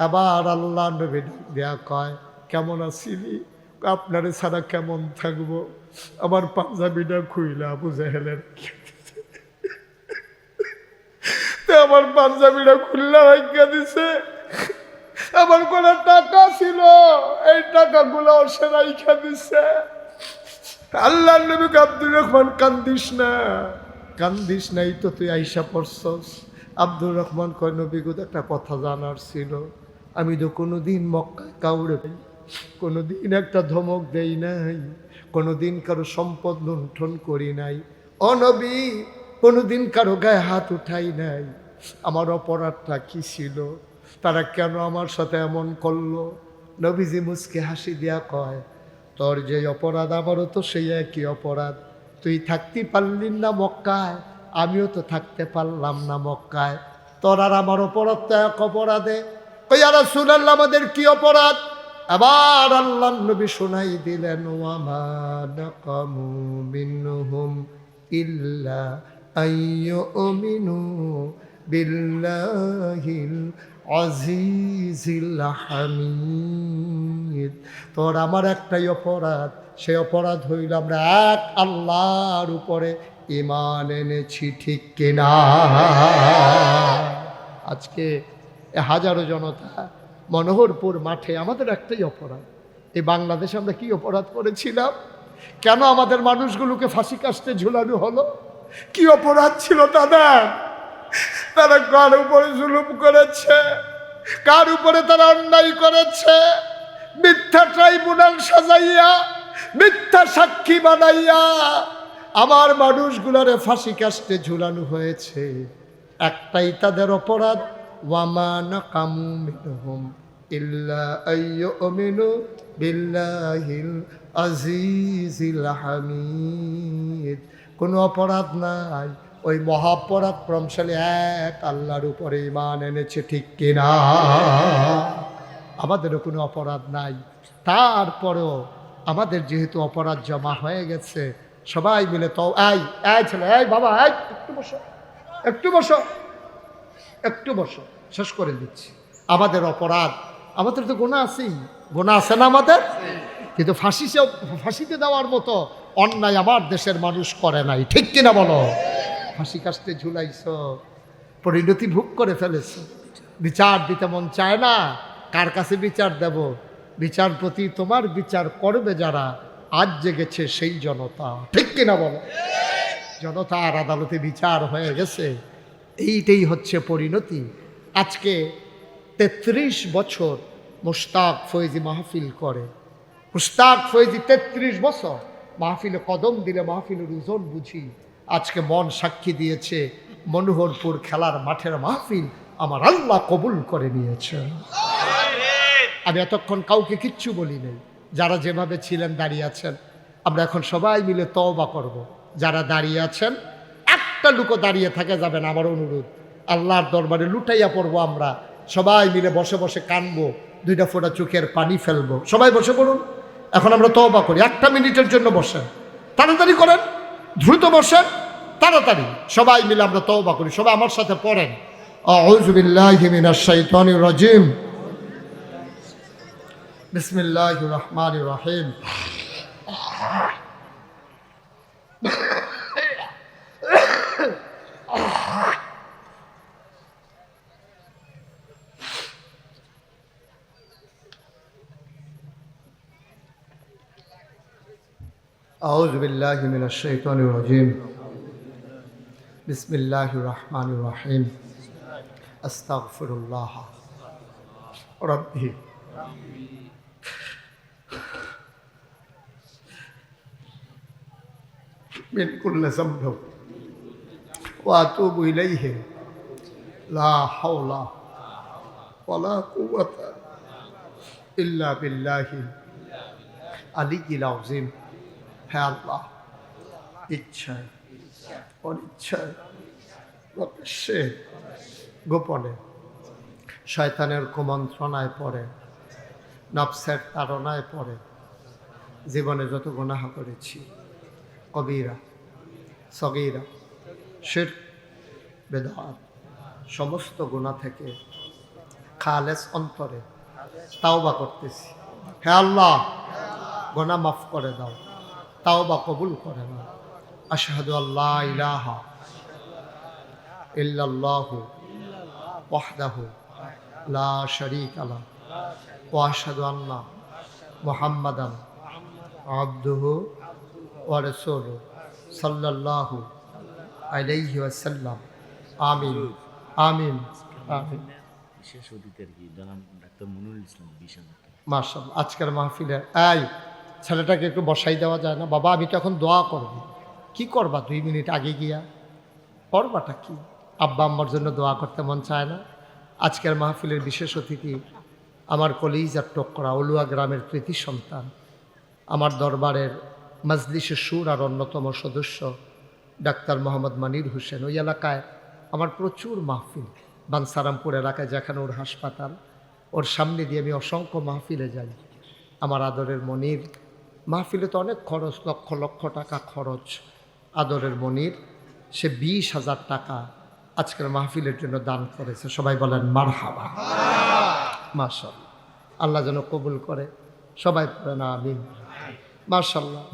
আবার আল্লাহ নবী দেয়া কয়, কেমন আছিলি? আপনারে ছাড়া কেমন থাকবো? আমার পাঞ্জাবিটা খুইলা আবু জাহেলের আমার পাঞ্জাবিটা খুললা রাখিয়া দিছে। আমার কোনো টাকা ছিল, এই টাকাগুলো সে রাইখা দিছে। আল্লাহ নবী আব্দুর রহমান, কান্দিস না, কান্দিস নাই তো তুই আইসা পড়ছস। আব্দুর রহমান কয়, নবী গো, একটা কথা জানার ছিল। আমি তো কোনোদিন মক্কায় কাউরে কোনোদিন একটা ধমক দেই নাই, কোনোদিন কারো সম্পদ লুণ্ঠন করি নাই। ও নবী, কোনোদিন কারো গায়ে হাত উঠাই নাই। আমার অপরাধটা কি ছিল? তারা কেন আমার সাথে এমন করলো? নবীজি মুচকে হাসি দিয়া কয়, তোর যে অপরাধ আমারও তো সেই একই অপরাধ। তুই থাকতে পারলি না মক্কায়, আমিও তো থাকতে পারলাম না মক্কায়। তোর আর আমার অপরাধ তো এক অপরাধে। ইয়া রাসূলুল্লাহ, আমাদের কি অপরাধ? আবার আল্লাহর নবী শোনাই দিলেন, ওয়ামা নাকামু মিনহুম ইল্লা আইয়ুমিনু বিল্লাহিল আজিজিল হামিদ। তোর আমার একটাই অপরাধ, সে অপরাধ হইল আমরা এক আল্লাহর উপরে ঈমান এনেছি, ঠিক কিনা? আজকে হাজারো জনতা মনোহরপুর মাঠে, আমাদের একটাই অপরাধ। এই বাংলাদেশে আমরা কি অপরাধ করেছিলাম? কেন আমাদের মানুষগুলোকে ফাঁসি কাস্টে ঝুলানো হলো? কি অপরাধ ছিল তাদের? তারা কার উপরে জুলুম করেছে, কার উপরে তারা অন্যায় করেছে। মিথ্যা ট্রাইব্যুনাল সাজাইয়া, মিথ্যা সাক্ষী বানাইয়া আমার মানুষগুলারে ফাঁসি কাস্টে ঝুলানো হয়েছে, একটাই তাদের অপরাধ, ওয়ামা নাকামু মিনহুম ইল্লা আইয়ুমিনু বিল্লাহিল আজিজিল হামিদ। কোনো অপরাধ নাই, ওই মহাপরাক্রমশালী এক আল্লাহর উপরে ঈমান এনেছে, ঠিক কিনা? আমাদেরও কোনো অপরাধ নাই, তারপরেও আমাদের যেহেতু অপরাধ জমা হয়ে গেছে, সবাই মিলে তো এই ছেলে, এই বাবা, এই একটু বসো, একটু বসো, একটু বসো, শেষ করে দিচ্ছি। আমাদের অপরাধ, আমাদের তো গুনাহ আছেই, গুনাহ আছে না আমাদের? কিন্তু ফাঁসিতে দেওয়ার মতো অন্যায় আমার দেশের মানুষ করে নাই, ঠিক কিনা বলো? ফাঁসি কাস্তে ঝুলাইছ, পরিণতি ভোগ করে ফেলেছ, বিচার দিতে মন চায় না, কার কাছে বিচার দেব? বিচারপতি তোমার বিচার করবে যারা, আজ জেগেছে সেই জনতা, ঠিক কিনা বলো? জনতার আদালতে বিচার হয়ে গেছে, এইটাই হচ্ছে পরিণতি। আজকে ৩৩ বছর মুশতাক ফৈজি মাহফিল করে, মুশতাক ফৈজি ৩৩ বছর মাহফিলে কদম দিলে মাহফিলের ওজন বুঝি। আজকে মন সাক্ষী দিয়েছে, মনোহরপুর খেলার মাঠের মাহফিল আমার আল্লাহ কবুল করে নিয়েছে। আমি এতক্ষণ কাউকে কিচ্ছু বলি নাই, যারা যেভাবে ছিলেন দাঁড়িয়ে আছেন, আমরা এখন সবাই মিলে তওবা করব। যারা দাঁড়িয়ে আছেন, একটা লুকো দাঁড়িয়ে থাকে যাবেন, আমার অনুরোধ, আল্লাহর দরবারে লুটাইয়া পড়বো। আমরা সবাই মিলে বসে বসে কানবো, 2টা ফোঁটা চোখের পানি ফেলবো। সবাই বসে পড়ুন, এখন আমরা তওবা করি। 1টা মিনিটের জন্য বসেন, তাড়াতাড়ি করেন, দ্রুত বসেন, তাড়াতাড়ি সবাই মিলে আমরা তওবা করি। সবাই আমার সাথে পড়েন, আউযু বিল্লাহি মিনাশ শাইতানির রাজিম, বিসমিল্লাহির রহমানির রহিম। আউযু বিল্লাহি মিনাশ শাইতানির রাজিম, বিসমিল্লাহির রহমানির রহিম। আস্তাগফিরুল্লাহ রাব্বি মিন কুল্লি যামবি ওয়া আতুবু ইলাইহি, লা হাওলা ওয়ালা কুওয়াতা ইল্লা বিল্লাহি আলিয়্যিল আযীম। হে আল্লাহ, ইচ্ছায় অনিচ্ছায় প্রকাশ্যে গোপনে শয়তানের কুমন্ত্রণায় পড়ে, নফসের তাড়নায় পড়ে জীবনে যত গুনাহ করেছি, কবিরা সগীরা শিরক বেদাত, সমস্ত গুনাহ থেকে খালেস অন্তরে তাওবা করতেছি। হে আল্লাহ, গুনাহ মাফ করে দাও, তাওবা কবুল করে নাও। আশহাদু আল্লা ইলাহা ইল্লাল্লাহু ওয়াহদাহু লা শারীকা লাহু ওয়া আশহাদু আন্না মুহাম্মাদান আবদুহু ওয়া রাসূলুহু সাল্লাল্লাহু আলাইহি ওয়াসাল্লাম। আমিন আমিন আমিন। বিশেষ অতিথির কি জনাব ডাক্তার মনিরুল ইসলাম বিশাল। মাশাআল্লাহ, আজকের মাহফিলে এই ছেলেটাকে একটু বসাই দেওয়া যায় না? বাবা, আমি তো এখন দোয়া করব। কি করবা 2 মিনিট আগে গিয়া? করবাটা কি? আব্বা আম্মার জন্য দোয়া করতে মন চায় না? আজকের মাহফিলের বিশেষ অতিথি আমার কলিজার টুকরা অলুয়া গ্রামের কৃতি সন্তান, আমার দরবারের মজলিসে সুর আর অন্যতম সদস্য ডাক্তার মোহাম্মদ মনির হোসেন। ওই এলাকায় আমার প্রচুর মাহফিল, বানসারামপুর এলাকায় যেখানে ওর হাসপাতাল, ওর সামনে দিয়ে আমি অসংখ্য মাহফিলে যাই। আমার আদরের মনির, মাহফিলে তো অনেক খরচ, লক্ষ লক্ষ টাকা খরচ। আদরের মনির সে 20,000 টাকা আজকের মাহফিলের জন্য দান করেছে। সবাই বলেন মারহাবা। মাশাআল্লাহ, আল্লাহ যেন কবুল করে। সবাই বলেন আমিন। মাশাআল্লাহ।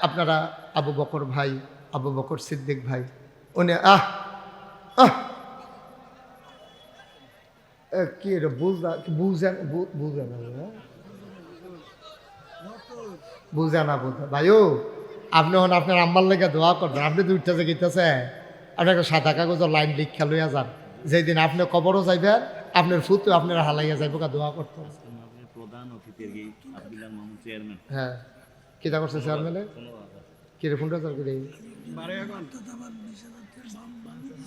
আপনারা আবু বকর ভাই, আবু বকর সিদ্দিক ভাই, উনি কি বুঝে না ভাইও, আপনি হন আপনার আম্মার লেগে দোয়া করবেন। আপনি 2টা যে গেতেছে, আপনি একটা সাদা কাগজের লাইন লিখা লইয়া যান, যেদিন আপনি কবরও যাইবেন আপনার ফুত আপনার হালাইয়া যাইব দোয়া করতে। প্রধান অতিথির কি আব্দুল্লাহ মাহমুদ চেয়ারম্যান। হ্যাঁ, কিতা করছে চেয়ারম্যানে? কিরে 15,000 করে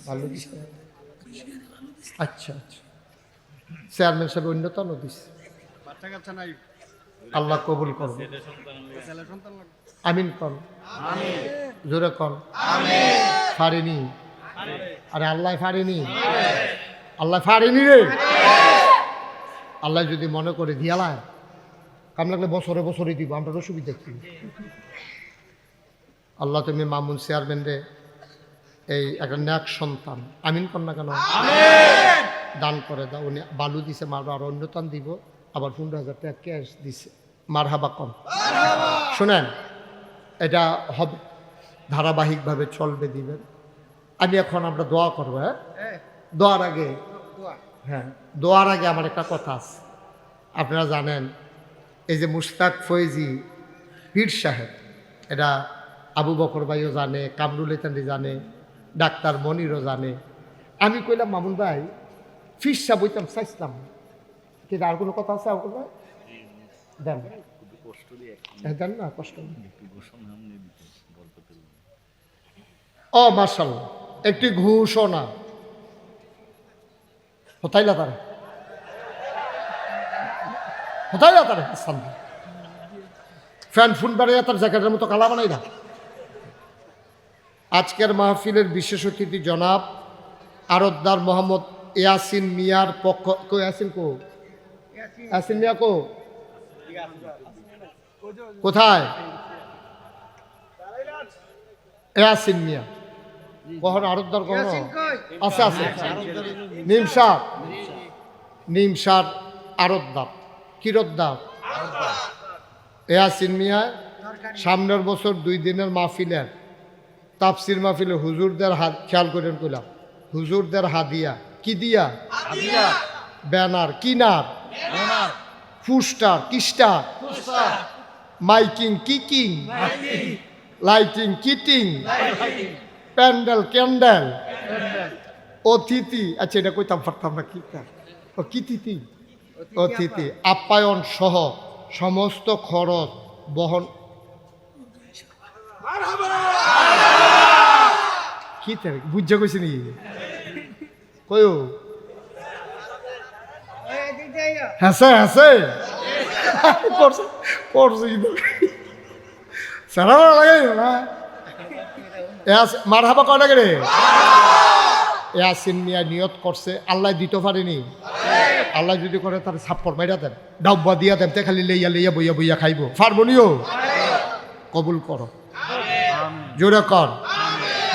ভালো দিছে। আচ্ছা আচ্ছা, চেয়ারম্যান সাহেব অন্যতম দিস। আল্লাহ কবুল করবে। আমিন কন, জোরে কন। ফারিনি, আরে আল্লাহ ফারিনি, আল্লাহ ফারিনি রে। আল্লাহ যদি মনে করে দিয়ালায় কাম লাগলে বছরে বছরে দিব, আমরা অসুবিধা কি? আল্লাহ তুমি মামুন চেয়ারম্যান রে এই একটা ন্যাক সন্তান, আমিন কর না কেন, দান করে দাও। উনি বালু দিছে, মার আর অন্যতম দিব, আবার 15,000 টাকা ক্যাশ দিছে। মার হাবা কম। শোনেন, এটা হবে, ধারাবাহিকভাবে চলবে, দিবেন। আমি এখন আমরা দোয়া করবো। হ্যাঁ, দোয়ার আগে, হ্যাঁ দোয়ার আগে আমার একটা কথা আছে। আপনারা জানেন এই যে মুশতাক ফয়েজি পীর সাহেব, এটা আবু বকর ভাইও জানে, কামরুল ইতানি জানে, ডাক্তার মনিরও জানে। আমি কইলাম মামুন ভাই ফিরসা বইতাম চাইছিলাম, কিন্তু আর কোনো কথা আছে? আর কোনো দেন দেন না, কষ্ট ও মার্শাল্লাহ, একটি ঘোষণা হতাইলা তারা, হতাইলা তারা ফ্যান ফোন বেড়ে তার জ্যাকেটের মতো কালা বানাই না। আজকের মাহফিলের বিশেষ অতিথি জনাব আরতদার মোহাম্মদ ইয়াসিন মিয়ার পক্ষ, ইয়াসিন কো, ইয়াসিন মিয়া কো, কোথায়? ইয়াসিন মিয়া কখন আরতদার কখন আছে? আছে নিমসার, নিমসার আরতদার, কিরতদার ইয়াসিন মিয়া সামনের বছর 2 দিনের মাহফিলের তাফসির মাহফিলে হুজুরদের হাত খেয়াল করেন, কইলাম হুজুরদের হাদিয়া কি দিয়া? ব্যানার, কিনার, ফুস্টার, কিস্টার, মাইকিং, কিকিং, লাইটিং, কিটিং, প্যান্ডেল, ক্যান্ডেল, অতিথি, আচ্ছা এটা কইতাম পারতাম না, কি ও কিতিথি, অতিথি আপ্যায়ন সহ সমস্ত খরচ বহন। কি বুঝা কইছি নি কই হাসে হাসে পড়ছে পড়ছে কিন্তু সারা লাগে না। মার হাবা কয় লাগে রে? ইয়াসিন মিয়া নিয়ত করছে, আল্লাহ দিতে পারেনি। আল্লাহ যদি করে তার ছাপ্পর মাইরা দেন, ডাব্বা দিয়া দেন, তে খালি লইয়া লইয়া বইয়া বইয়া খাইব, পারবনিও। কবুল করো, জোরে কর।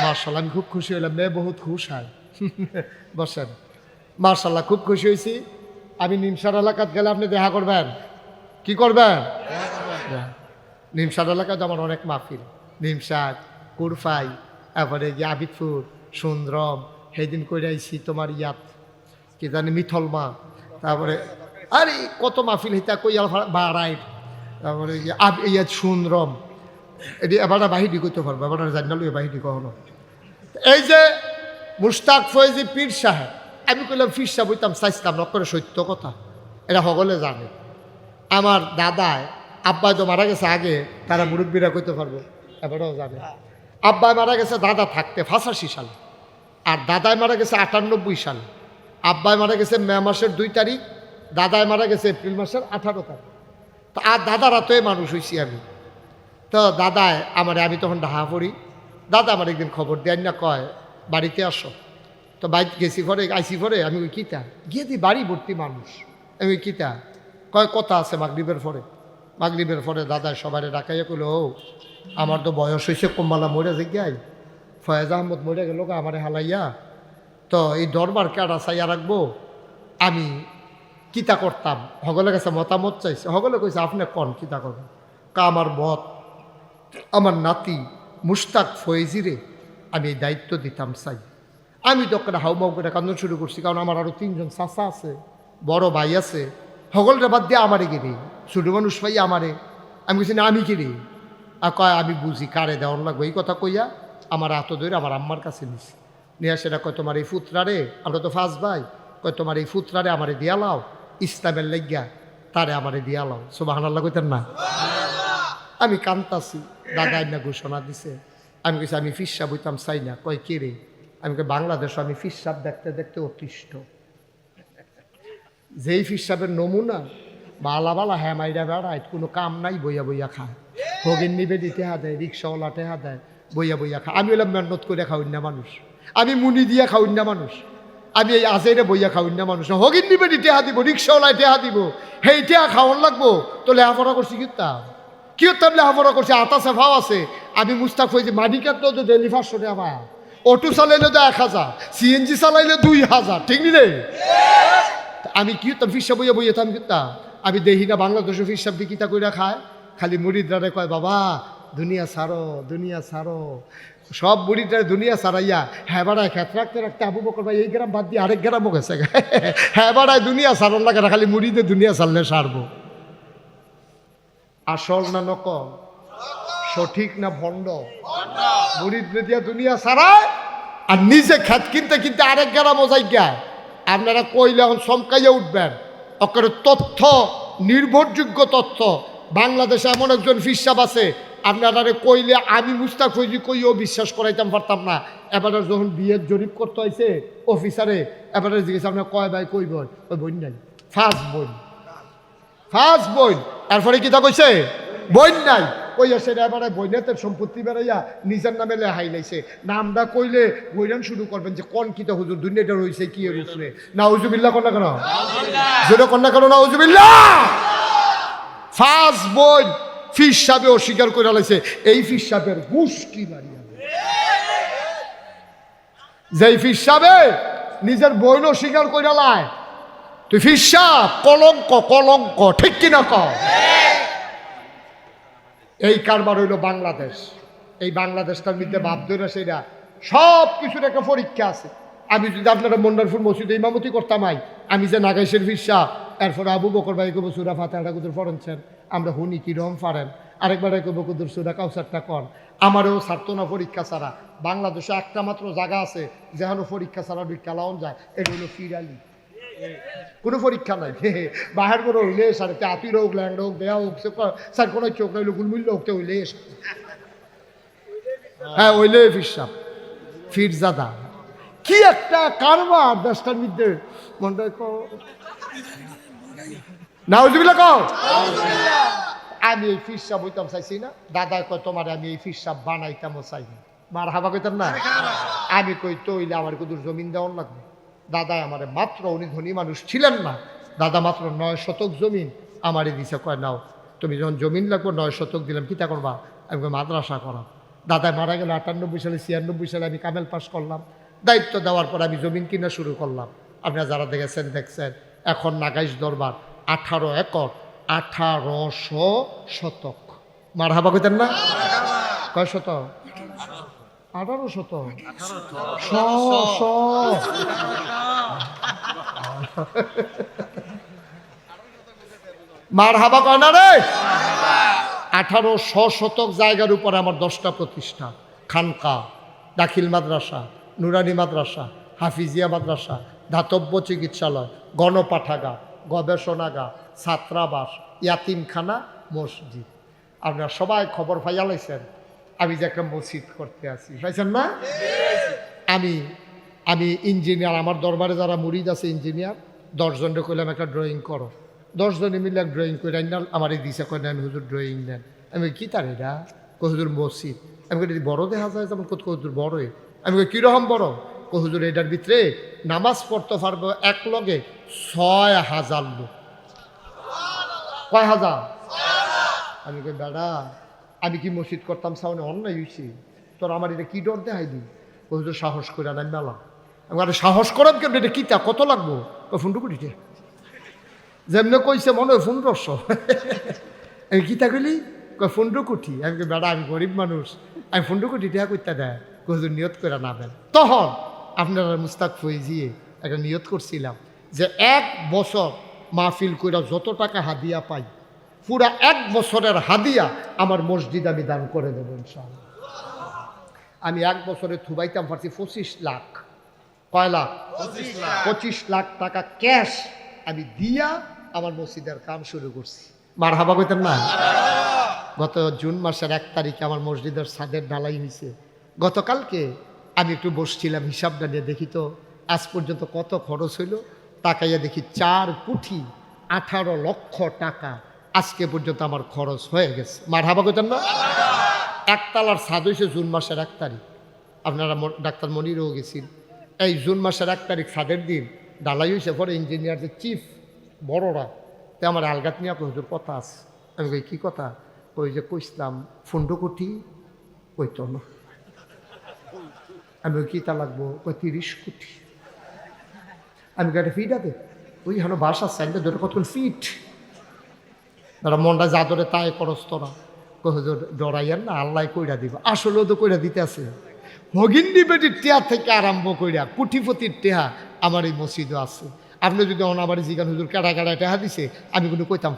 মার্শাল্লাহ, আমি খুব খুশি হইলাম, মেয়ে বহুত খুশ হয়। বসেন। মার্শাল্লাহ, খুব খুশি হয়েছি। আমি নিমসার এলাকাত গেলে আপনি দেখা করবেন, কি করবেন? নিমসার এলাকায় আমার অনেক মাহফিল, নিমসার, কুরফাই, তারপরে যে আবিদপুর, সুন্দরম, সেইদিন করে আইছি তোমার ইয়াত কি জানি মিথলমা, তারপরে আরে কত মাহফিল হিতা কইয়াল বাড়াই, তারপরে ইয়াত সুন্দরম, এটি এবার বাহিনী করতে পারবো, এবার জানালো বাহিনী কখনো। এই যে মুশতাক ফয়েজি পীর সাহেব, আমি কইলাম পীর সাহেব হইতাম চাইছিলাম না, করে সত্য কথা, এটা সকলে জানে। আমার দাদায়, আব্বাই তো মারা গেছে আগে, তারা মুরব্বীরা কইতে পারবো, এবারও জানে। আব্বাই মারা গেছে দাদা থাকতে 85 সালে, আর দাদাই মারা গেছে 98 সালে। আব্বাই মারা গেছে মে মাসের 2 তারিখ, দাদাই মারা গেছে এপ্রিল মাসের 18 তারিখ। তো আর দাদারা তো মানুষ হয়েছি আমি। তো দাদায় আমারে, আমি তখন ঢাকা পড়ি, দাদা আমার একদিন খবর দেয় না, কয় বাড়িতে আসো। তো বাড়িতে গেছি পরে, আইসি পরে, আমি ওই কিতা গিয়ে দিই, বাড়ি ভর্তি মানুষ, আমি ওই কিতা কয় কথা আছে মাগরিবের পরে। মাগরিবের পরে দাদা সবাই ডাকাইয়া কইল, ও আমার তো বয়স হয়েছে, কম্বালা মরে যাই, ফয়েজ আহমদ মরে গেল আমার হালাইয়া, তো এই দরবার কাটা চাইয়া রাখবো, আমি কিতা করতাম। হগলে গেছে মতামত চাইছে, হগলে কইছে আপনি কন কিতা করবেন। আমার মত, আমার নাতি মুশতাক ফয়েজিরে আমি এই দায়িত্ব দিতাম চাই। আমি তো একটা হাউমাউ করে কান্দন শুরু করছি, কারণ আমার আরও 3জন চাচা আছে, বড় ভাই আছে, হগলরে বাদ দিয়ে আমারে গেলি, ছোটো মানুষ ভাই আমারে। আমি বলছি না, আমি কিনি, আর কয় আমি বুঝি কারে দেওয়ার লাগবে, এই কথা কইয়া আমার হাত ধরে আমার আম্মার কাছে নিছি, নিয়ে সেটা কয় তোমার এই ফুতরারে, আমরা তো 5 ভাই, কয় তোমার এই ফুতরারে আমারে দিয়া লাও, ইসলামের লাগিয়া তারে আমারে দিয়া লাও। সুবহানাল্লাহ কইতেন না? আমি কান্তাছি, দাদা না ঘোষণা দিছে। আমি কইছি আমি ফিসাব হইতাম চাই না। কয় কে রে? আমি কই বাংলাদেশ আমি ফিসাব দেখতে দেখতে অতিষ্ঠ। যেই ফিসাবের নমুনা বালা বালা হ্যাঁ মাইরা বেড়ায়, কোনো কাম নাই, বইয়া বইয়া খায়। ভগিন নিবে দিতে হা দেয়, রিক্সাওয়ালা টেহা দেয়, বইয়া বইয়া খায়। আমি হলাম মেহনত করে খাওয়াই না মানুষ, আমি মুনি দিয়া খাওয়াই না মানুষ, আমি এই আজেরে বইয়া খাওয়াই না মানুষ। হগিন নিবে টেহা দিব, রিক্সাওয়ালায় টেহা দিব, হেই টেহা খাওয়ান লাগবো। তো লেহাপড়া করছি কি হতাম, লেহাপড়া করছি, আতা সাফাও আছে। আমি মুস্তাক হয়েছি, মাডিকার তো ডেলি 500 টাকা পায়, অটো চালাইলে তো 1000, সিএনজি চালাইলে 2000, ঠিক নি রে? আমি কি হতাম, ফিসাব বইয়া বইয়া থাম কিতা। আমি দেখি না বাংলাদেশে ফিসাব দিয়ে কিতা কইরা খায়। খালি মুরিদরা কয় বাবা দুনিয়া ছাড়ো, দুনিয়া ছাড়ো। সব মুরিদরা দুনিয়া ছাড়াইয়া হ্যাঁ বাড়ায় খেত রাখতে রাখতে আবু বকর ভাই এই গ্রাম বাদ দিয়ে আরেক গ্রামও গেছে। হ্যাঁ বাড়ায় দুনিয়া ছাড়ন লাগে না, খালি মুরিদে দুনিয়া ছাড়লে সারবো। আসল না নকল, সঠিক না ভণ্ড? মুরিদ দিয়া দুনিয়া ছাড়ায় আর নিজে খেত কিনতে কিনতে আরেক গ্রামও যাইয়া। আপনারা কইলে এখন চমকাইয়া উঠবেন। অকারে তথ্য, নির্ভরযোগ্য তথ্য। বাংলাদেশে এমন একজন ফিসাব আছে, আপনারা কইলে আমি মুস্তাক ফৈজি কইও বিশ্বাস করাইতাম পারতাম না। এবারে যখন বিয়ের জরিপ করতে হয়েছে অফিসারে, এবারে জিজ্ঞেস আপনার কয় ভাই কই বোন? ওই বোন নাই, ফার্স্ট বোন, ফার্স্ট বোন। এরপরে কিতা কইছে? বোন নাই। ওই সেটা এবারে বইনাতের সম্পত্তি বেড়াইয়া নিজের নামে লেহাই লাইছে। নামটা কইলে বইরান শুরু করবেন যে কোন কিতা হুজুর দুনিয়াটা রয়েছে কি এর উপরে। নাউজুবিল্লাহ কন্যা কেন? জোরে কন্যা কেন? নাউজুবিল্লাহ। ফার্স্ট বোন ফিস সাহেবে অস্বীকার করে লাইছে। এই ফিস সাহেবের হুশ কি বাড়িয়া, যেই ফিস সাহেবে নিজের বোন অস্বীকার করে লাই, তুই ফিস সাহেব কলঙ্ক, কলঙ্ক, ঠিক কিনা কর? এই কারবার হইল বাংলাদেশ। এই বাংলাদেশটার মধ্যে ভাব ধরে সেটা সব কিছুর একটা পরীক্ষা আছে। আমি যদি আপনারা মন্ডারপুর মসজিদে ইমামতি করতাম, আমি যে নাগাইশের ফিরসা, এরপরে আবু বকর ভাই কব সুরা ফাতেহাটা কুদুর পড়েছেন, আমরা হুনি কিরম পারেন, আরেকবার কব কুদুর সুরা কাউসারটা কর। আমারও ছাড়তো না পরীক্ষা ছাড়া। বাংলাদেশে একটা মাত্র জায়গা আছে যেখানে পরীক্ষা ছাড়া ভিক্ষা লাউন যায়, এটা হলো ফিরালি। কোনো পরীক্ষা নাই, বাহার করে হইলে সার আতুই হোক, ল্যান্ড হোক, দেয়া হোক, স্যার কোনো চোখ হইলো গুলমূল্য হোক, হইলে হ্যাঁ ওইলে ফিরসাব ফিরজাদা। কি একটা কারবার দেশটার মধ্যে, মনটা নাউজুবিল্লাহ কও। আমি এই ফিরসাব হইতাম চাইছি না। দাদা কয় তোমার আমি এই ফিরসাব বানাইতামও চাই না। মার হাবা কইতাম না। আমি কই তৈলে আমার কুদুর জমিন দেওয়ার লাগবে। দাদা আমারে মাত্র, উনি ধনী মানুষ ছিলেন না, দাদা মাত্র 9 শতক জমিন আমারই দিছে। কয় নাও তুমি যখন জমিন লাগবো 9 শতক দিলাম, কিতা করবা? আমি মাদ্রাসা করা। দাদা মারা গেল 98 সালে, 96 সালে আমি কামেল পাস করলাম। দায়িত্ব দেওয়ার পর আমি জমিন কিনা শুরু করলাম। আপনারা যারা দেখেছেন দেখছেন। এখন নাগাইশ দরবার 18 একর, 1800 শতক। মার হাবা কইতেন না? কয় শতক? 18 শতক। মার হাবা কয় না রে। 1800 শতক জায়গার উপরে আমার 10টা প্রতিষ্ঠান, খানকা, দাখিল মাদ্রাসা, নুরানি মাদ্রাসা, হাফিজিয়া মাদ্রাসা, ধাতব্য চিকিৎসালয়, গণপাঠাগার, গবেষণাগার, ছাত্রাবাস, ইয়াতিমখানা, মসজিদ। আপনারা সবাই খবর পাইয়া লাইছেন আমি যে একটা মসজিদ করতে আছি, পাইছেন না? আমি ইঞ্জিনিয়ার, আমার দরবারে যারা মুরিদ আছে ইঞ্জিনিয়ার, 10 জনকে কইলাম একটা ড্রয়িং করো। 10 জনে মিলে এক ড্রয়িং করে আইনাল। আমার এই দিশা কয় না, আমি হুজুর ড্রয়িং দেন। আমি কি তার এটা? হুজুর মসজিদ। আমি কই বড় দেখা যায় যেমন, কত হুজুর বড়ই। আমি কই কীরকম বড়? হুজুর এটার ভিতরে নামাজ পড়তে পারবো এক লগে 6000 লোক। কয় হাজার? আমি কই বেড়া আমি কি মসজিদ করতাম সামনে অন্যায় হয়েছি তোর, আমার এটা কি ডর দেখাই দি? হুজুর সাহস করে না মেলা। আমি আরে সাহস করাম কেন? এটা কিতা কত লাগবো? ফোনটু করিতে যেমনি কইছে মনে হয় 1500। আমি কিতা কইলি? কয় 15 কোটি। আমি বেড়া আমি গরিব মানুষ, আমি 15 কোটি টাকা করতে দেয়। হুজুর নিয়ত করে না দেন। তখন আপনারা মুস্তাক ফৈজিয়ে একটা নিয়ত করছিলাম যে 1 বছর মাহফিল কইরা যত টাকা হাদিয়া পাই, পুরা 1 বছরের হাদিয়া আমার মসজিদ আমি দান করে দেবো ইনশাআল্লাহ। আমি 1 বছরে থুবাইতাম পারছি 25 লাখ। কয় লাখ? 25 লাখ টাকা ক্যাশ আমি দিয়া আমার মসজিদের কাম শুরু করছি। মার হাবা কইতেন না? গত জুন মাসের 1 তারিখে আমার মসজিদের ছাদের ঢালাই হয়েছে। গতকালকে আমি একটু বসছিলাম, হিসাবটা নিয়ে দেখি তো আজ পর্যন্ত কত খরচ হইল। তাকাইয়া দেখি 4 কোটি 18 লক্ষ টাকা আজকে পর্যন্ত আমার খরচ হয়ে গেছে। মারহাবা কইতেন না? একতলার ছাদ হয়েছে জুন মাসের 1 তারিখ। আপনারা ডাক্তার মনিরও গেছেন। এই জুন মাসের 1 তারিখ ছাদের দিন ঢালাই হয়েছে। পরে ইঞ্জিনিয়ারদের চিফ বড়রা তো আমার আলগাত নিয়ে আপনার হুজুর কথা আছে। আমি কই কী কথা? ওই যে কইসলাম 15 কোটি ওই তো না। আমি ওই কী তা লাগবো? ওই 30 কোটি। আমি একটা ফিট আছে ওই হানো বাসা সাইডে ধরে কতক্ষণ ফিট তারা মনটা যা ধরে তাই করস তোরা হুজুর ডরাইয়ার না, আল্লাহ কইরা দিব। আসলেও তো কইরা দিতে আছে। হগিন্দি বেটির টেহা থেকে আরম্ভ কইরা কুটিপতির টেহা আমার এই মসজিদও আছে। আপনি যদি অনাবারি জিগান হুজুর কাটা কাটা টেহা দিছে, আমি কোনো কইতাম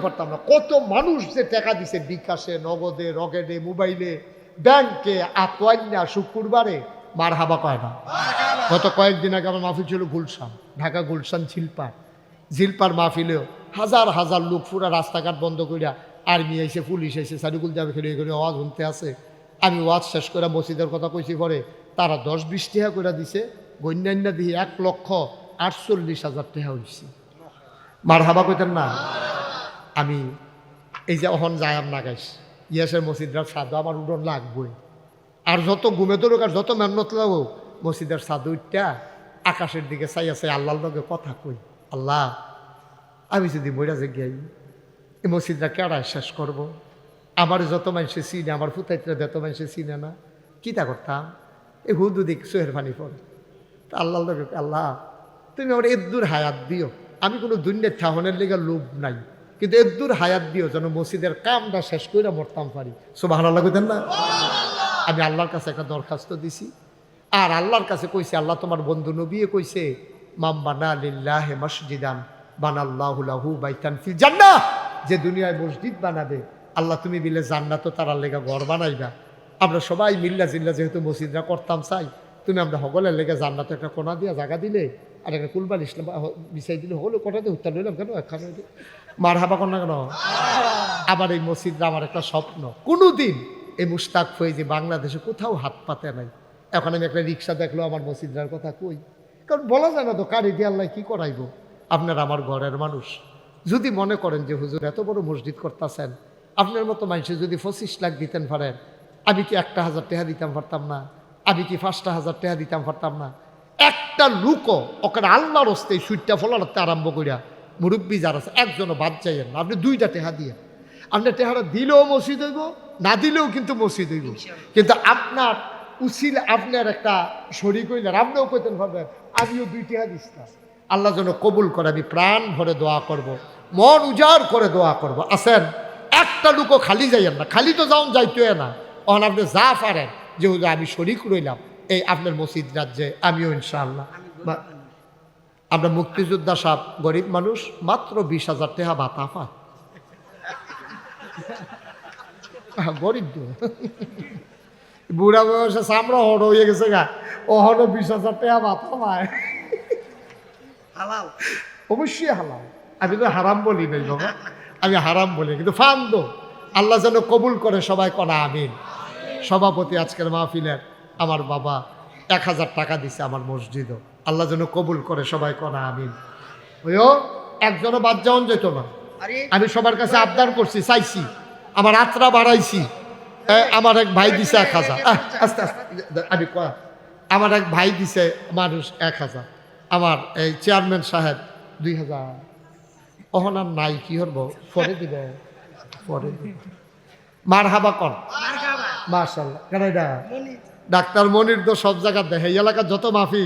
পারতাম না। কত মানুষ যে টাকা দিছে বিকাশে, নগদে, রকেটে, মোবাইলে, ব্যাংকে, আতোয়ান্যা শুক্রবারে মার হাবা কয় না। গত কয়েকদিন আগে আমার মাহফিল ছিল গুলশান, ঢাকা গুলশান ঝিলপার মাহফিলেও হাজার হাজার লোক পুরা রাস্তাঘাট বন্ধ করিয়া আর্মি এসে, পুলিশ এসে, সারিকুল যাবে খেলে এখানে আওয়াজ শুনতে আছে। আমি ওয়াজ শেষ করে মসজিদের কথা কইছি, পরে তারা 10-20 টাকা করে দিছে। গণ্যান্য দিয়ে 1,48,000 টাকা হয়েছে। মার হাবা কইতেন না? আমি এই যে অহন যায়াম না গাইস ইয়াসের মসজিদরা সাদু আমার উড়ন লাগবই। আর যত ঘুমে ধরুক আর যত মেহনত লাগুক মসজিদের সাদু উঠটা আকাশের দিকে চাই আছে, আল্লাহর লগে কথা কই, আল্লাহ আমি যদি মইরা যে গিয়াই এই মসজিদরা কেড়ায় শেষ করব। আমার যত মানুষে চিনে, আমার ফুতাইতরা যত মানুষে চিনে না, কিতা করতাম? এই হুদু দিক সোহের পানি পড়ে। তা আল্লাহর লগে, আল্লাহ তুমি আমার এদ্দুর হায়াত দিও। আমি কোনো দুনিয়ার ঠাহনের লেগে লোভ নাই, কিন্তু এদ্দুর হায়াত দিও যেন মসজিদের কামটা শেষ করে মরতাম পারি। সুবহানাল্লাহ কইতেন না? আমি আল্লাহর কাছে একটা দরখাস্ত দিছি, আর আল্লাহর কাছে কইছি, আল্লাহ তোমার বন্ধু নবীয়ে কইছে, মাম বানা লিল্লাহি মসজিদান বানাল্লাহু লাহু বাইতান ফিল জান্নাহ। যে দুনিয়ায় মসজিদ বানাবে আল্লাহ তুমি বিলে জান্নাতও তার লেগে ঘর বানাইবা। আমরা সবাই মিল্লা জিল্লা যেহেতু মসজিদরা করতাম চাই, তুমি আমরা হগলের লেগে জান্নাত একটা কোনা দিয়া জায়গা দিলে আর একটা কুলবাল ইসলাম বিছাই দিলে হলো, কোটা দিয়ে উত্তর লইলাম কেন একখানে মার হাবা কর না কেন? আবার এই মসজিদরা আমার একটা স্বপ্ন, কোনোদিন এই মুশতাক ফয়েজি বাংলাদেশে কোথাও হাত পাতে নাই। এখন আমি একটা রিক্সা দেখলো আমার মসজিদরার কথা কই, কারণ বলা যায় না তো কারি দিয়ে আল্লাহ কী করাইব। আপনার আমার ঘরের মানুষ যদি মনে করেন যে হুজুর এত বড় মসজিদ করতেছেন, আপনার মতো মানুষের যদি 25 লাখ দিতেন পারেন, আমি কি 1,000 টাকা দিতাম পারতাম না? আমি কি 5,000 টাকা দিতাম পারতাম না? একটা লুকও ওখানে আল্লাহর হস্তে সুইটটা ফলাতে আরম্ভ করিয়া মুরব্বী যারা আছে একজনও বাদ যাইয়েন না। আপনি 2টা টেহা দিয়ে, আপনার টেহারা দিলেও মসজিদ হইব, না দিলেও কিন্তু মসজিদ হইব। কিন্তু আপনার উচিত আপনার একটা শরীক হইলেন, আপনিও কইতেন পারবেন আমিও 2 টেহা দিচ্ছিলাম। আল্লাহ যেন কবুল করে, আমি প্রাণ ভরে দোয়া করব, মন উজাড় করে দোয়া করব। আসেন একটা লুকও খালি যাইয়েন না, খালি তো যাওন যাইতে না। অন আপনি যা পারেন যে আমি শরীক রইলাম এই আপনার মসজিদ রাজ্যে, আমিও ইনশাআল্লাহ। আমরা মুক্তিযোদ্ধা সাহেব গরিব মানুষ, মাত্র 20,000 টাকা ভাতা পায়। গরিব বুড়া বয়সে চামড়া হড় হয়ে গেছে গা, ও হড় 20,000 টাকা ভাতা পায়। অবশ্যই হালাল, আমি তো হারাম বলি নাই বাবা, আমি হারাম বলি, কিন্তু ফান্দ আল্লাহ যেন কবুল করে, সবাই কনা আমিন। সভাপতি আজকের মাহফিলের আমার বাবা 1,000 টাকা দিছে আমার মসজিদও, আল্লাহ যেন কবুল করে, সবাই কনা আমিন। ওইও একজনও বাদ যাওয়ান যেত না। আমি সবার কাছে আবদার করছি, চাইছি, আমার আত্রা বাড়াইছি। আমার এক ভাই দিছে 1,000, আস্তে আস্তে আমি আমার এক ভাই দিছে মানুষ 1,000, আমার এই চেয়ারম্যান সাহেব 2,000। অহনার নাই, কি হব, পরে দিব, পরে দিব। মার হাবা কর মাশাআল্লাহ। কেন এটা ডাক্তার মনির তো সব জায়গা দেখে, এই এলাকার যত মাফি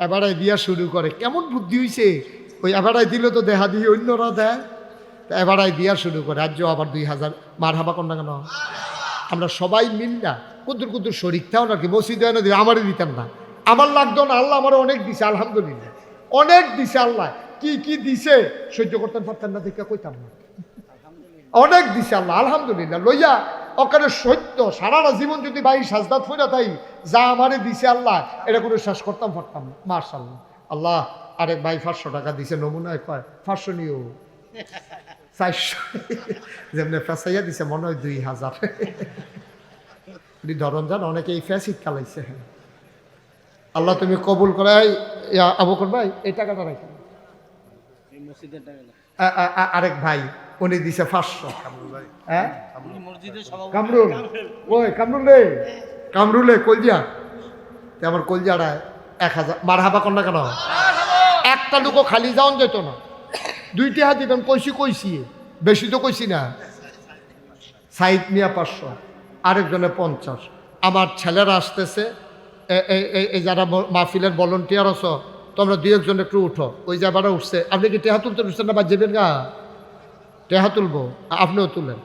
এবারাই দিয়া শুরু করে। কেমন বুদ্ধি হয়েছে, ওই এবারাই দিলে তো দেহা দিয়ে অন্যরা দেয়, এবারাই দিয়া শুরু করে। আজ আবার 2,000 মার হাবা কর না কেন? আমরা সবাই মিললা কুদ্দুর কুদ্দুর শরীর থাও নাকি মসজিদে এনে দিই, আমারই দিতেন না, আমার লাগতো না। আল্লাহ আমার অনেক দিছে, আলহামদুলিল্লাহ, অনেক দিছে। আল্লাহ কি কি দিছে সহ্য করতেন পারতেন না, দেখে কইতাম না, অনেক দিছে আল্লাহ, আলহামদুলিল্লাহ। লইয়া ওখানে সত্য সারাটা জীবন যদি ভাই সাজদাত ফইরা তাই যা আমারে দিছে আল্লাহ, এটা কোনো শেষ করতাম পারতাম না। মাশাআল্লাহ। আল্লাহ আরেক ভাই 500 টাকা দিছে, নমুনায় কয় 500 নিও। 400 যেমনি ফেসাইয়া দিছে মনে হয় 2000 ধরন যান অনেকে এই ফেসিট কালাইছে। আল্লাহ তুমি কবুল করাই। আবু বকর ভাই এই টাকাটা রাখেন। আরেক ভাই উনি দিছে 500। হ্যাঁ কামরুল, ওই কামরুল রে, কামরুলে কলজিয়া আমার কলজিয়াটা 1000 মারহাবা কন্যা কেন? একটা লোকও খালি যাওন যেত না। 2টি হাত দিবেন কইছি বেশি তো কইছি না। সাইদ মিয়া 500, আরেকজনে 50। আমার ছেলেরা আসতেছে, এই যারা মাহফিলের ভলেন্টিয়ার আছো তোমরা 2-1 জন একটু উঠো। ওই যাবারা উঠছে, আপনি কি টেহা তুলতে উঠছেন না? বা যাবেন গা টেহা তুলবো, আপনিও তুলেন।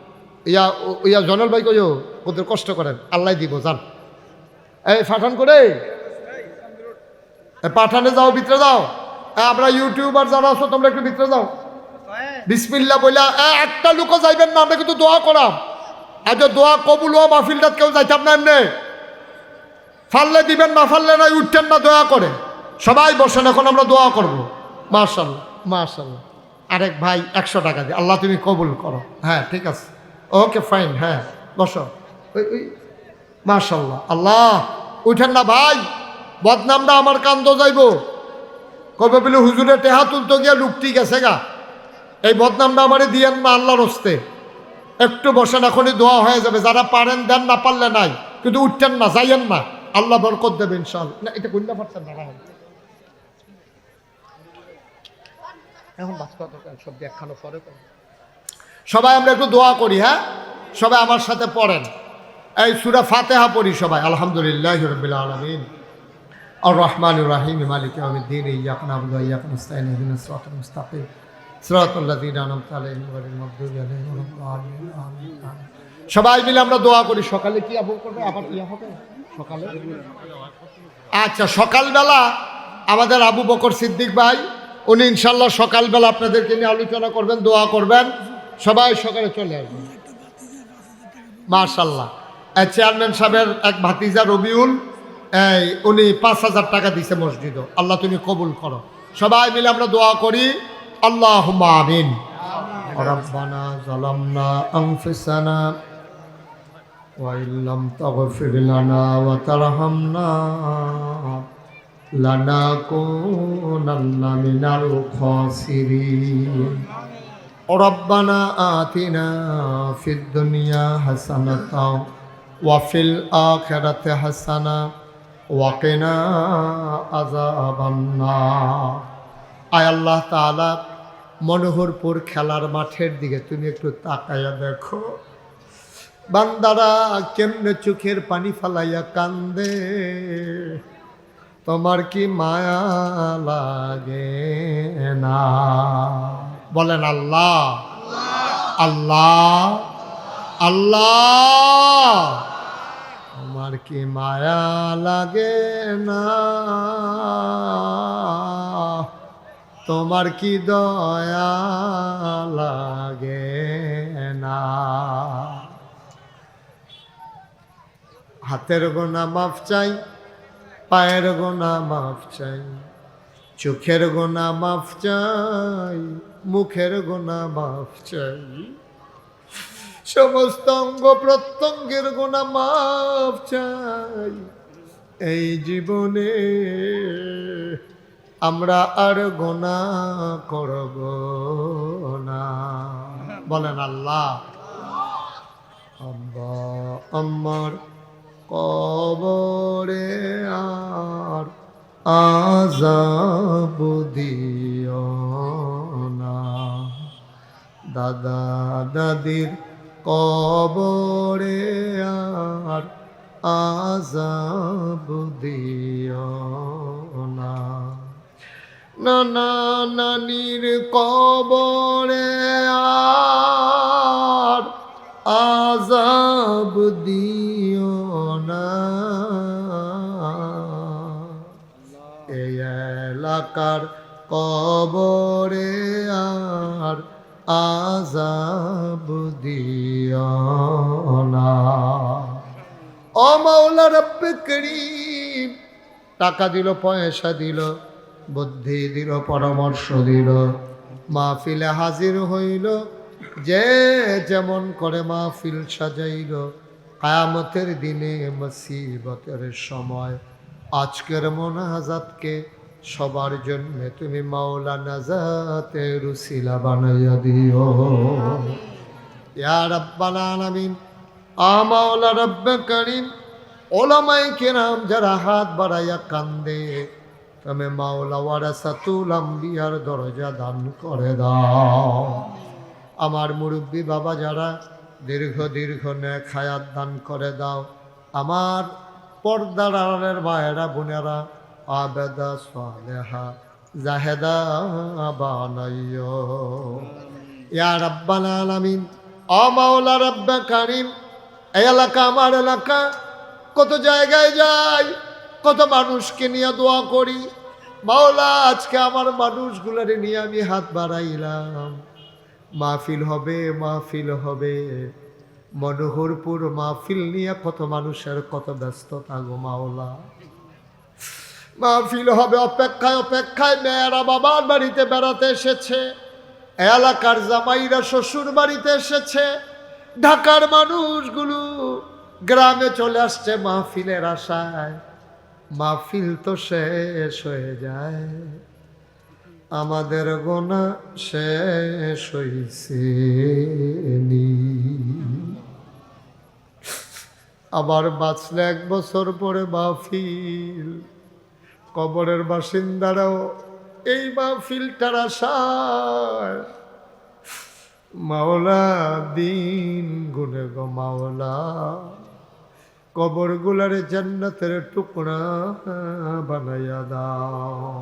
ইয়া জনাল ভাই কইও ওদের কষ্ট করেন, আল্লাহ দিব যান। এই পাঠান করে পাঠানে যাও, ভিতরে যাও। আমরা ইউটিউবার যারা আছো তোমরা একটু ভিতরে যাও। বিসমিল্লাহ বইলা একটা লোকও যাইবেন না, আমরা কিন্তু দোয়া করাম। আজ দোয়া কবুল হওয়া মাহফিলটা কেউ যাইতাম না। এমনি ফাললে দিবেন, না ফাললে নাই, উঠতেন না দোয়া করে। সবাই বসেন, এখন আমরা দোয়া করবো। মাশাআল্লাহ মাশাআল্লাহ। আরেক ভাই 100 টাকা দিয়ে, আল্লাহ তুমি কবুল করো। হ্যাঁ ঠিক আছে, ওকে ফাইন, হ্যাঁ বসো। ওই মাশাআল্লাহ। আল্লাহ উঠেন না ভাই, বদনামটা আমার কান্দ যাইব। কবে বলে হুজুরে টেহা তুলতে গিয়া লুকটি গেছে গা, এই বদনামটা আমারে দিয়েন না আল্লাহর হস্তে। একটু বসেন, এখনই দোয়া হয়ে যাবে। যারা পারেন দেন, না পারলে নাই, কিন্তু উঠতেন না, যাইয়েন না, আল্লাহ বরকত দেবে ইনশাআল্লাহ। না এটা কইনা পারছেন না এখন সব একখানো পরে। সবাই আমরা একটু দোয়া করি। হ্যাঁ সবাই আমার সাথে পড়েন, এই সূরা ফাতিহা পড়ি সবাই। আলহামদুলিল্লাহি রাব্বিল আলামিন আর রহমানির রহিম মালিকি ইয়াউমিদ্দিন ইয়্যাকা না'বুদু ওয়া ইয়্যাকা নাস্তাঈন ইহদিনাস সিরাতাল মুস্তাকিম সিরাতাল লাযীনা আন'আমতা আলাইহিম গায়রিল মাগদুবি আলাইহিম ওয়া লাদ-দাল্লিন। আমিন। সবাই মিলে আমরা দোয়া করি। সকালে কি আবু করবে? আবার ইয়া হবে সকালে। আচ্ছা, সকালবেলা আমাদের আবু বকর সিদ্দিক ভাই উনি ইনশাআল্লাহ সকালবেলা আপনাদেরকে নিয়ে আলোচনা করবেন, দোয়া করবেন। সবাই সকালে চলে আসবেন। মাশাআল্লাহ। চেয়ারম্যান সাহেবের এক ভাতিজা রবিউল, উনি 5000 টাকা দিছে মসজিদও। আল্লাহ তুমি কবুল করো। সবাই মিলে আমরা দোয়া করি। আল্লাহুম্মা আমিন। রব্বানা যালামনা আনফুসানা ওয়া ইল্লাম তাগফির লানা ওয়া তারহামনা লানাকুনান্না মিনাল খাসিরিন। রব্বানা আতিনা ফিদ দুনিয়া হাসানাতাও ওয়া ফিল আখিরাতি হাসানা ওয়া কিনা আযাবান নার। আয় আল্লাহ তাআলা, মনোহরপুর খেলার মাঠের দিকে তুমি একটু তাকায়া দেখো, বান্দারা কেমনে চোখের পানি ফালাইয়া কান্দে। তোমার কি মায়া লাগে না? বলেন আল্লাহ আল্লাহ আল্লাহ। তোমার কি মায়া লাগে না? তোমার কি দয়া লাগে না? হাতের গোনা মাফ চাই, পায়ের গোনা মাফ চাই, চোখের গোনা মাফ চাই, মুখের গোনা মাফ চাই, সমস্ত অঙ্গ প্রত্যঙ্গের গোনা মাফ চাই। এই জীবনে আমরা আর গোনা করব না। বলেন আল্লাহ। আব্বা আমার কবরে আর আযাব দিও না, দাদা দাদির কবরে আর আযাব দিও না, নানা নানির কবরে আর আযাব দিও না, এই এলাকার কবরে আর আযাব দিও না। ও মাওলা রব্বে করিম, টাকা দিল, পয়সা দিল, বুদ্ধি দিল, পরামর্শ দিল, মাহফিলে হাজির হইল, যে যেমন করে মাহফিল সাজাইল কিয়ামতের দিনে মুসিবতের সময়, আজকের মোনাজাতকে সবার জন্য তুমি মাওলা নাজাতের উসিলা বানাইয়া দিও ইয়া রাব্বাল আলামিন। মাওলা রব্বে করিম, ওলামায়ে কেরাম যারা হাত বাড়াইয়া কান্দে, তুমি মাওলা ওয়ারাসাতুল আম্বিয়ার দরজা দান করে দাও। আমার মুরব্বী বাবা যারা দীর্ঘ দীর্ঘ নেক হায়াত দান করে দাও। আমার পর্দার আড়ালের মায়েরা বোনেরা আবেদা সালেহা জাহেদা বানাইও ইয়া রাব্বাল আলামিন। মাওলা রব্বে কারিম, এই এলাকা আমার এলাকা, কত জায়গায় যাই, কত মানুষকে নিয়ে দোয়া করি। মাওলা আজকে আমার মানুষগুলোর নিয়ে আমি হাত বাড়াইলাম। মাহফিল হবে, মাহফিল হবে, মনোহরপুর মাহফিল নিয়ে কত মানুষের কত ব্যস্ততা গো মাওলা। মাহফিল হবে অপেক্ষায় অপেক্ষায়, মেয়েরা বাবার বাড়িতে বেড়াতে এসেছে, এলাকার জামাইরা শ্বশুর বাড়িতে এসেছে, ঢাকার মানুষগুলো গ্রামে চলে আসছে মাহফিলের আশায়। মাহফিল তো শেষ হয়ে যায়, আমাদের গোনা শেষ হইছে নি। আবার বাঁচলে 1 বছর পরে মাহফিল, কবরের বাসিন্দারাও এই মাহফিলটার আশায় মাওলা দিন গুনে গো মাওলা, কবর গুলারে জান্নাতের টুকরা বানাইয়া দাও।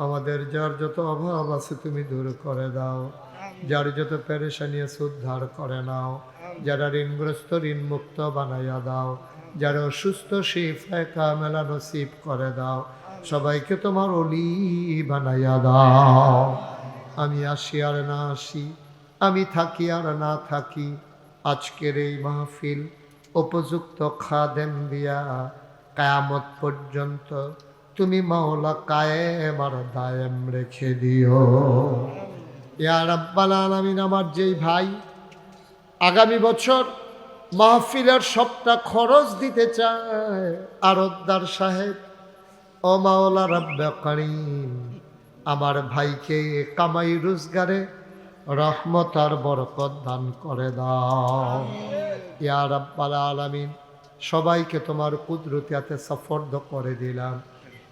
আমাদের যার যত অভাব আছে তুমি দূর করে দাও, যার যত পেরেশানি আছে উদ্ধার করে নাও, যারা ঋণগ্রস্ত ঋণ মুক্ত বানাইয়া দাও, যারা অসুস্থ শিফায়ে কামেলা নসিব করে দাও, সবাইকে তোমার ওলি বানাইয়া দাও। আমি আসি আর না আসি, আমি থাকি আর না থাকি, আজকের এই মাহফিল উপযুক্ত খাদেম দিয়া কিয়ামত পর্যন্ত তুমি মাওলা কায়েম আর দায়েম রেখে দিও ইয়া রাব্বাল আলামিন। আমার যেই ভাই আগামী বছর মাহফিলের সবটা খরচ দিতে চায়, আরতদার সাহেব, ও মাওলা রব্বে করিম, আমার ভাইকে কামাই রোজগারে রহমত আর বরকত দান করে দাও ইয়া রাব্বাল আলামিন। সবাইকে তোমার কুদরতিয়াতে সফর্দ করে দিলাম,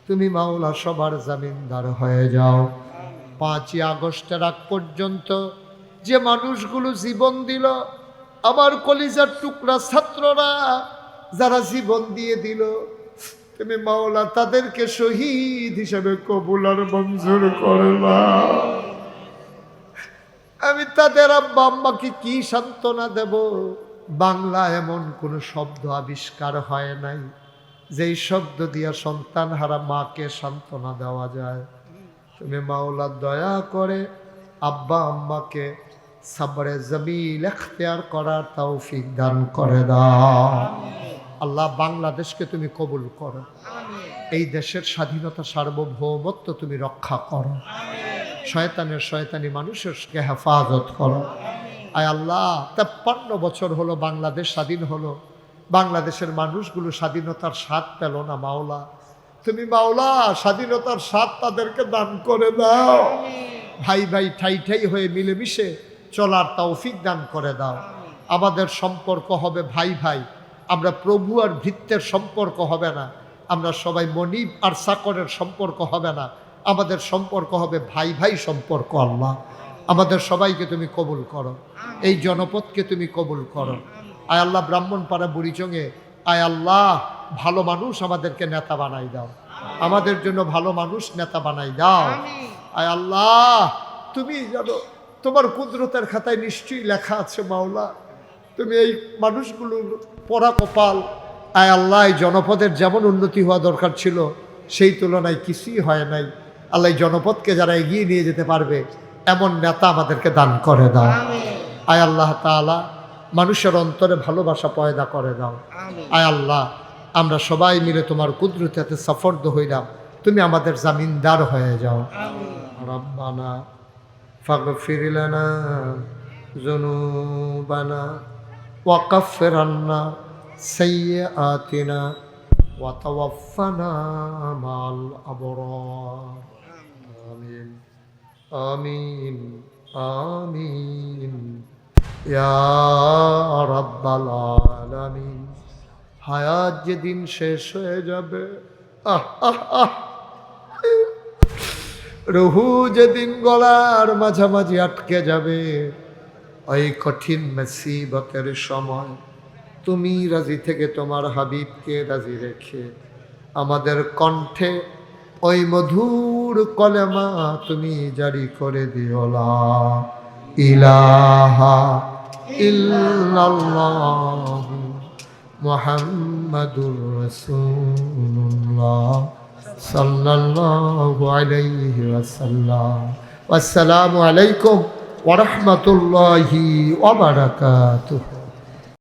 তুমি মাওলা সবার জামিনদার হয়ে যাও। 5ই আগস্টের আগ পর্যন্ত যে মানুষগুলো জীবন দিল, আমার কলিজার টুকরা ছাত্ররা যারা জীবন দিয়ে দিল, তুমি মাওলা তাদেরকে শহীদ হিসেবে কবুল আর মঞ্জুর করে নাও। আমি তাদের আব্বা আম্মাকে কি সান্ত্বনা দেব? বাংলা এমন কোন শব্দ আবিষ্কার হয় নাই যেই শব্দ দিয়া সন্তান হারা মাকে সান্ত্বনা দেওয়া যায়। তুমি মাওলা দয়া করে আব্বা আম্মাকে সাবরে জমিল এখতিয়ার করার তৌফিক দান করে দাও। আল্লাহ বাংলাদেশকে তুমি কবুল করো, এই দেশের স্বাধীনতা সার্বভৌমত্ব তুমি রক্ষা করো, শয়তানের শয়তানি মানুষকে হেফাজত করো। আয় আল্লাহ 53 বছর হলো বাংলাদেশ স্বাধীন হলো, বাংলাদেশের মানুষগুলো স্বাধীনতার স্বাদ পেল না মাওলা। তুমি মাওলা স্বাধীনতার স্বাদ তাদেরকে দান করে দাও। ভাই ভাই ঠাই ঠাই হয়ে মিলেমিশে চলার তৌফিক দান করে দাও। আমাদের সম্পর্ক হবে ভাই ভাই, আমরা প্রভু আর ভৃত্যের সম্পর্ক হবে না, আমরা সবাই মনিব আর চাকরের সম্পর্ক হবে না, আমাদের সম্পর্ক হবে ভাই ভাই সম্পর্ক। আল্লাহ আমাদের সবাইকে তুমি কবুল করো, এই জনপদকে তুমি কবুল করো। আয় আল্লাহ ব্রাহ্মণপাড়া বুড়িচঙ্গে আয় আল্লাহ ভালো মানুষ আমাদেরকে নেতা বানাই দাও, আমাদের জন্য ভালো মানুষ নেতা বানাই দাও। আয় আল্লাহ তুমি জানো তোমার কুদরতের খাতায় নিশ্চয়ই লেখা আছে মাওলা, তুমি এই মানুষগুলোর পরা কপাল। আয় আল্লাহ এই জনপদের যেমন উন্নতি হওয়া দরকার ছিল সেই তুলনায় কিছুই হয় নাই। আল্লাহ এই জনপদকে যারা এগিয়ে নিয়ে যেতে পারবে এমন নেতা আমাদেরকে দান করে দাও। আয় আল্লাহ তাআলা মানুষের অন্তরে ভালোবাসা পয়দা করে দাও। আয় আল্লাহ আমরা সবাই মিলে তোমার কুদরতে সফর্দ হইলাম, তুমি আমাদের জামিনদার হয়ে যাও। রব্বানা ফাগফির লানা ذنوبنا وكفر عنا سيئاتنا وتوفنا مع الأبرار آمين آمين آمين يا رب العالمين হায়াত যেদিন শেষ হয়ে যাবে রুহু যেদিন গলার মাঝামাঝি আটকে যাবে ওই কঠিন মুসিবতের সময় তুমি রাজি থেকে তোমার হাবিবকে রাজি রেখে আমাদের কণ্ঠে ওই মধুর কলেমা তুমি জারি করে দিও লা ইলাহা ইল্লাল্লাহ মুহাম্মাদুর রাসূলুল্লাহ সাল্লাল্লাহু আলাইহি ওয়াসাল্লাম। আসসালামু আলাইকুম ওয়া রাহমাতুল্লাহি ওয়া বারাকাতুহু।